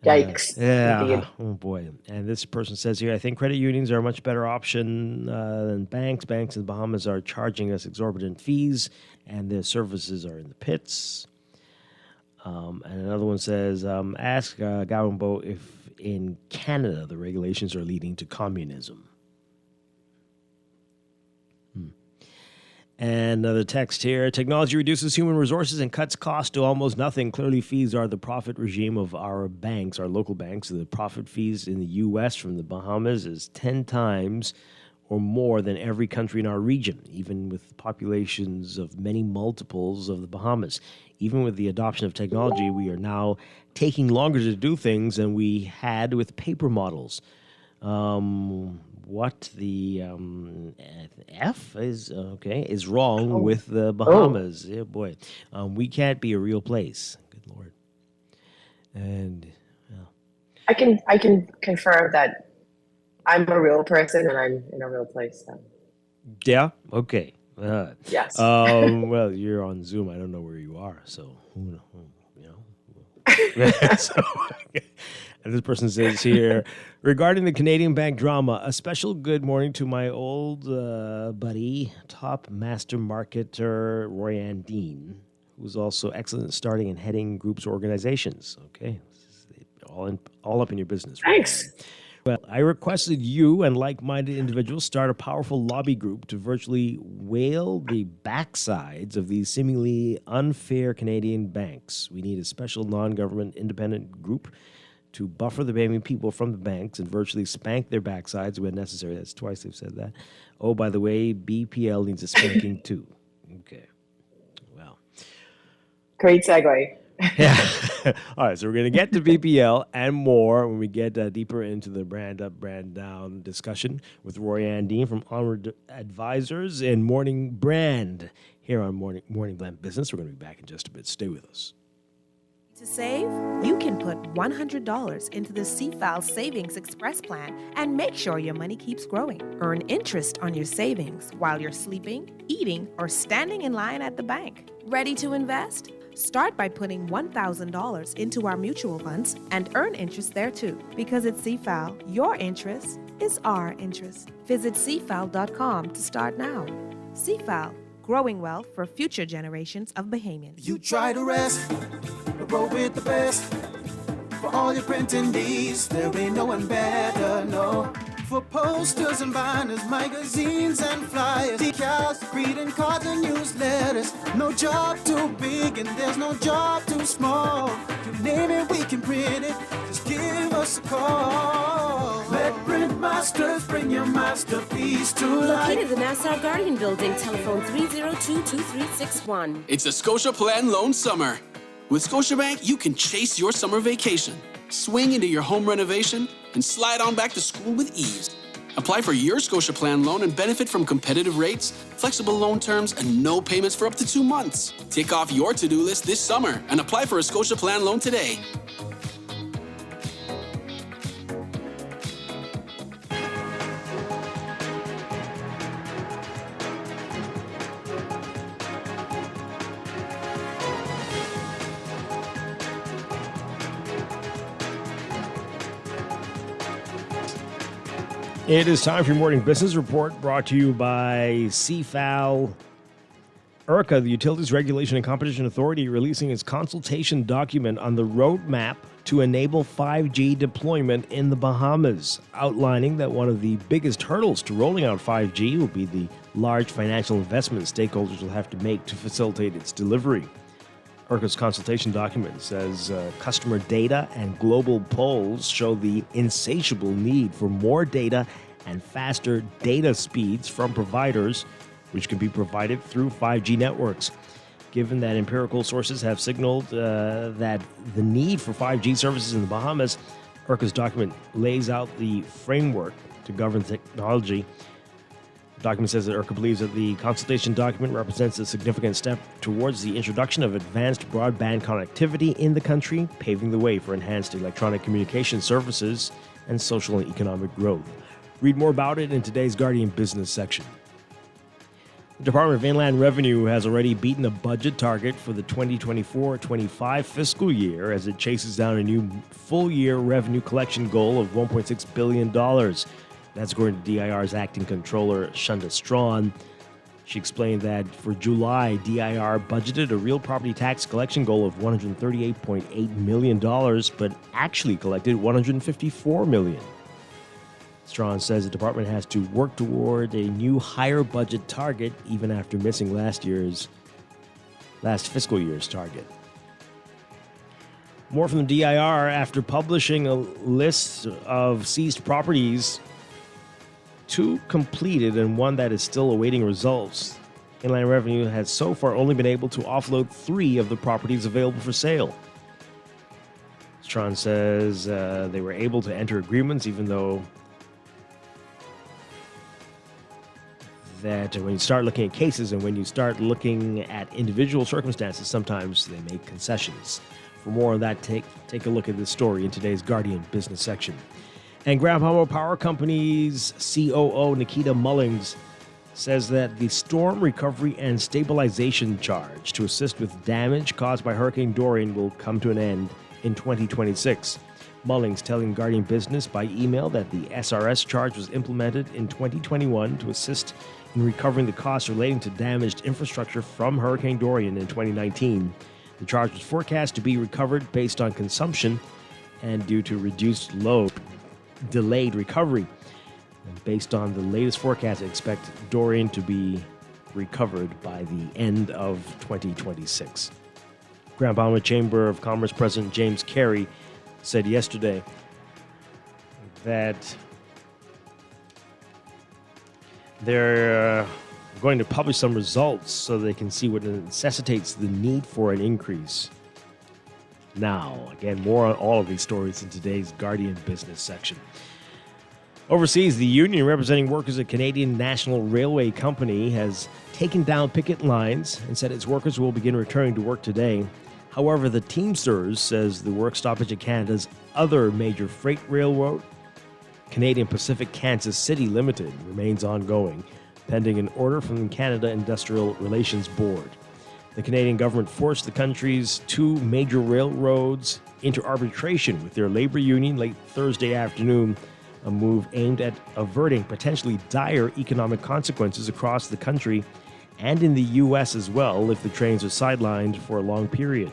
Yikes. Yeah. Indeed. Oh, boy. And this person says here, I think credit unions are a much better option than banks. Banks in the Bahamas are charging us exorbitant fees, and their services are in the pits. And another one says, ask Garwin Bowe if in Canada the regulations are leading to communism. And another text here. Technology reduces human resources and cuts costs to almost nothing. Clearly, fees are the profit regime of our banks, our local banks. The profit fees in the U.S. from the Bahamas is 10 times or more than every country in our region, even with populations of many multiples of the Bahamas. Even with the adoption of technology, we are now taking longer to do things than we had with paper models. What the F is wrong with the Bahamas. Yeah, boy. We can't be a real place. Good Lord. And I can confirm that I'm a real person and I'm in a real place. So. Yeah. Okay. Yes. Well, you're on Zoom. I don't know where you are, so you know. So, and this person says here, regarding the Canadian bank drama, a special good morning to my old buddy, top master marketer Roy Andine, who's also excellent at starting and heading groups or organizations. Okay, all up in your business. Thanks. Well, I requested you and like-minded individuals start a powerful lobby group to virtually whale the backsides of these seemingly unfair Canadian banks. We need a special non-government independent group to buffer the Bahamian people from the banks and virtually spank their backsides when necessary. That's twice they've said that. Oh, by the way, BPL needs a spanking too. Okay. Well. Great segue. Yeah. All right, so we're going to get to BPL and more when we get deeper into the brand up, brand down discussion with Roy Andine from Onward Advisors and Morning Brand here on Morning Blend Business. We're going to be back in just a bit. Stay with us. To save, you can put $100 into the CFAL Savings Express Plan and make sure your money keeps growing. Earn interest on your savings while you're sleeping, eating, or standing in line at the bank. Ready to invest? Start by putting $1,000 into our mutual funds and earn interest there too. Because at CFAL, your interest is our interest. Visit CFAL.com to start now. CFAL, growing wealth for future generations of Bahamians. You try to rest, but roll with the best. For all your printing needs, there ain't no one better, no. For posters and banners, magazines and flyers, decals, greeting cards and newsletters. No job too big and there's no job too small. You name it, we can print it. Just give us a call. Let Print Masters bring your masterpiece to life. Located in the Nassau Guardian Building, telephone 302-2361. It's a Scotia Plan Loan Summer. With Scotiabank, you can chase your summer vacation, swing into your home renovation, and slide on back to school with ease. Apply for your Scotia Plan loan and benefit from competitive rates, flexible loan terms, and no payments for up to 2 months. Tick off your to-do list this summer and apply for a Scotia Plan loan today. It is time for your morning business report brought to you by CFAL. IRCA, the Utilities Regulation and Competition Authority, releasing its consultation document on the roadmap to enable 5G deployment in the Bahamas, outlining that one of the biggest hurdles to rolling out 5G will be the large financial investment stakeholders will have to make to facilitate its delivery. IRCA's consultation document says customer data and global polls show the insatiable need for more data and faster data speeds from providers, which can be provided through 5G networks. Given that empirical sources have signaled that the need for 5G services in the Bahamas, IRCA's document lays out the framework to govern technology. The document says that IRCA believes that the consultation document represents a significant step towards the introduction of advanced broadband connectivity in the country, paving the way for enhanced electronic communication services and social and economic growth. Read more about it in today's Guardian Business section. The Department of Inland Revenue has already beaten a budget target for the 2024-25 fiscal year as it chases down a new full-year revenue collection goal of $1.6 billion. That's according to DIR's acting controller, Shunda Strachan. She explained that for July, DIR budgeted a real property tax collection goal of $138.8 million, but actually collected $154 million. Strachan says the department has to work toward a new higher budget target even after missing last fiscal year's target. More from the DIR after publishing a list of seized properties, 2 completed and 1 that is still awaiting results. Inland Revenue has so far only been able to offload 3 of the properties available for sale. Strachan says they were able to enter agreements even though that when you start looking at cases and when you start looking at individual circumstances, sometimes they make concessions. For more on that, take a look at this story in today's Guardian business section. And Grand Bahama Power Company's COO, Nikita Mullings, says that the storm recovery and stabilization charge to assist with damage caused by Hurricane Dorian will come to an end in 2026. Mullings telling Guardian Business by email that the SRS charge was implemented in 2021 to assist in recovering the costs relating to damaged infrastructure from Hurricane Dorian in 2019. The charge was forecast to be recovered based on consumption and due to reduced load, delayed recovery. And based on the latest forecast, I expect Dorian to be recovered by the end of 2026. Grand Bahama Chamber of Commerce President James Carey said yesterday that they're going to publish some results so they can see what necessitates the need for an increase. Now, again, more on all of these stories in today's Guardian business section. Overseas, the union representing workers at Canadian National Railway Company has taken down picket lines and said its workers will begin returning to work today. However, the Teamsters says the work stoppage at Canada's other major freight railroad, Canadian Pacific Kansas City Limited, remains ongoing, pending an order from the Canada Industrial Relations Board. The Canadian government forced the country's 2 major railroads into arbitration with their labor union late Thursday afternoon, a move aimed at averting potentially dire economic consequences across the country and in the U.S. as well if the trains are sidelined for a long period.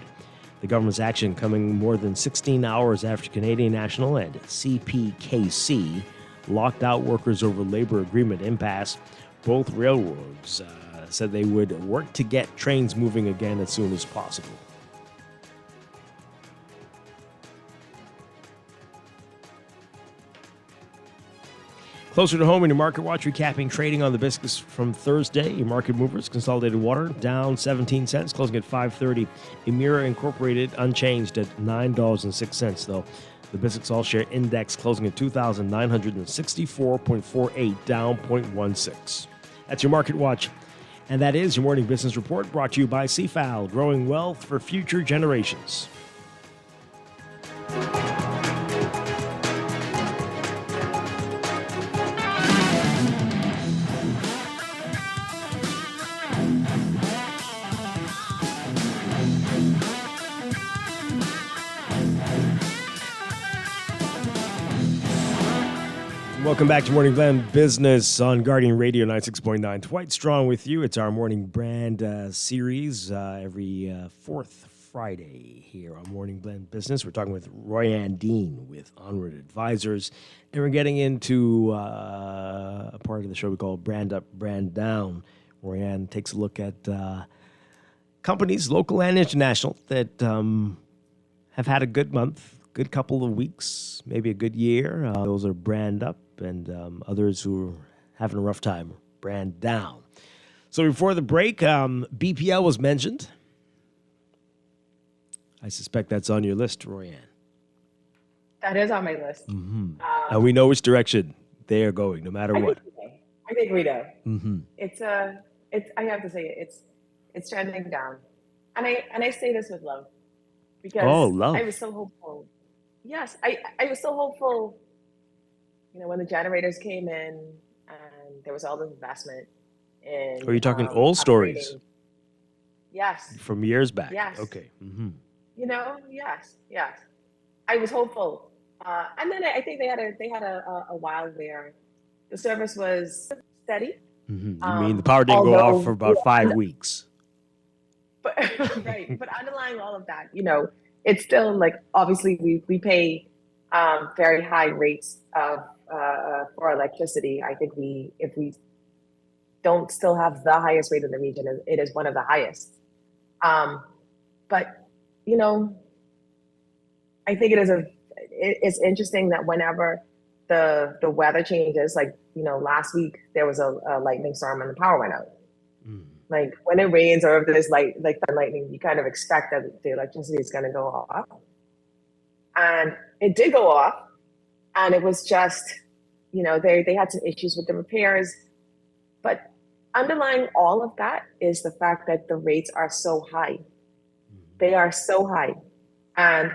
The government's action coming more than 16 hours after Canadian National and CPKC locked out workers over labor agreement impasse. Both railroads said they would work to get trains moving again as soon as possible. Closer to home in your Market Watch, recapping trading on the biscuits from Thursday. Your market movers, Consolidated Water down 17 cents, closing at $5.30. Emira Incorporated unchanged at $9.06, though. The Biscuits All-Share Index closing at 2,964.48, down 0.16. That's your Market Watch. And that is your Morning Business Report, brought to you by CFAL, growing wealth for future generations. Welcome back to Morning Blend Business on Guardian Radio 96.9. Dwight Strong with you. It's our Morning Brand series every fourth Friday here on Morning Blend Business. We're talking with Royanne Dean with Onward Advisors, and we're getting into a part of the show we call Brand Up, Brand Down. Royanne takes a look at companies, local and international, that have had a good month, good couple of weeks, maybe a good year. Those are brand up, and others who are having a rough time, brand down. So before the break, BPL was mentioned. I suspect that's on your list, Royanne. That is on my list. Mm-hmm. And we know which direction they are going, no matter what. I think we know. Mm-hmm. It's I have to say it's trending down, and I say this with love because love. I was so hopeful. Yes, I was so hopeful. You know, when the generators came in and there was all this investment in. Are you talking old stories? Yes. From years back. Yes. Okay. Mm-hmm. You know, yes. I was hopeful, and then I think they had a while where the service was steady. Mm-hmm. You mean the power didn't go off for about 5 weeks? But right, but underlying all of that, you know, it's still like obviously we pay very high rates of for electricity. I think if we don't still have the highest rate in the region, it is one of the highest. But you know, I think it's interesting that whenever the weather changes, like, you know, last week there was a lightning storm and the power went out. Like when it rains or if there's like lightning, you kind of expect that the electricity is going to go off. And it did go off, and it was just, you know, they had some issues with the repairs. But underlying all of that is the fact that the rates are so high. They are so high. And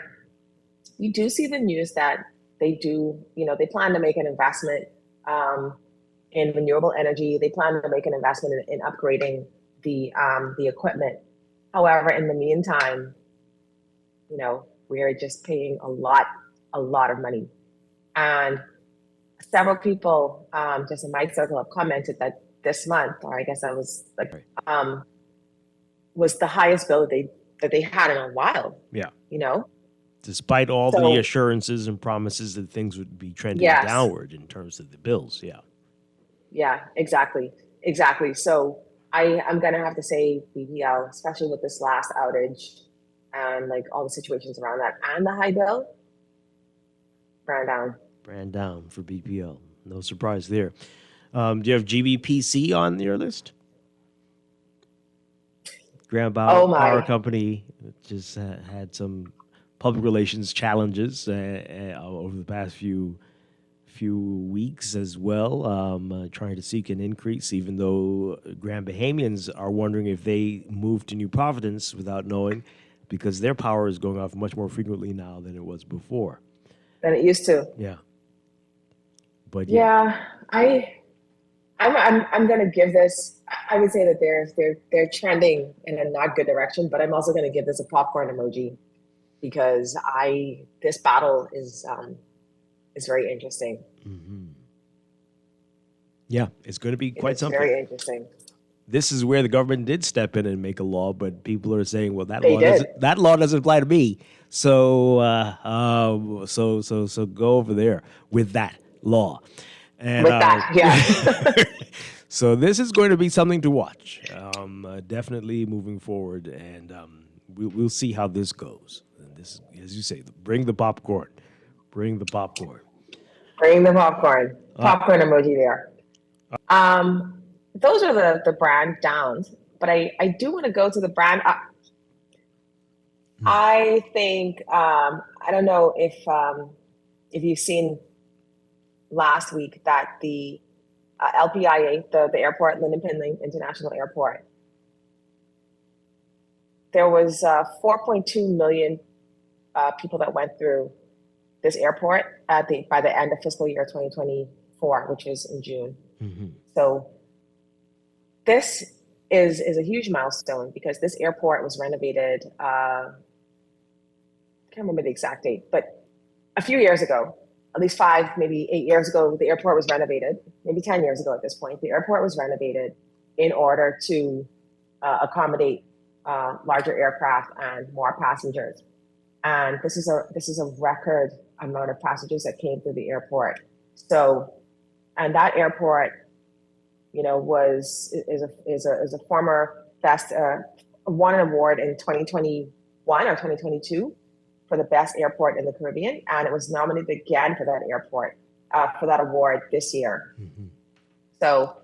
you do see the news that they do, you know, they plan to make an investment in renewable energy. They plan to make an investment in upgrading the equipment. However, in the meantime, you know, we're just paying a lot of money. And several people just in my circle have commented that this month, or I guess that was like, was the highest bill that they had in a while. Yeah. You know? Despite all the assurances and promises that things would be trending downward in terms of the bills. Yeah. Yeah, exactly. So I'm going to have to say BPL, especially with this last outage and like all the situations around that and the high bill, brand down for BPL. No surprise there. Do you have GBPC on your list? Grand Power Company just had some public relations challenges over the past few weeks as well, trying to seek an increase, even though Grand Bahamians are wondering if they move to New Providence without knowing, because their power is going off much more frequently now than it was before. Than it used to. Yeah. But I'm going to give this, I would say that they're trending in a not good direction, but I'm also going to give this a popcorn emoji because this battle is very interesting. Mm-hmm. Yeah, it's going to be quite something. Very interesting. This is where the government did step in and make a law, but people are saying, "Well, that law doesn't apply to me." So go over there with that law. And, with that, yeah. So this is going to be something to watch, definitely moving forward, and we'll see how this goes. And this, as you say, bring the popcorn. Bring the popcorn. Bring the popcorn. Popcorn emoji there. Those are the brand downs, but I do want to go to the brand up. I think I don't know if you've seen last week that the LPIA, the airport, Lynden Pinling International Airport, there was 4.2 million people that went through this airport by the end of fiscal year 2024, which is in June. Mm-hmm. So this is a huge milestone because this airport was renovated. I can't remember the exact date, but a few years ago, at least 5, maybe 8 years ago, the airport was renovated. Maybe 10 years ago at this point, the airport was renovated in order to accommodate larger aircraft and more passengers. And this is a record amount of passengers that came through the airport. So, and that airport, you know, is a former best won an award in 2021 or 2022 for the best airport in the Caribbean, and it was nominated again for that airport for that award this year. Mm-hmm. So,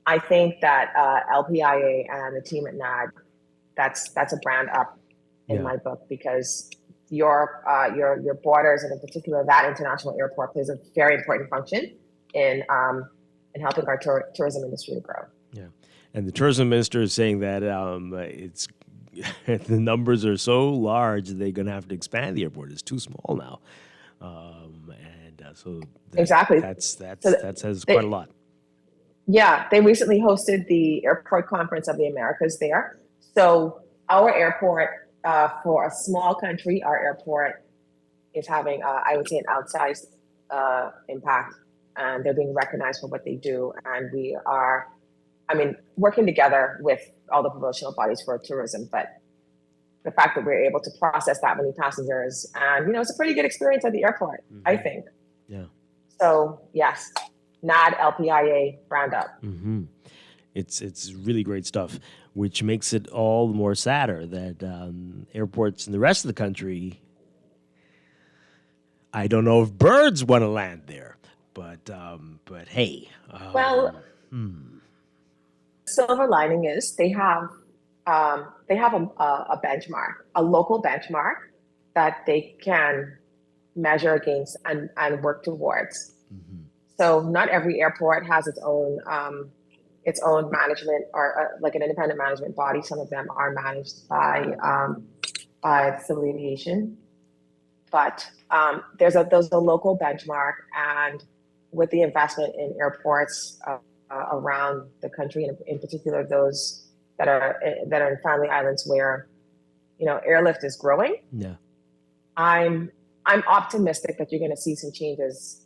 I think that LPIA and the team at NAD, that's a brand up in my book because your borders and in particular that international airport plays a very important function in helping our tourism industry to grow. Yeah, and the tourism minister is saying that it's the numbers are so large they're going to have to expand the airport. It's too small now, so exactly that says quite a lot. Yeah, they recently hosted the Airport Conference of the Americas there. So our airport, for a small country, our airport is having, I would say, an outsized impact, and they're being recognized for what they do. And we are, working together with all the promotional bodies for tourism. But the fact that we're able to process that many passengers, and it's a pretty good experience at the airport, I think. Yeah. So yes, NAD LPIA Roundup. Mm-hmm. It's really great stuff, which makes it all the more sadder that airports in the rest of the country, I don't know if birds want to land there, but hey. Well, silver lining is they have a benchmark, a local benchmark that they can measure against and work towards. So not every airport has its own management or like an independent management body. Some of them are managed by civil aviation, but there's a local benchmark, and with the investment in airports around the country, and in particular those that are in Family Islands where airlift is growing. Yeah, I'm optimistic that you're going to see some changes.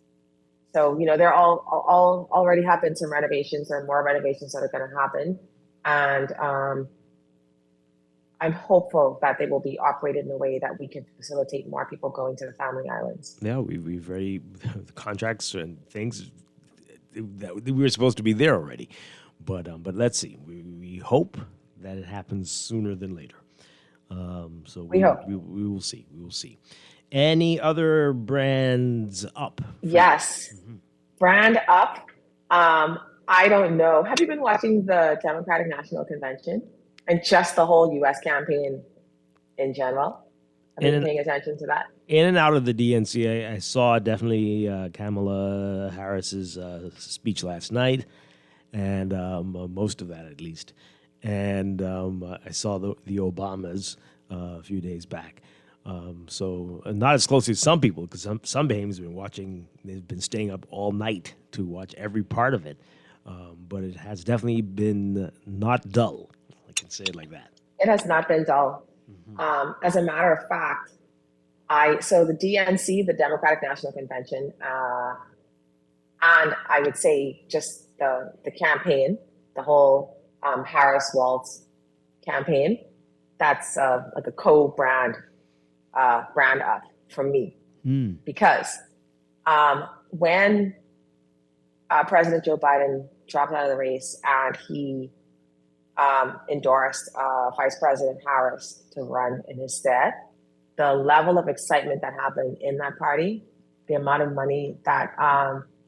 So, there all already have been some renovations. There are more renovations that are going to happen. And I'm hopeful that they will be operated in a way that we can facilitate more people going to the Family Islands. Yeah, we've already, the contracts and things, that we were supposed to be there already. But let's see. We hope that it happens sooner than later. So we hope. We will see. We will see. Any other brands up? Yes. Brand up. I don't know. Have you been watching the Democratic National Convention and just the whole U.S. campaign in general? Have you been paying attention to that? In and out of the DNC, I saw definitely Kamala Harris's speech last night, and most of that at least. And I saw the Obamas a few days back. So not as closely as some people, because some Bahamians have been watching. They've been staying up all night to watch every part of it. But it has definitely been not dull. I can say it like that. It has not been dull. As a matter of fact, so the DNC, the Democratic National Convention, and I would say just the campaign, the whole Harris-Walz campaign, that's like a co-brand brand up for me. Because when President Joe Biden dropped out of the race and he endorsed Vice President Harris to run in his stead, the level of excitement that happened in that party, the amount of money that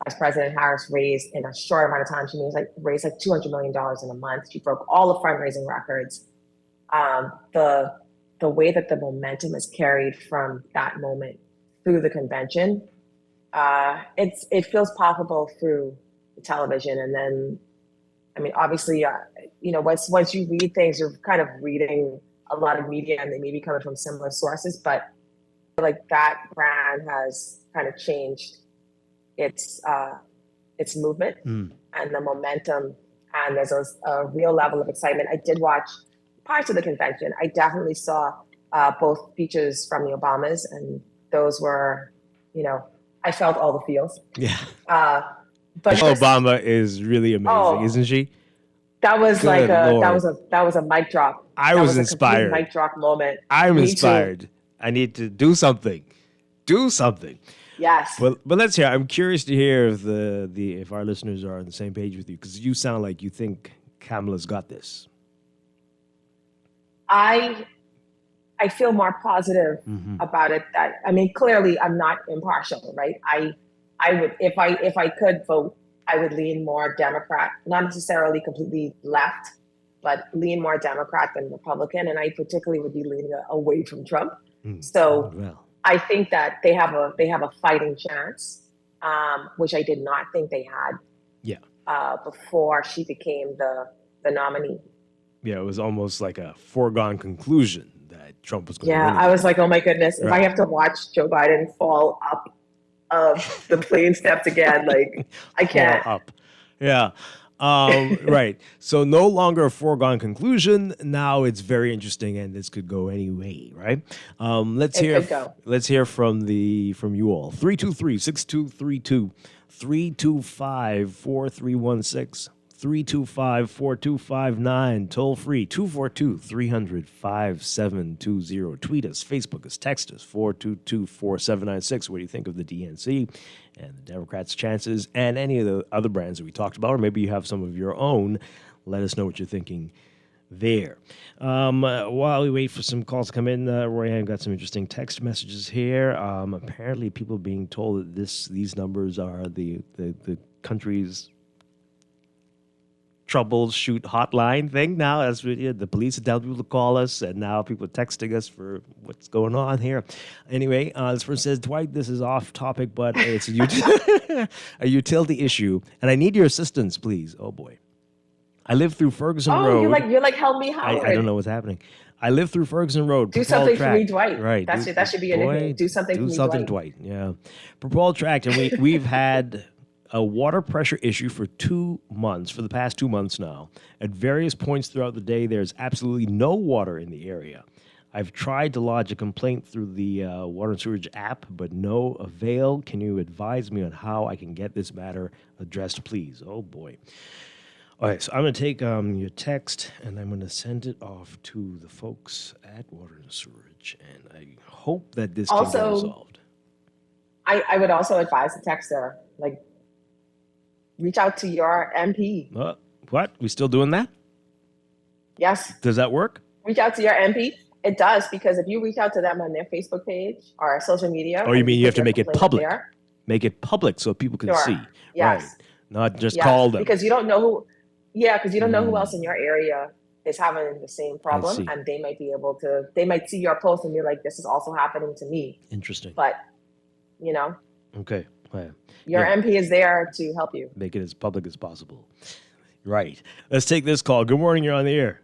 Vice President Harris raised in a short amount of time, she raised like $200 million in a month. She broke all the fundraising records. The way that the momentum is carried from that moment through the convention, it feels palpable through the television. And then, I mean, obviously, once you read things, you're kind of reading a lot of media, and they may be coming from similar sources, but like that brand has kind of changed its movement and the momentum, and there's a real level of excitement. I did watch prior to the convention. I definitely saw both speeches from the Obamas, and those were, I felt all the feels. Yeah. But Obama is really amazing, isn't she? That was Good Lord. that was a mic drop. I was inspired. Mic drop moment. I'm Me inspired. too. I need to do something. Do something. Yes. But let's hear. I'm curious to hear if if our listeners are on the same page with you, because you sound like you think Kamala's got this. I feel more positive about it. Clearly I'm not impartial, right? I would, if I could vote, I would lean more Democrat, not necessarily completely left, but lean more Democrat than Republican. And I particularly would be leaning away from Trump. So I think that they have a fighting chance, which I did not think they had. Before she became the nominee. Yeah, it was almost like a foregone conclusion that Trump was going to win. I was like, oh my goodness, if I have to watch Joe Biden fall up of the plane steps again, like I can't. Fall up. Yeah. Right. So no longer a foregone conclusion. Now it's very interesting, and this could go any way, right? Let's hear from you all. 323-6232, 325-4316, 325-4259. Toll free 242-300-5720. Tweet us, Facebook us, text us 422-4796. What do you think of the DNC and the Democrats' chances and any of the other brands that we talked about? Or maybe you have some of your own. Let us know what you're thinking there. While we wait for some calls to come in, Roy, I've got some interesting text messages here. Apparently, people being told that these numbers are the country's troubleshoot hotline thing now. As the police are telling people to call us, and now people are texting us for what's going on here. Anyway, this person says, Dwight, this is off topic, but it's a utility issue, and I need your assistance, please. Oh boy. I live through Ferguson Road. You're like help me, Howard. I don't know what's happening. I live through Ferguson Road. Do something for me, Dwight. Right. That should be your nickname. Do something for me, Dwight. Yeah. Propel Tract, and we've had a water pressure issue for 2 months, for the past 2 months now. At various points throughout the day, there's absolutely no water in the area. I've tried to lodge a complaint through the Water and Sewerage app, but no avail. Can you advise me on how I can get this matter addressed, please? Oh, boy. All right, so I'm going to take your text, and I'm going to send it off to the folks at Water and Sewerage, and I hope that this can get resolved. I would also advise the texter, reach out to your MP. What? We still doing that? Yes. Does that work? Reach out to your MP. It does, because if you reach out to them on their Facebook page or social media. Oh, you mean you have to make it public? Make it public so people can see. Yes. Right. Not just call them. Because you don't know who. Yeah, because you don't know who else in your area is having the same problem, and they might be able to. They might see your post and be like, "This is also happening to me." Interesting. But, Okay. Your MP is there to help you. Make it as public as possible. Right. Let's take this call. Good morning. You're on the air.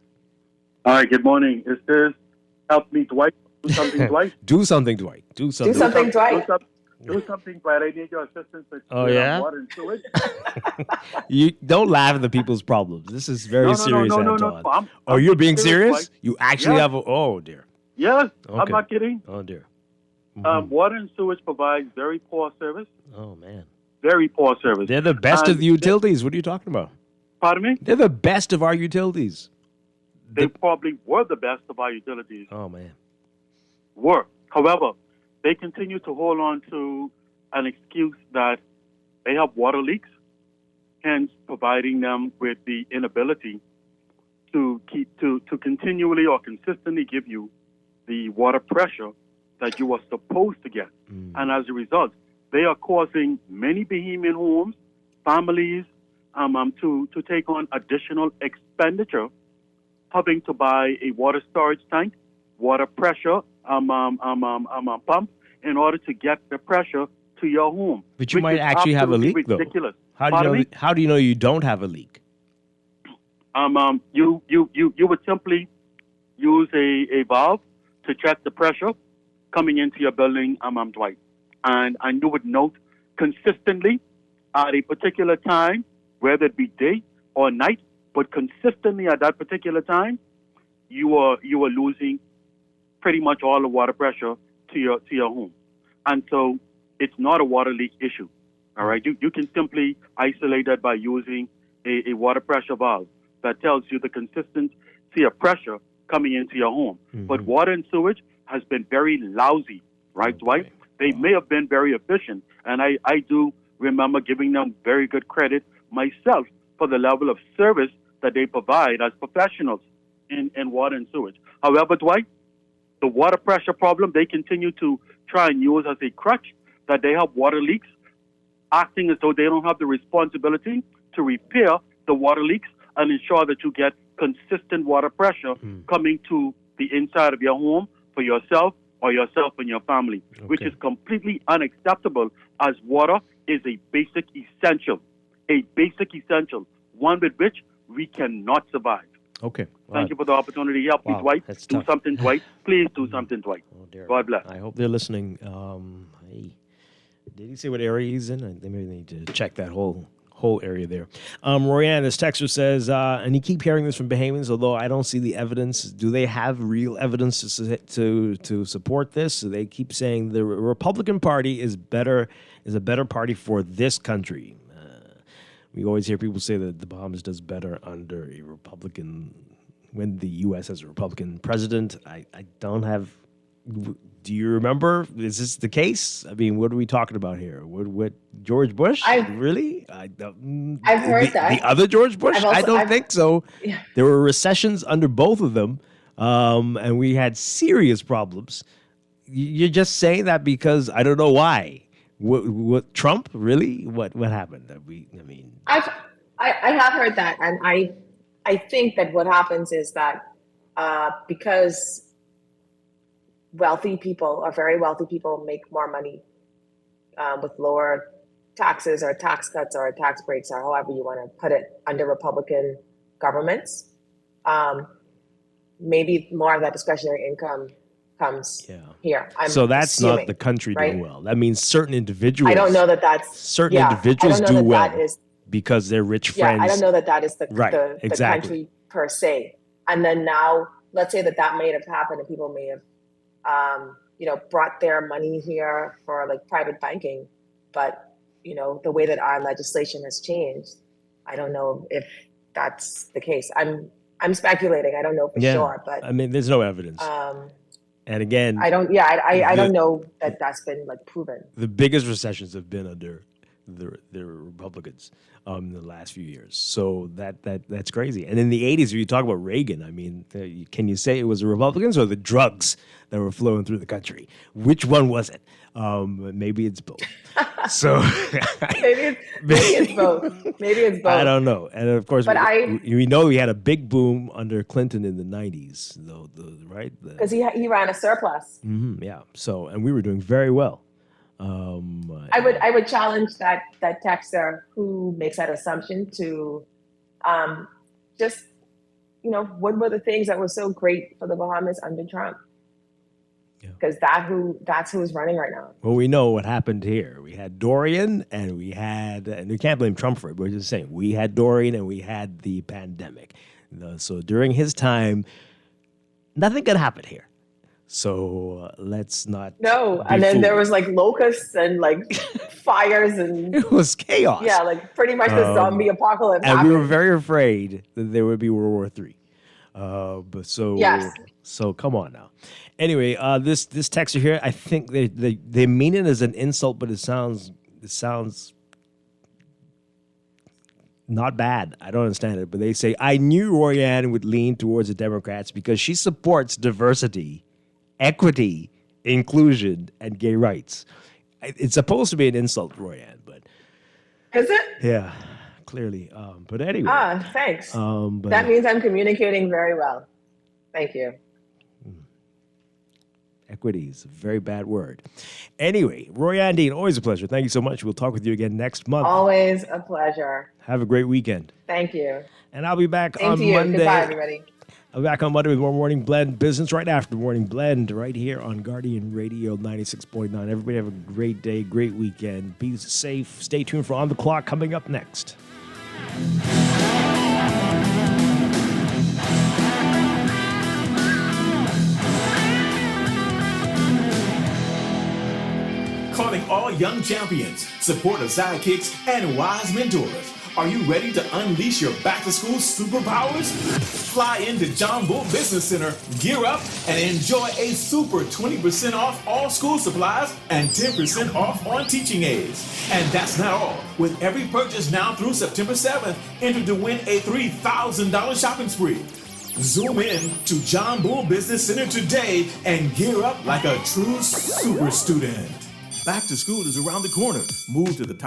All right. Good morning. Is this help me, Dwight? Do something, Dwight. Do something, Dwight. Do something. Do something, Dwight. Do something, Dwight. I need your assistance with water and sewage. You don't laugh at the people's problems. This is very serious, Anton. No. You're being serious? Dwight. You actually have oh, dear. Yes, okay. I'm not kidding. Oh, dear. Water and sewage provides very poor service. Oh, man. Very poor service. They're the best of the utilities. What are you talking about? Pardon me? They're the best of our utilities. They probably were the best of our utilities. Oh, man. However, they continue to hold on to an excuse that they have water leaks, hence providing them with the inability to continually or consistently give you the water pressure that you are supposed to get. And as a result, they are causing many Bahamian homes, families, to take on additional expenditure, having to buy a water storage tank, water pressure pump in order to get the pressure to your home. But you might actually have a leak, ridiculous. though. How do you know you don't have a leak? You would simply use a valve to check the pressure coming into your building, Dwight. And you would note consistently at a particular time, whether it be day or night, but consistently at that particular time, you are losing pretty much all the water pressure to your home. And so it's not a water leak issue. All right. You can simply isolate that by using a water pressure valve that tells you the consistency of pressure coming into your home. But water and sewage has been very lousy, right, Dwight? They may have been very efficient, and I do remember giving them very good credit myself for the level of service that they provide as professionals in water and sewage. However, Dwight, the water pressure problem, they continue to try and use as a crutch that they have water leaks, acting as though they don't have the responsibility to repair the water leaks and ensure that you get consistent water pressure coming to the inside of your home for yourself or yourself and your family, which is completely unacceptable, as water is a basic essential, one with which we cannot survive. Okay. Thank you for the opportunity. Help me, Dwight. Do something, Dwight. Please do something, Dwight. Oh, dear. God bless. I hope they're listening. Did he say what area he's in? They maybe need to check that whole area there. Royanne, this texter says, and you keep hearing this from Bahamians, although I don't see the evidence. Do they have real evidence to support this? So they keep saying the Republican Party is a better party for this country. We always hear people say that the Bahamas does better under a Republican, when the U.S. has a Republican president. I don't have. Do you remember? Is this the case? I mean, what are we talking about here? What George Bush? Really? I've heard that. The other George Bush? I don't think so. Yeah. There were recessions under both of them, and we had serious problems. You're just saying that because I don't know why. What Trump? Really? What happened? I have heard that, and I think that what happens is that because wealthy people or very wealthy people make more money with lower taxes or tax cuts or tax breaks or however you want to put it under Republican governments, maybe more of that discretionary income comes here. So that's assuming, not the country right? doing well. That means certain individuals. I don't know that that's certain individuals do well because they're rich friends. Yeah, I don't know that that is the exactly. country per se. And then now, let's say that may have happened and people may have, brought their money here for like private banking. But, the way that our legislation has changed, I don't know if that's the case. I'm speculating. I don't know for sure, but I mean, there's no evidence. And again, I don't know that that's been like proven. The biggest recessions have been under the Republicans in the last few years. So that's crazy. And in the 80s, when you talk about Reagan, I mean, can you say it was the Republicans or the drugs that were flowing through the country? Which one was it? Maybe it's both. So maybe it's both. Maybe it's both. I don't know. And of course, but we know we had a big boom under Clinton in the 90s, though, right? Because he ran a surplus. Mm-hmm, yeah. So, and we were doing very well. I would challenge that texter who makes that assumption to just, what were the things that were so great for the Bahamas under Trump? Because that's who's running right now. Well, we know what happened here. We had Dorian and we can't blame Trump for it, but we're just saying we had Dorian and we had the pandemic. So during his time, nothing could happen here. So let's not. No, and then there was like locusts and like fires and it was chaos. Yeah, like pretty much the zombie apocalypse. And happened. we were very afraid that there would be World War III. But so yes. So come on now. Anyway, this texter here, I think they mean it as an insult, but it sounds not bad. I don't understand it, but they say I knew Royanne would lean towards the Democrats because she supports diversity, equity, inclusion, and gay rights. It's supposed to be an insult, Royanne, but is it? Yeah, clearly. But anyway. Thanks. But that means I'm communicating very well. Thank you. Equity is a very bad word. Anyway, Royanne Dean, always a pleasure. Thank you so much. We'll talk with you again next month. Always a pleasure. Have a great weekend. Thank you. And I'll be back Same on to you. Monday. Goodbye, everybody. I'll be back on Monday with more Morning Blend business right after Morning Blend right here on Guardian Radio 96.9. Everybody have a great day, great weekend. Be safe. Stay tuned for On the Clock coming up next. Calling all young champions, supportive sidekicks, and wise mentors. Are you ready to unleash your back-to-school superpowers? Fly into John Bull Business Center, gear up, and enjoy a super 20% off all school supplies and 10% off on teaching aids. And that's not all. With every purchase now through September 7th, enter to win a $3,000 shopping spree. Zoom in to John Bull Business Center today and gear up like a true super student. Back to school is around the corner. Move to the top